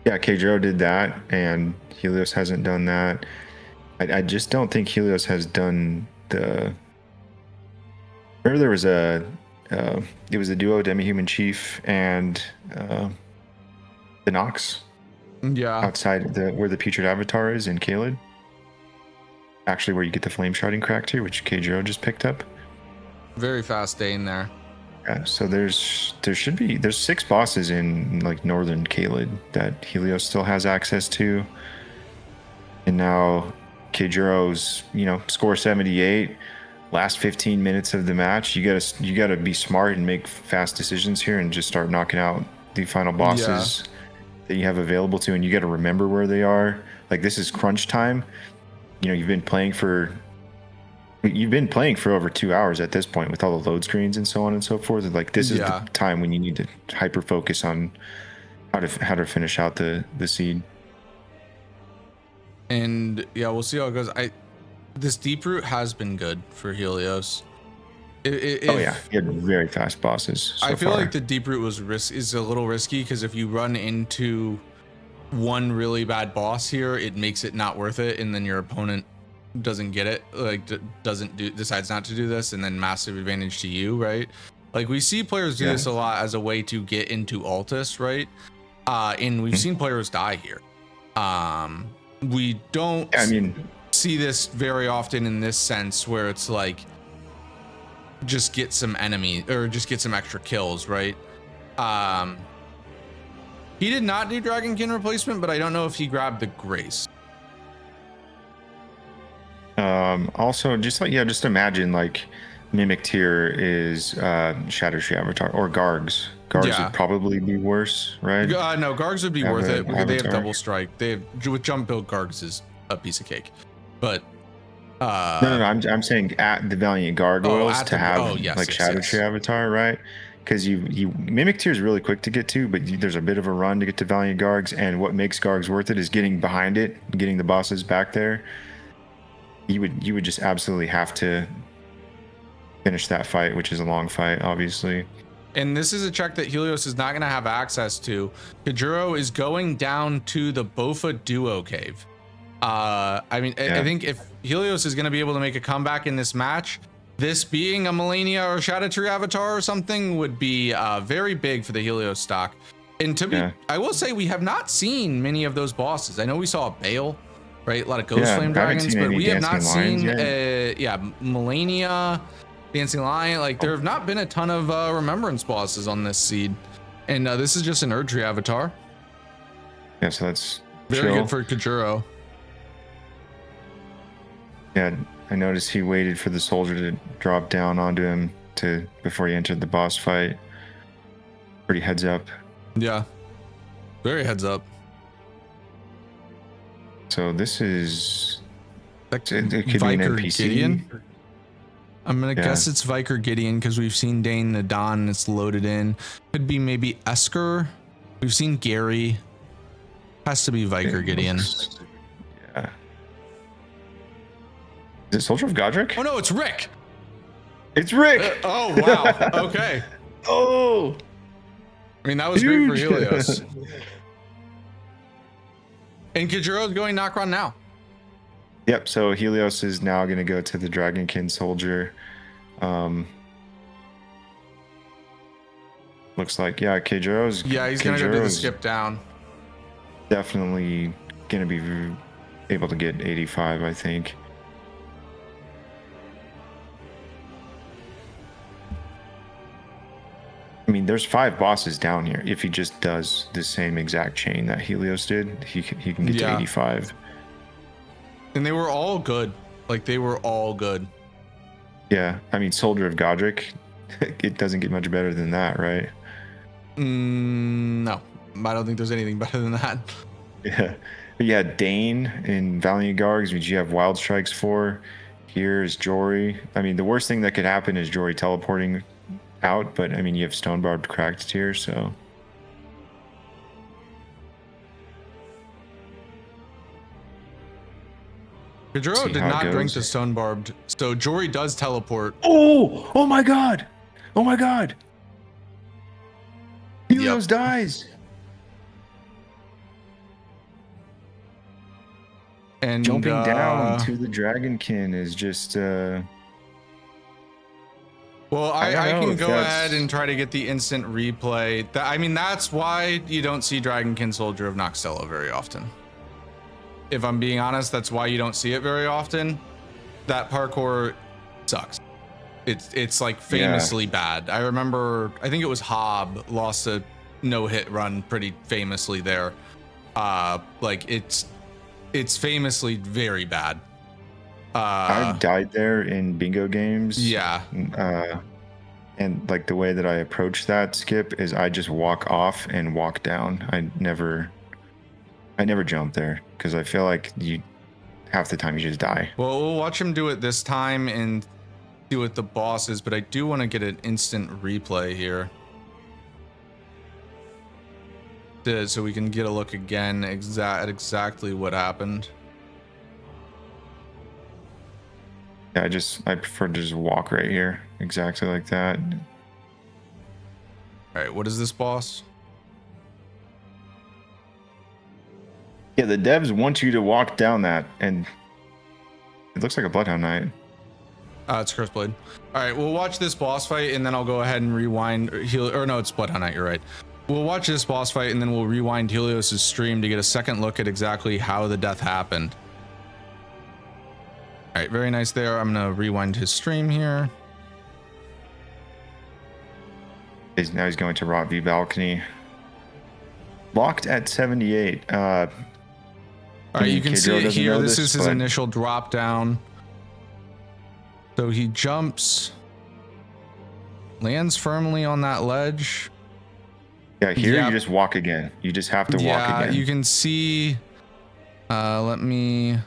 Yeah, Kayjuro did that, and Helios hasn't done that. I just don't think Helios has done the. Remember, there was it was a duo, Demi-Human Chief and the Nox.
Yeah.
Outside where the Putrid Avatar is in Caelid. Actually, where you get the Flame Sharding crack too, which Kayjuro just picked up.
Very fast day in there.
Yeah, so there's 6 bosses in like northern Caelid that Helios still has access to. And now Kayjuro's, score 78. Last 15 minutes of the match, you gotta be smart and make fast decisions here and just start knocking out the final bosses that you have available to, and you got to remember where they are. Like, this is crunch time. You've been playing for over 2 hours at this point with all the load screens and so on and so forth. Like, this is the time when you need to hyper focus on how to finish out the seed.
And we'll see how it goes. This deep route has been good for Helios.
He had very fast bosses.
I feel like the deep route is a little risky because if you run into one really bad boss here, it makes it not worth it, and then your opponent doesn't get it, decides not to do this, and then massive advantage to you, right? Like, we see players do this a lot as a way to get into Altus, right? And we've seen players die here. We don't see this very often in this sense where it's like, just get some enemy or just get some extra kills, right? He did not do Dragonkin replacement, but I don't know if he grabbed the Grace.
Also, just imagine like Mimic Tier is Shadow Tree Avatar or Gargs. Gargs would probably be worse, right?
No, Gargs would be worth it because they have double strike. With jump build, Gargs is a piece of cake. But
no, I'm saying at the Valiant Gargoyles Shadow Tree Avatar, right? Because you Mimic Tier is really quick to get to, but there's a bit of a run to get to Valiant Gargs, and what makes Gargs worth it is getting behind it, getting the bosses back there. You would just absolutely have to finish that fight, which is a long fight, obviously.
And this is a check that Helios is not going to have access to. Kayjuro is going down to the Bofa Duo Cave. I think if Helios is going to be able to make a comeback in this match, this being a Melania or Shadow Tree Avatar or something would be very big for the Helios stock. And to be, I will say we have not seen many of those bosses. I know we saw a Bale, right? A lot of Ghost Flame Dragons, but we have not seen, Melania, Dancing Lion. Like there have not been a ton of Remembrance bosses on this seed. And this is just an Erdtree avatar.
Yeah, so that's
very good for Kayjuro.
Yeah, I noticed he waited for the soldier to drop down onto him before he entered the boss fight. Pretty heads up.
Yeah, very heads up.
So this is
it could Viker be an NPC. Gideon. I'm gonna guess it's Viker Gideon because we've seen Dane Nadon and it's loaded in. Could be maybe Esker. We've seen Gary. Has to be Viker Gideon.
Yeah. Is it Soldier of Godric?
Oh no, it's Rick.
It's Rick.
Oh wow. Okay.
Oh.
I mean, that was great for Helios. And Kayjuro's going Nokron now.
Yep, so Helios is now going to go to the Dragonkin Soldier. Looks like, Kayjuro's...
Yeah, he's going to go do the skip down.
Definitely going to be able to get 85, I think. I mean, there's 5 bosses down here. If he just does the same exact chain that Helios did, he can get to 85.
And they were all good. Like, they were all good.
Yeah. I mean, Soldier of Godric, it doesn't get much better than that, right?
No. I don't think there's anything better than that.
Yeah. But yeah, Dane in Valiant Gargs, which you have Wild Strikes for. Here is Jory. I mean, the worst thing that could happen is Jory teleporting out, but I mean, you have Stone Barbed Cracked here, so...
Kayjuro did not drink the Stone Barbed, so Jory does teleport.
Oh my god! Oh my god! Helios dies! And jumping down to the Dragonkin is just
well, I can go ahead and try to get the instant replay. I mean, that's why you don't see Dragonkin Soldier of Noxtella very often. If I'm being honest, that's why you don't see it very often. That parkour sucks. It's like famously bad. I remember, I think it was Hob lost a no-hit run pretty famously there. Like it's famously very bad.
I've died there in bingo games.
Yeah.
And like the way that I approach that skip is I just walk off and walk down. I never jump there because I feel like half the time you just die.
Well, we'll watch him do it this time and see what the boss is, but I do want to get an instant replay here. So we can get a look again at exactly what happened.
Yeah, I prefer to just walk right here, exactly like that.
All right, what is this boss?
Yeah, the devs want you to walk down that, and it looks like a Bloodhound Knight.
It's Curse Blade. All right, we'll watch this boss fight, and then I'll go ahead and rewind. Or no, it's Bloodhound Knight. You're right. We'll watch this boss fight, and then we'll rewind Helios' stream to get a second look at exactly how the death happened. All right, very nice there. I'm gonna rewind his stream here.
Now he's going to Rot V Balcony. Locked at 78. All
right, you can see it here. This is his initial drop down. So he jumps, lands firmly on that ledge.
Yeah, here you just walk again. You just have to walk again.
You can see. Let me.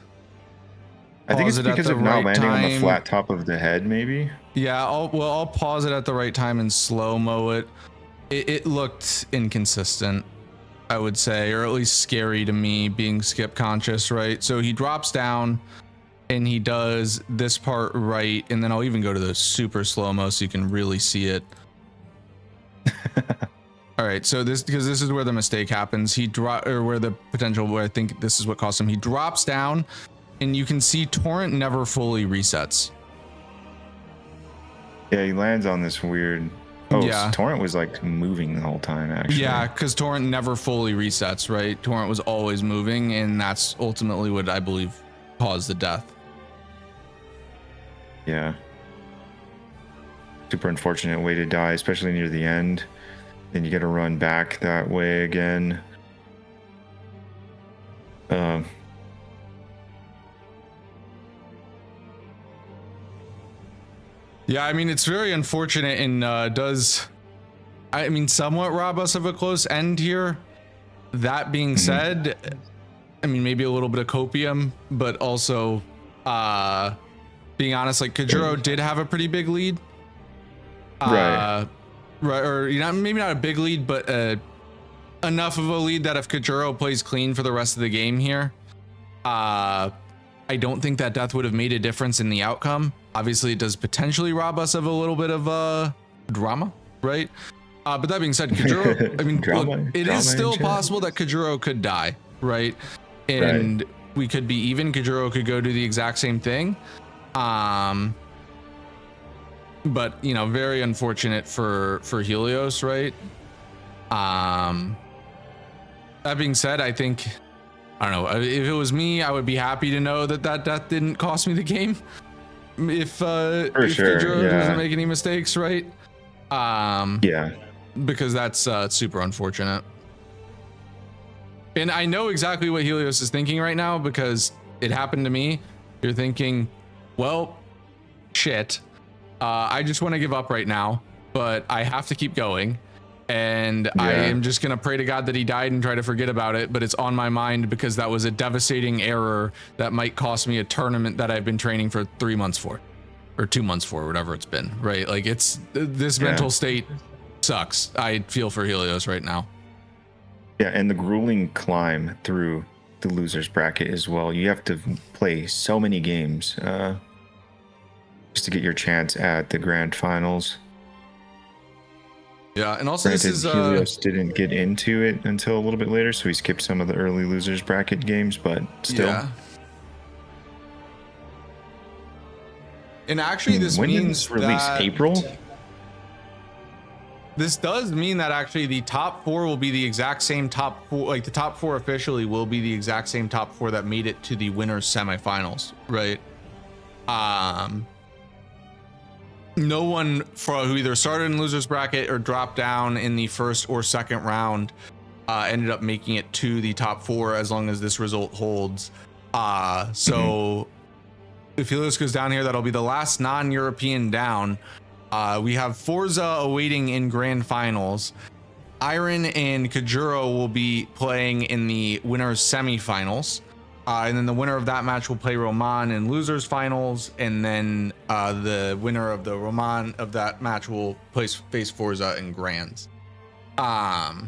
I think it's because of not landing on the flat top of the head, maybe.
Yeah, I'll pause it at the right time and slow-mo it. It looked inconsistent, I would say, or at least scary to me, being skip conscious, right? So he drops down and he does this part right, and then I'll even go to the super slow-mo so you can really see it. All right, so this is where the mistake happens. Where I think this is what cost him. He drops down, and you can see Torrent never fully resets.
Yeah, he lands on this weird Oh,
Yeah.
so Torrent was like moving the whole time, actually.
Yeah, because Torrent never fully resets, right? Torrent was always moving, and that's ultimately what I believe caused the death.
Yeah. Super unfortunate way to die, especially near the end. Then you got to run back that way again.
Yeah, I mean, it's very unfortunate and does, I mean, somewhat rob us of a close end here. That being said, I mean, maybe a little bit of copium, but also, being honest, like Kayjuro did have a pretty big lead.
Right.
Right, or maybe not a big lead, but enough of a lead that if Kayjuro plays clean for the rest of the game here, I don't think that death would have made a difference in the outcome. Obviously, it does potentially rob us of a little bit of drama, right? But that being said, Kayjuro, I mean, look, it is still possible that Kayjuro could die, right? And we could be even. Kayjuro could go do the exact same thing. But you know, very unfortunate for Helios, right? That being said, I think, I don't know, if it was me, I would be happy to know that death didn't cost me the game. If Kayjuro doesn't make any mistakes, right?
Yeah,
because that's super unfortunate. And I know exactly what Helios is thinking right now because it happened to me. You're thinking, well, shit. I just want to give up right now, but I have to keep going. And I am just going to pray to God that he died and try to forget about it. But it's on my mind because that was a devastating error that might cost me a tournament that I've been training for 3 months for, or 2 months for, whatever it's been, right? Like it's, this mental state sucks. I feel for Helios right now.
Yeah, and the grueling climb through the losers bracket as well. You have to play so many games just to get your chance at the grand finals.
Yeah, and also
Granted,
this is
Helios didn't get into it until a little bit later, so he skipped some of the early losers bracket games, but still. Yeah.
And actually, this
when
means
did this release? April?
This does mean that actually the top 4 will be the exact same top 4, like the top 4 officially will be the exact same top 4 that made it to the winners semifinals, right? No one who either started in losers bracket or dropped down in the first or second round ended up making it to the top 4 as long as this result holds. So if Helios goes down here, that'll be the last non-European down. We have Forsa awaiting in grand finals. Iron and Kayjuro will be playing in the winners semifinals. And then the winner of that match will play Roman in losers finals. And then the winner of the Roman of that match will face Forsa in grands. Yeah,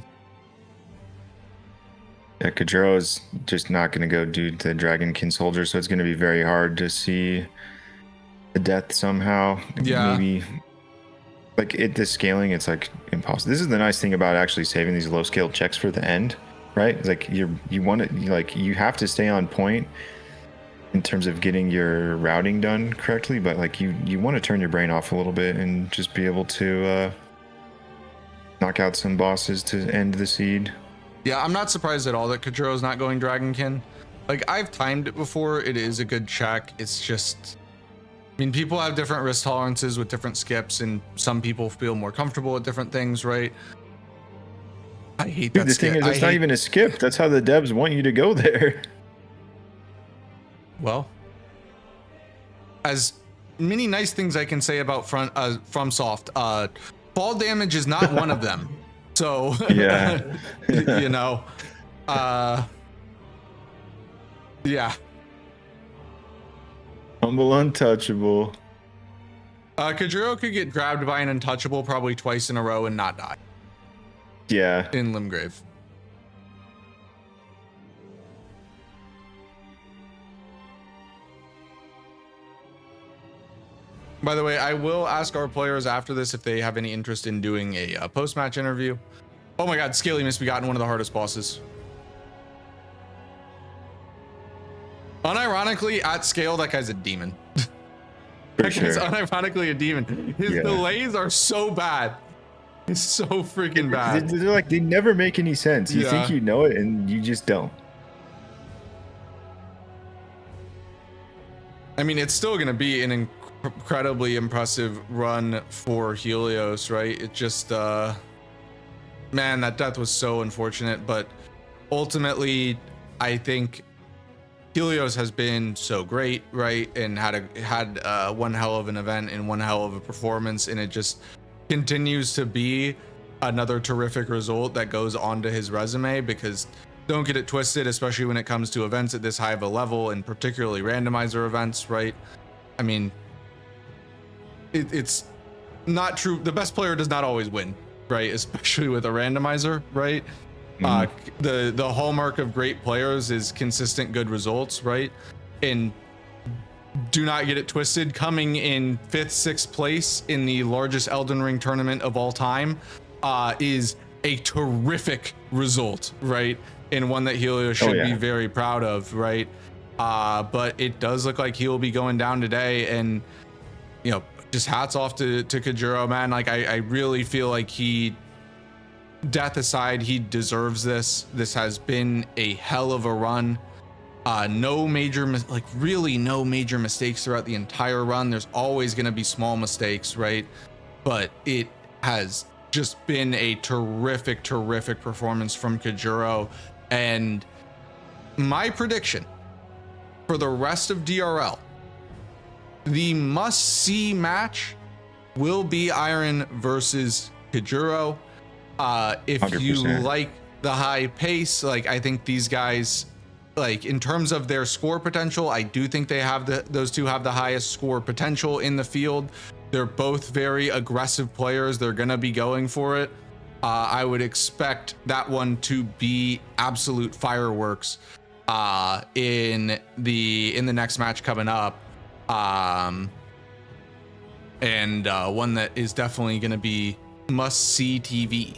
Kayjuro is just not going to go do the Dragonkin Soldier, so it's going to be very hard to see the death somehow.
Yeah.
Maybe like the scaling, it's like impossible. This is the nice thing about actually saving these low scale checks for the end, right? It's like you have to stay on point in terms of getting your routing done correctly, but like you want to turn your brain off a little bit and just be able to knock out some bosses to end the seed.
Yeah, I'm not surprised at all that Kayjuro's not going Dragonkin. Like, I've timed it before. It is a good check. It's just, I mean, people have different risk tolerances with different skips, and some people feel more comfortable with different things, right? I hate that.
The thing is, it's not even a skip. That's how the devs want you to go there.
Well, as many nice things I can say about FromSoft, fall damage is not one of them. So
yeah,
you know, yeah.
Humble untouchable.
Kayjuro could get grabbed by an untouchable probably twice in a row and not die.
Yeah.
In Limgrave. By the way, I will ask our players after this if they have any interest in doing a post-match interview. Oh my god, Scaly Misbegotten, one of the hardest bosses. Unironically, at scale, that guy's a demon.
For sure.
He's unironically a demon. His delays are so bad. It's so freaking bad.
They're like, they never make any sense. You think you know it, and you just don't.
I mean, it's still going to be an incredibly impressive run for Helios, right? It just, man, that death was so unfortunate, but ultimately, I think Helios has been so great, right? And had one hell of an event and one hell of a performance, and it just continues to be another terrific result that goes onto his resume, because don't get it twisted, especially when it comes to events at this high of a level, and particularly randomizer events, right? I mean, it's not true. The best player does not always win, right? Especially with a randomizer, right? The hallmark of great players is consistent good results, right? And do not get it twisted, coming in 5th, 6th place in the largest Elden Ring tournament of all time is a terrific result, right? And one that Helios should be very proud of, right? But it does look like he'll be going down today, and you know, just hats off to Kayjuro, man. Like I really feel like death aside, he deserves this. This has been a hell of a run. No major mistakes throughout the entire run. There's always going to be small mistakes, right? But it has just been a terrific performance from Kayjuro. And my prediction for the rest of DRL, the must-see match will be Iron versus Kayjuro. If 100%. You like the high pace, like I think these guys, like in terms of their score potential, I do think they have those two have the highest score potential in the field. They're both very aggressive players. They're gonna be going for it. I would expect that one to be absolute fireworks in the next match coming up, and one that is definitely gonna be must-see TV.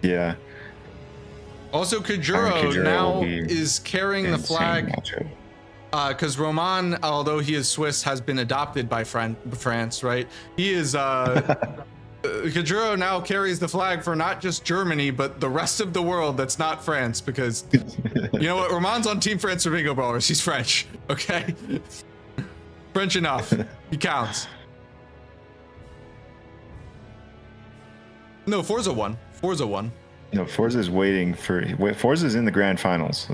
Yeah.
Also, Kayjuro now is carrying the flag because Roman, although he is Swiss, has been adopted by France, right? He is Kayjuro now carries the flag for not just Germany, but the rest of the world that's not France, because you know what? Roman's on Team France for Bingo Ballers. He's French, okay? French enough. He counts. No, Forsa won.
No, Forza's waiting for. Forza's in the grand finals.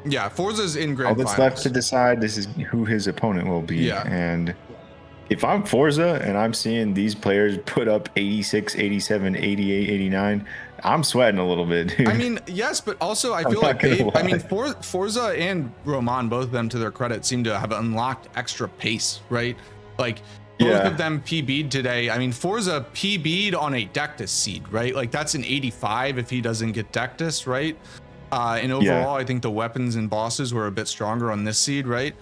Yeah, Forza's in grand finals.
All that's left to decide this is who his opponent will be. Yeah. And if I'm Forza and I'm seeing these players put up 86, 87, 88, 89, I'm sweating a little bit, dude.
I mean, yes, but also I feel like Forza and Roman, both of them to their credit, seem to have unlocked extra pace, right? Like both of them PB'd today. I mean, Forza PB'd on a Deathless seed, right? Like that's an 85 if he doesn't get Deathless, right? And overall, I think the weapons and bosses were a bit stronger on this seed, right?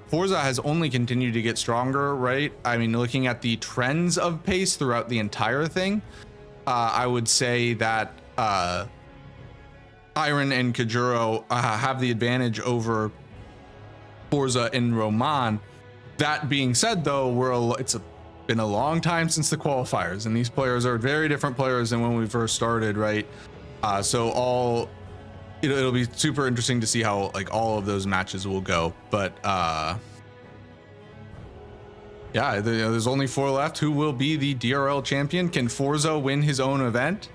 Forza has only continued to get stronger, right? I mean, looking at the trends of pace throughout the entire thing, I would say that Iron and Kayjuro have the advantage over Forza and Roman. That being said, though, it's been a long time since the qualifiers, and these players are very different players than when we first started, right? So it'll be super interesting to see how like all of those matches will go. But yeah, there's only 4 left. Who will be the DRL champion? Can Forza win his own event?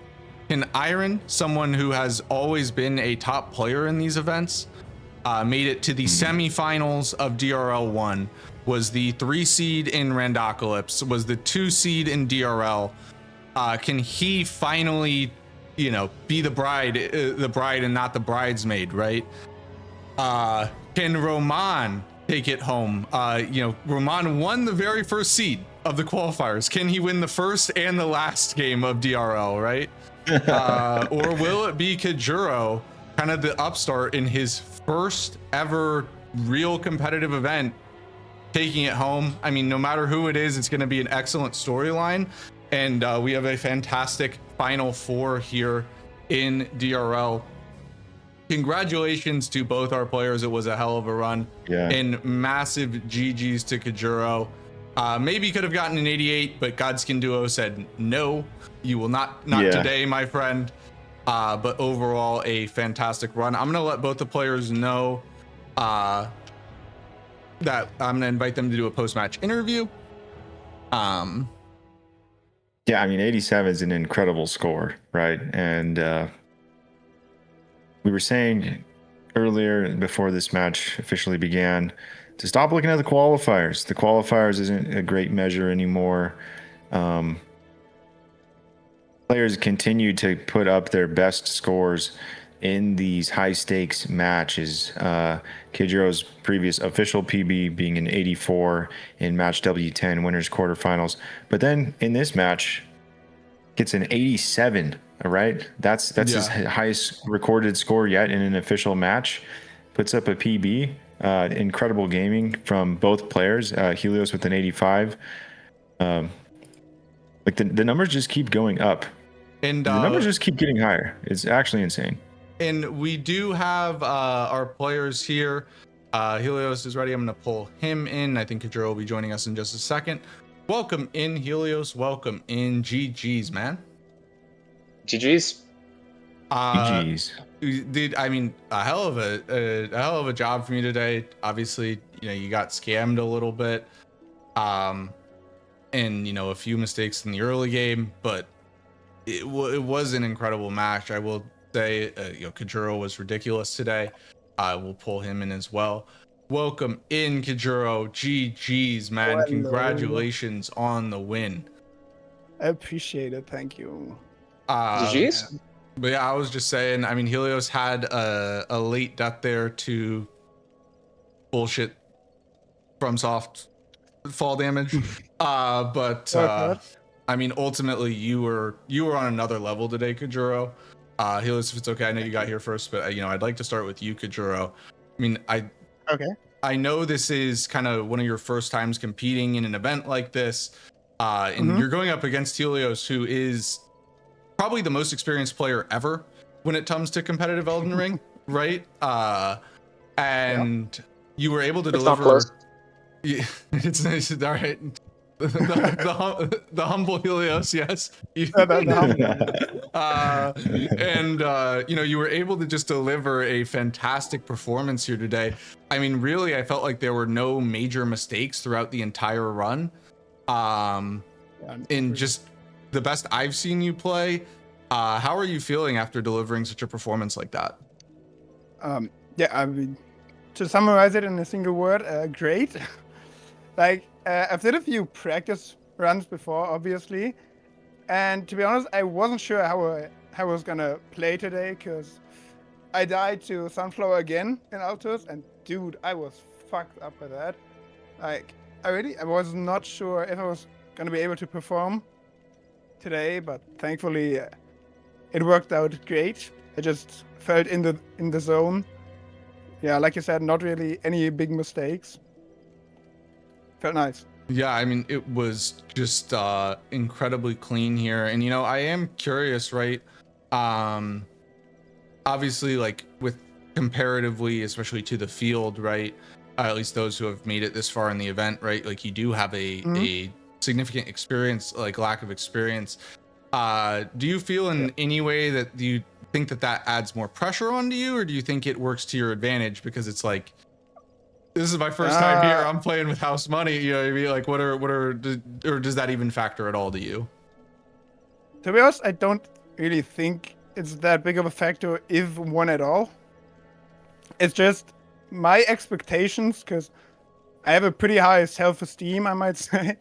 Can Iron, someone who has always been a top player in these events, made it to the semifinals of DRL 1, was the 3 seed in Randocalypse, was the 2 seed in DRL. Can he finally, be the bride and not the bridesmaid, right? Can Roman take it home? Roman won the very first seed of the qualifiers. Can he win the first and the last game of DRL, right? Or will it be Kayjuro, kind of the upstart in his first ever real competitive event, taking it home? I mean, no matter who it is, it's going to be an excellent storyline, and we have a fantastic Final 4 here in DRL. Congratulations to both our players. It was a hell of a run, and massive GGs to Kayjuro. Maybe could have gotten an 88, but Godskin Duo said, no, you will not today, my friend. But overall, a fantastic run. I'm going to let both the players know that I'm going to invite them to do a post-match interview.
Yeah, I mean, 87 is an incredible score, right? And we were saying earlier, before this match officially began, to stop looking at the qualifiers. The qualifiers isn't a great measure anymore. Players continue to put up their best scores in these high stakes matches. Kayjuro's previous official PB being an 84 in match W10 winners quarterfinals, but then in this match gets an 87. All right, that's his highest recorded score yet in an official match. Puts up a PB. Incredible gaming from both players. Helios with an 85. Like the numbers just keep going up, and the numbers just keep getting higher. It's actually insane.
And we do have our players here. Helios is ready. I'm going to pull him in. I think Kayjuro will be joining us in just a second. Welcome in, Helios. Welcome in. GG's, man.
GG's.
GG's.
Dude, I mean, a hell of a job from you today. Obviously, you got scammed a little bit, and a few mistakes in the early game, but it was an incredible match. I will say, Kayjuro was ridiculous today. I will pull him in as well. Welcome in, Kayjuro. GG's, man.
Hello.
Congratulations on the win.
I appreciate it. Thank you.
GG's.
But yeah, I was just saying, I mean, Helios had a late death there to bullshit from soft fall damage. But I mean, ultimately you were on another level today, Kayjuro. Helios, if it's okay, I know you got here first, but I'd like to start with you, Kayjuro. I mean, I know this is kind of one of your first times competing in an event like this, and you're going up against Helios, who is probably the most experienced player ever when it comes to competitive Elden Ring, right? And you were able to deliver. Yeah, it's nice. All right. The humble Helios, yes. And you were able to just deliver a fantastic performance here today. I mean, really, I felt like there were no major mistakes throughout the entire run. In just the best I've seen you play. How are you feeling after delivering such a performance like that?
I mean, to summarize it in a single word, great. I've did a few practice runs before, obviously, and to be honest, I wasn't sure how I was gonna play today, because I died to Sunflower again in Altus, and dude, I was fucked up with that. I was not sure if I was gonna be able to perform today, but thankfully it worked out great. I just felt in the zone. Yeah, like you said, not really any big mistakes. Felt nice.
Yeah, I mean, it was just incredibly clean here. And I am curious, right? Obviously, like with comparatively, especially to the field, right? At least those who have made it this far in the event, right? Like you do have a significant experience, like lack of experience. Do you feel in any way that you think that adds more pressure onto you, or do you think it works to your advantage because it's like, this is my first time here, I'm playing with house money, you know what I mean? Like or does that even factor at all to you?
To be honest, I don't really think it's that big of a factor, if one at all. It's just my expectations, because I have a pretty high self-esteem, I might say,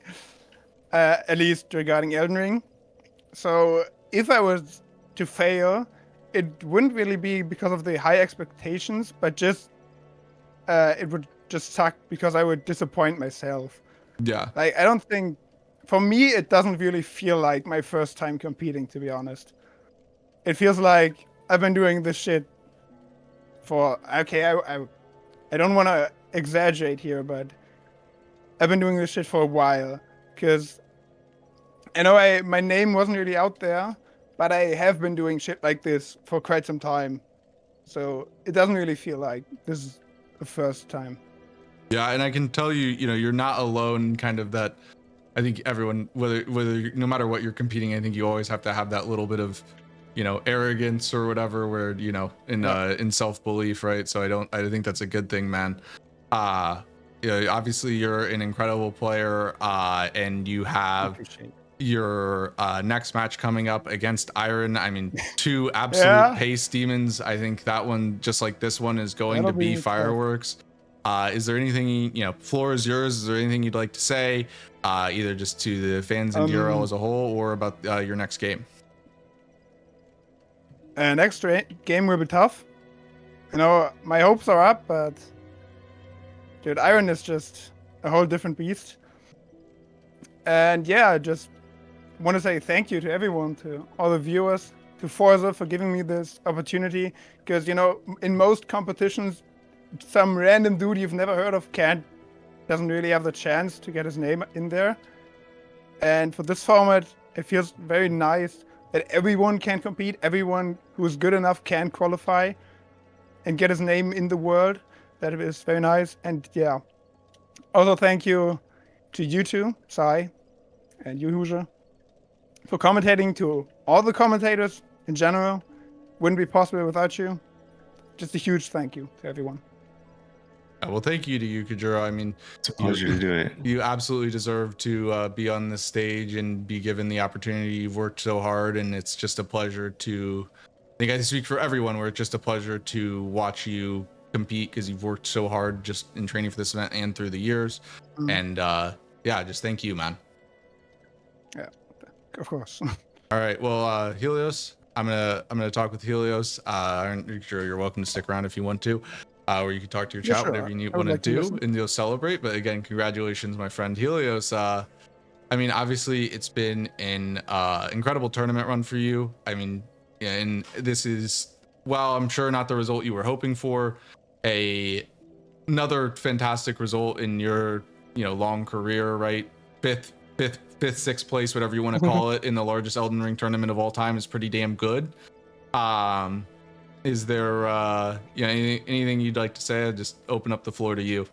at least regarding Elden Ring. So if I was to fail, it wouldn't really be because of the high expectations, but just it would just suck because I would disappoint myself.
Yeah.
Like, I don't think, for me, it doesn't really feel like my first time competing, to be honest. It feels like I've been doing this shit for, I don't want to exaggerate here, but I've been doing this shit for a while. Because I know my name wasn't really out there, but I have been doing shit like this for quite some time. So it doesn't really feel like this is the first time.
Yeah, and I can tell you, you're not alone. Kind of that. I think everyone, no matter what you're competing, I think you always have to have that little bit of, arrogance or whatever, where in self belief, right? So I think that's a good thing, man. Obviously you're an incredible player, and you have your next match coming up against Iron. I mean, two absolute pace demons. I think that one, just like this one, is going to be fireworks. Is there anything, floor is yours? Is there anything you'd like to say, either just to the fans in DRL as a whole, or about your next game?
Next game will be tough. My hopes are up, but dude, Iron is just a whole different beast. And yeah, I just want to say thank you to everyone, to all the viewers, to Forsa for giving me this opportunity. Because, in most competitions, some random dude you've never heard of doesn't really have the chance to get his name in there. And for this format, it feels very nice that everyone can compete, everyone who is good enough can qualify and get his name in the world. That is very nice. And yeah, also thank you to you two, Sai and you, Hoosier, for commentating, to all the commentators in general. Wouldn't be possible without you. Just a huge thank you to everyone.
Well, thank you to you, Kayjuro. I mean,
it's a pleasure to do it.
You absolutely deserve to be on this stage and be given the opportunity. You've worked so hard, and it's just a pleasure to, I think I speak for everyone, where it's just a pleasure to watch you compete, because you've worked so hard just in training for this event and through the years. And yeah, just thank you, man.
Yeah, of course.
All right, well, Helios, I'm gonna talk with Helios. I'm sure you're welcome to stick around if you want to. Where you can talk to your chat, whatever you want to do, and you'll celebrate. But again, congratulations, my friend Helios. I mean, obviously, it's been an incredible tournament run for you. I mean, yeah, and this is, well, I'm sure not the result you were hoping for. Another fantastic result in your, long career, right? Fifth, sixth place, whatever you want to call it, in the largest Elden Ring tournament of all time is pretty damn good. Is there anything you'd like to say? I'll just open up the floor to you.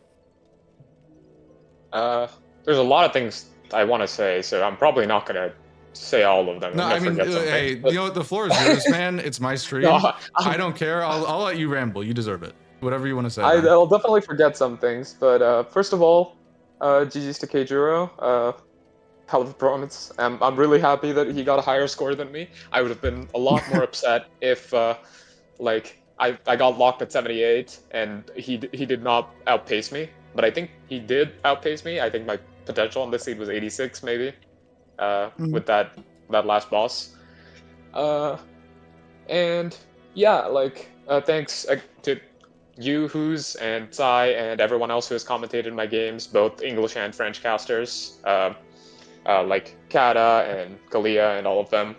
There's a lot of things I want to say, so I'm probably not gonna say all of them.
No, I mean, hey, the floor is yours, man. It's my stream. No, I don't care. I'll let you ramble. You deserve it. Whatever you want to say.
I'll definitely forget some things, but first of all, GG's to Kayjuro. Hell of a performance. I'm really happy that he got a higher score than me. I would have been a lot more upset if I got locked at 78 and he did not outpace me, but I think he did outpace me. I think my potential on this seed was 86 maybe, with that last boss. And yeah, thanks to you, Who's, and Sai, and everyone else who has commentated my games, both English and French casters, like Kata and Kalia and all of them.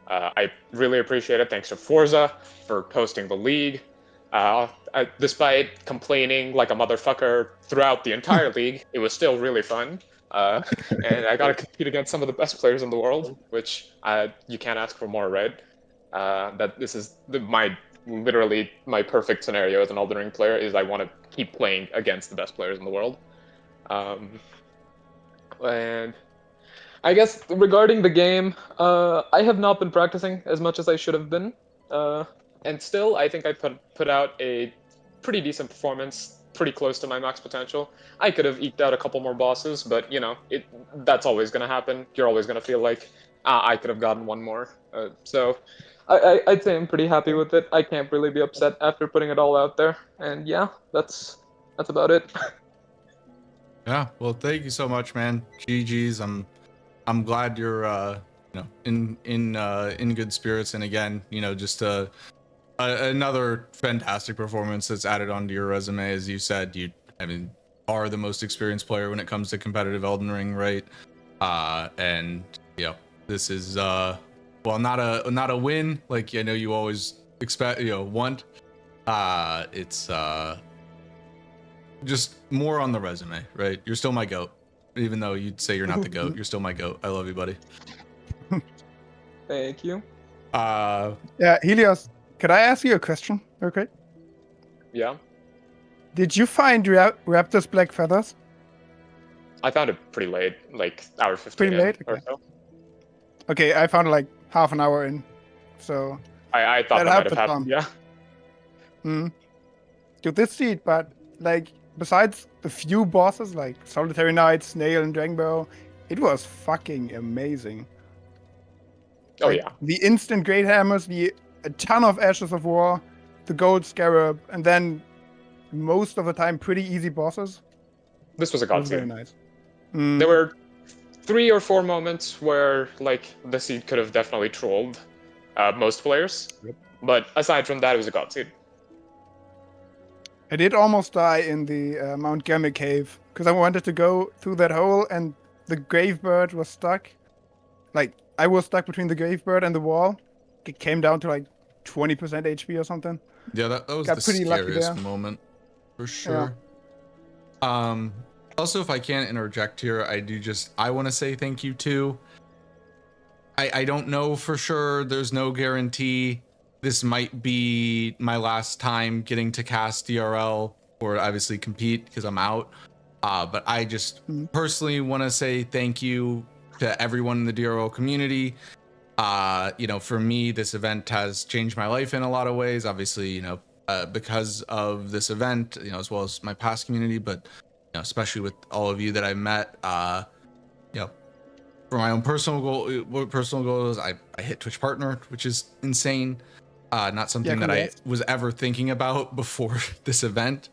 I really appreciate it. Thanks to Forsa for hosting the league. Despite complaining like a motherfucker throughout the entire league, it was still really fun. And I got to compete against some of the best players in the world, which you can't ask for more, right? That this is literally my perfect scenario as an Elden Ring player, is I want to keep playing against the best players in the world. And I guess regarding the game, I have not been practicing as much as I should have been, and still I think I put out a pretty decent performance, pretty close to my max potential. I could have eked out a couple more bosses, but that's always going to happen. You're always going to feel like, I could have gotten one more. So I'd say I'm pretty happy with it. I can't really be upset after putting it all out there, and yeah, that's about it.
Yeah, well, thank you so much, man. GG's. I'm glad you're in good spirits, and again, just another fantastic performance that's added onto your resume. As you said, are the most experienced player when it comes to competitive Elden Ring, right? And this is not a win like I know you always expect, want. It's just more on the resume, right? You're still my GOAT. Even though you'd say you're not the GOAT, you're still my GOAT. I love you, buddy.
Thank you.
Yeah, Helios, could I ask you a question? Okay.
Yeah.
Did you find Raptor's black feathers?
I found it pretty late, like hour 15
Pretty late?
or
Okay.
so.
Okay, I found it like half an hour in. So
I thought that might
helped
have
a
happened,
ton.
yeah.
You did see it, but like besides a few bosses like Solitary Knight, Snail, and Drangbow, it was fucking amazing.
Oh
Like,
yeah.
The instant Great Hammers, a ton of Ashes of War, the Gold Scarab, and then most of the time pretty easy bosses.
This was a
It was
god
very
seed.
nice.
There were 3 or 4 moments where like the seed could have definitely trolled most players.
Yep.
But aside from that, it was a god seed.
I did almost die in the Mount Gamma cave because I wanted to go through that hole and the Gravebird was stuck. Like, I was stuck between the Gravebird and the wall. It came down to like 20% HP or something.
Yeah, that was
Got
the
pretty lucky
scariest
there.
moment for sure. Also, if I can interject here, I want to say thank you too. I don't know for sure. There's no guarantee. This might be my last time getting to cast DRL or obviously compete because I'm out. But I just personally want to say thank you to everyone in the DRL community. For me, this event has changed my life in a lot of ways. Obviously, because of this event, as well as my past community, but especially with all of you that I've met, for my own personal goals, I hit Twitch partner, which is insane. Not something that I was ever thinking about before this event.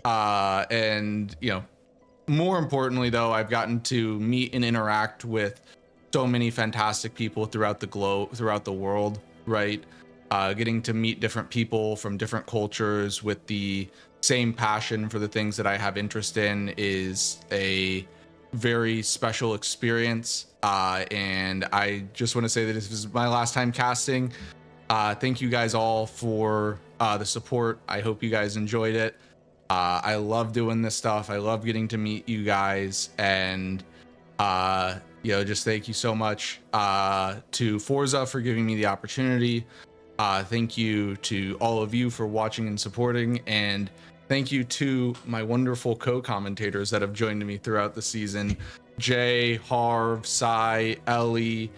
And more importantly though, I've gotten to meet and interact with so many fantastic people throughout the globe, throughout the world, right? Getting to meet different people from different cultures with the same passion for the things that I have interest in is a very special experience. And I just want to say that this is my last time casting. Thank you guys all for the support. I hope you guys enjoyed it. I love doing this stuff. I love getting to meet you guys, and just thank you so much to Forsa for giving me the opportunity. Thank you to all of you for watching and supporting, and thank you to my wonderful co-commentators that have joined me throughout the season: Jay, Harv, Sai, Ellie,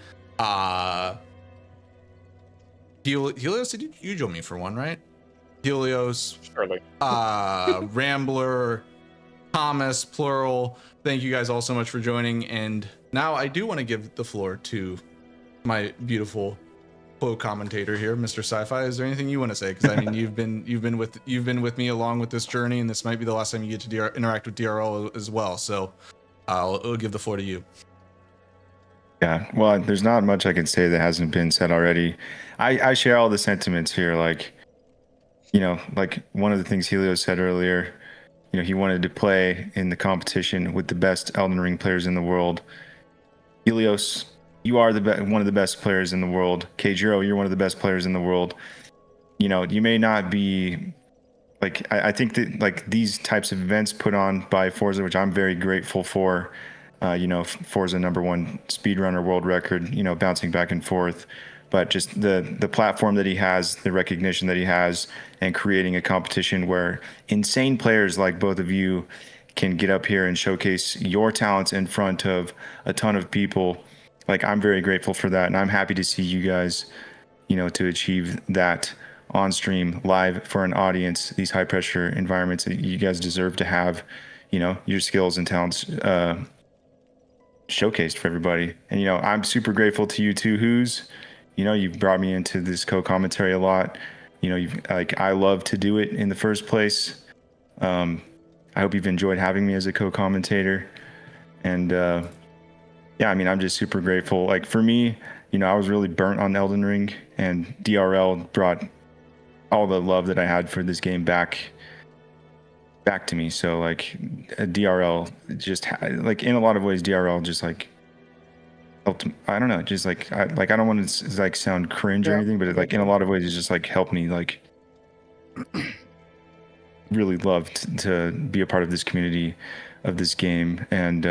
Helios. Did you join me for one, right? Helios,
Surely.
Rambler, Thomas, plural. Thank you guys all so much for joining. And now I do want to give the floor to my beautiful co-commentator here, Mr. Sci-Fi. Is there anything you want to say? Because I mean, you've been with me along with this journey, and this might be the last time you get to interact with DRL as well. So I'll give the floor to you.
Yeah, well, there's not much I can say that hasn't been said already. I share all the sentiments here. Like one of the things Helios said earlier, he wanted to play in the competition with the best Elden Ring players in the world. Helios, you are one of the best players in the world. Kayjuro, you're one of the best players in the world. You may not be like, I think that like these types of events put on by Forsa, which I'm very grateful for, Forsa #1 speedrunner world record, bouncing back and forth, but just the platform that he has, the recognition that he has, and creating a competition where insane players like both of you can get up here and showcase your talents in front of a ton of people. Like, I'm very grateful for that, and I'm happy to see you guys, to achieve that on stream live for an audience, these high pressure environments that you guys deserve to have, your skills and talents showcased for everybody. And I'm super grateful to you too, Who's, you've brought me into this co-commentary a lot. I love to do it in the first place. I hope you've enjoyed having me as a co-commentator. And I'm just super grateful. Like, for me, I was really burnt on Elden Ring, and DRL brought all the love that I had for this game back to me. So like, DRL just like, in a lot of ways, DRL just like helped. I don't know, just like I don't want to like sound cringe or anything, but it, like, in a lot of ways, it just like helped me like really love to be a part of this community of this game, and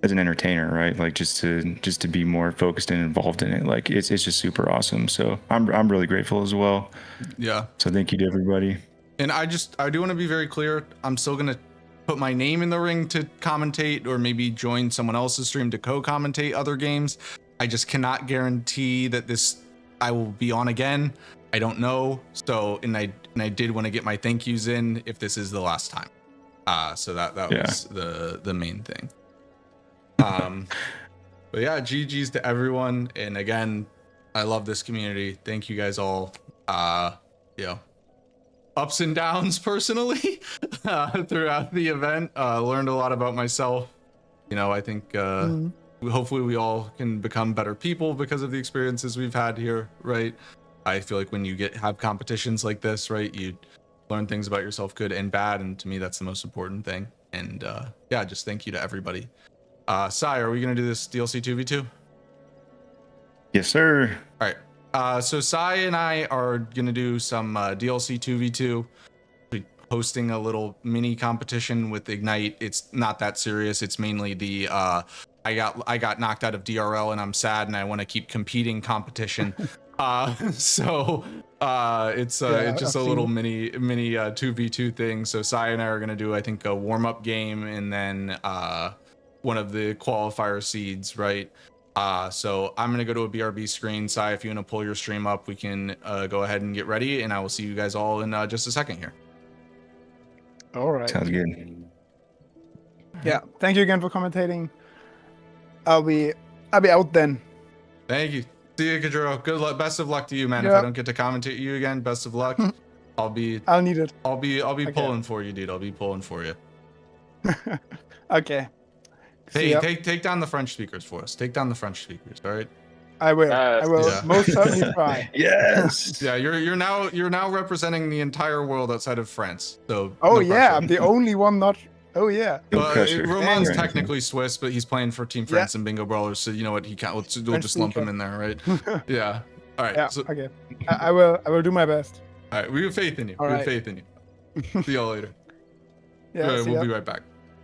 as an entertainer, right? Like, just to be more focused and involved in it. Like, it's just super awesome. So I'm really grateful as well.
Yeah.
So thank you to everybody.
And I do want to be very clear. I'm still gonna put my name in the ring to commentate, or maybe join someone else's stream to co-commentate other games. I just cannot guarantee that I will be on again. I don't know. So, and I did want to get my thank yous in if this is the last time. So that was the main thing. But yeah, GG's to everyone. And again, I love this community. Thank you guys all. Ups and downs personally throughout the event. Learned a lot about myself. I think hopefully we all can become better people because of the experiences we've had here, right? I feel like when you have competitions like this, right, you learn things about yourself, good and bad, and to me that's the most important thing. And just thank you to everybody. Sai, are we gonna do this DLC 2v2?
Yes, sir.
All right. So Sai and I are gonna do some DLC 2v2. We're hosting a little mini competition with Ignite. It's not that serious. It's mainly the I got knocked out of DRL and I'm sad and I want to keep competing competition. So it's just a little mini 2v2 thing. So Sai and I are gonna do, I think, a warm-up game and then one of the qualifier seeds, right? So I'm gonna go to a BRB screen. Sai, if you want to pull your stream up, we can go ahead and get ready, and I will see you guys all in just a second here.
All right.
Sounds good.
Yeah. Thank you again for commentating. I'll be out then.
Thank you. See you, Kayjuro. Good luck. Best of luck to you, man.
Yeah.
If I don't get to commentate you again, best of luck. I'll
need it.
I'll be pulling for you, dude. I'll be pulling for you.
Okay.
Hey, take down the French speakers for us. Take down the French speakers, all right?
I will. I will most certainly try.
Yes.
Yeah, you're now representing the entire world outside of France. So.
Oh
no
yeah,
pressure.
I'm the only one not. Oh yeah.
Roman's technically Swiss, but he's playing for Team France and Bingo Brawlers, so you know what? He can't. We'll just lump him in there, right? Yeah. All right.
Yeah.
So,
okay. I will do my best.
all right. We have faith in you.
All
we have
right.
faith in you. See y'all later.
Yeah.
We'll be right back.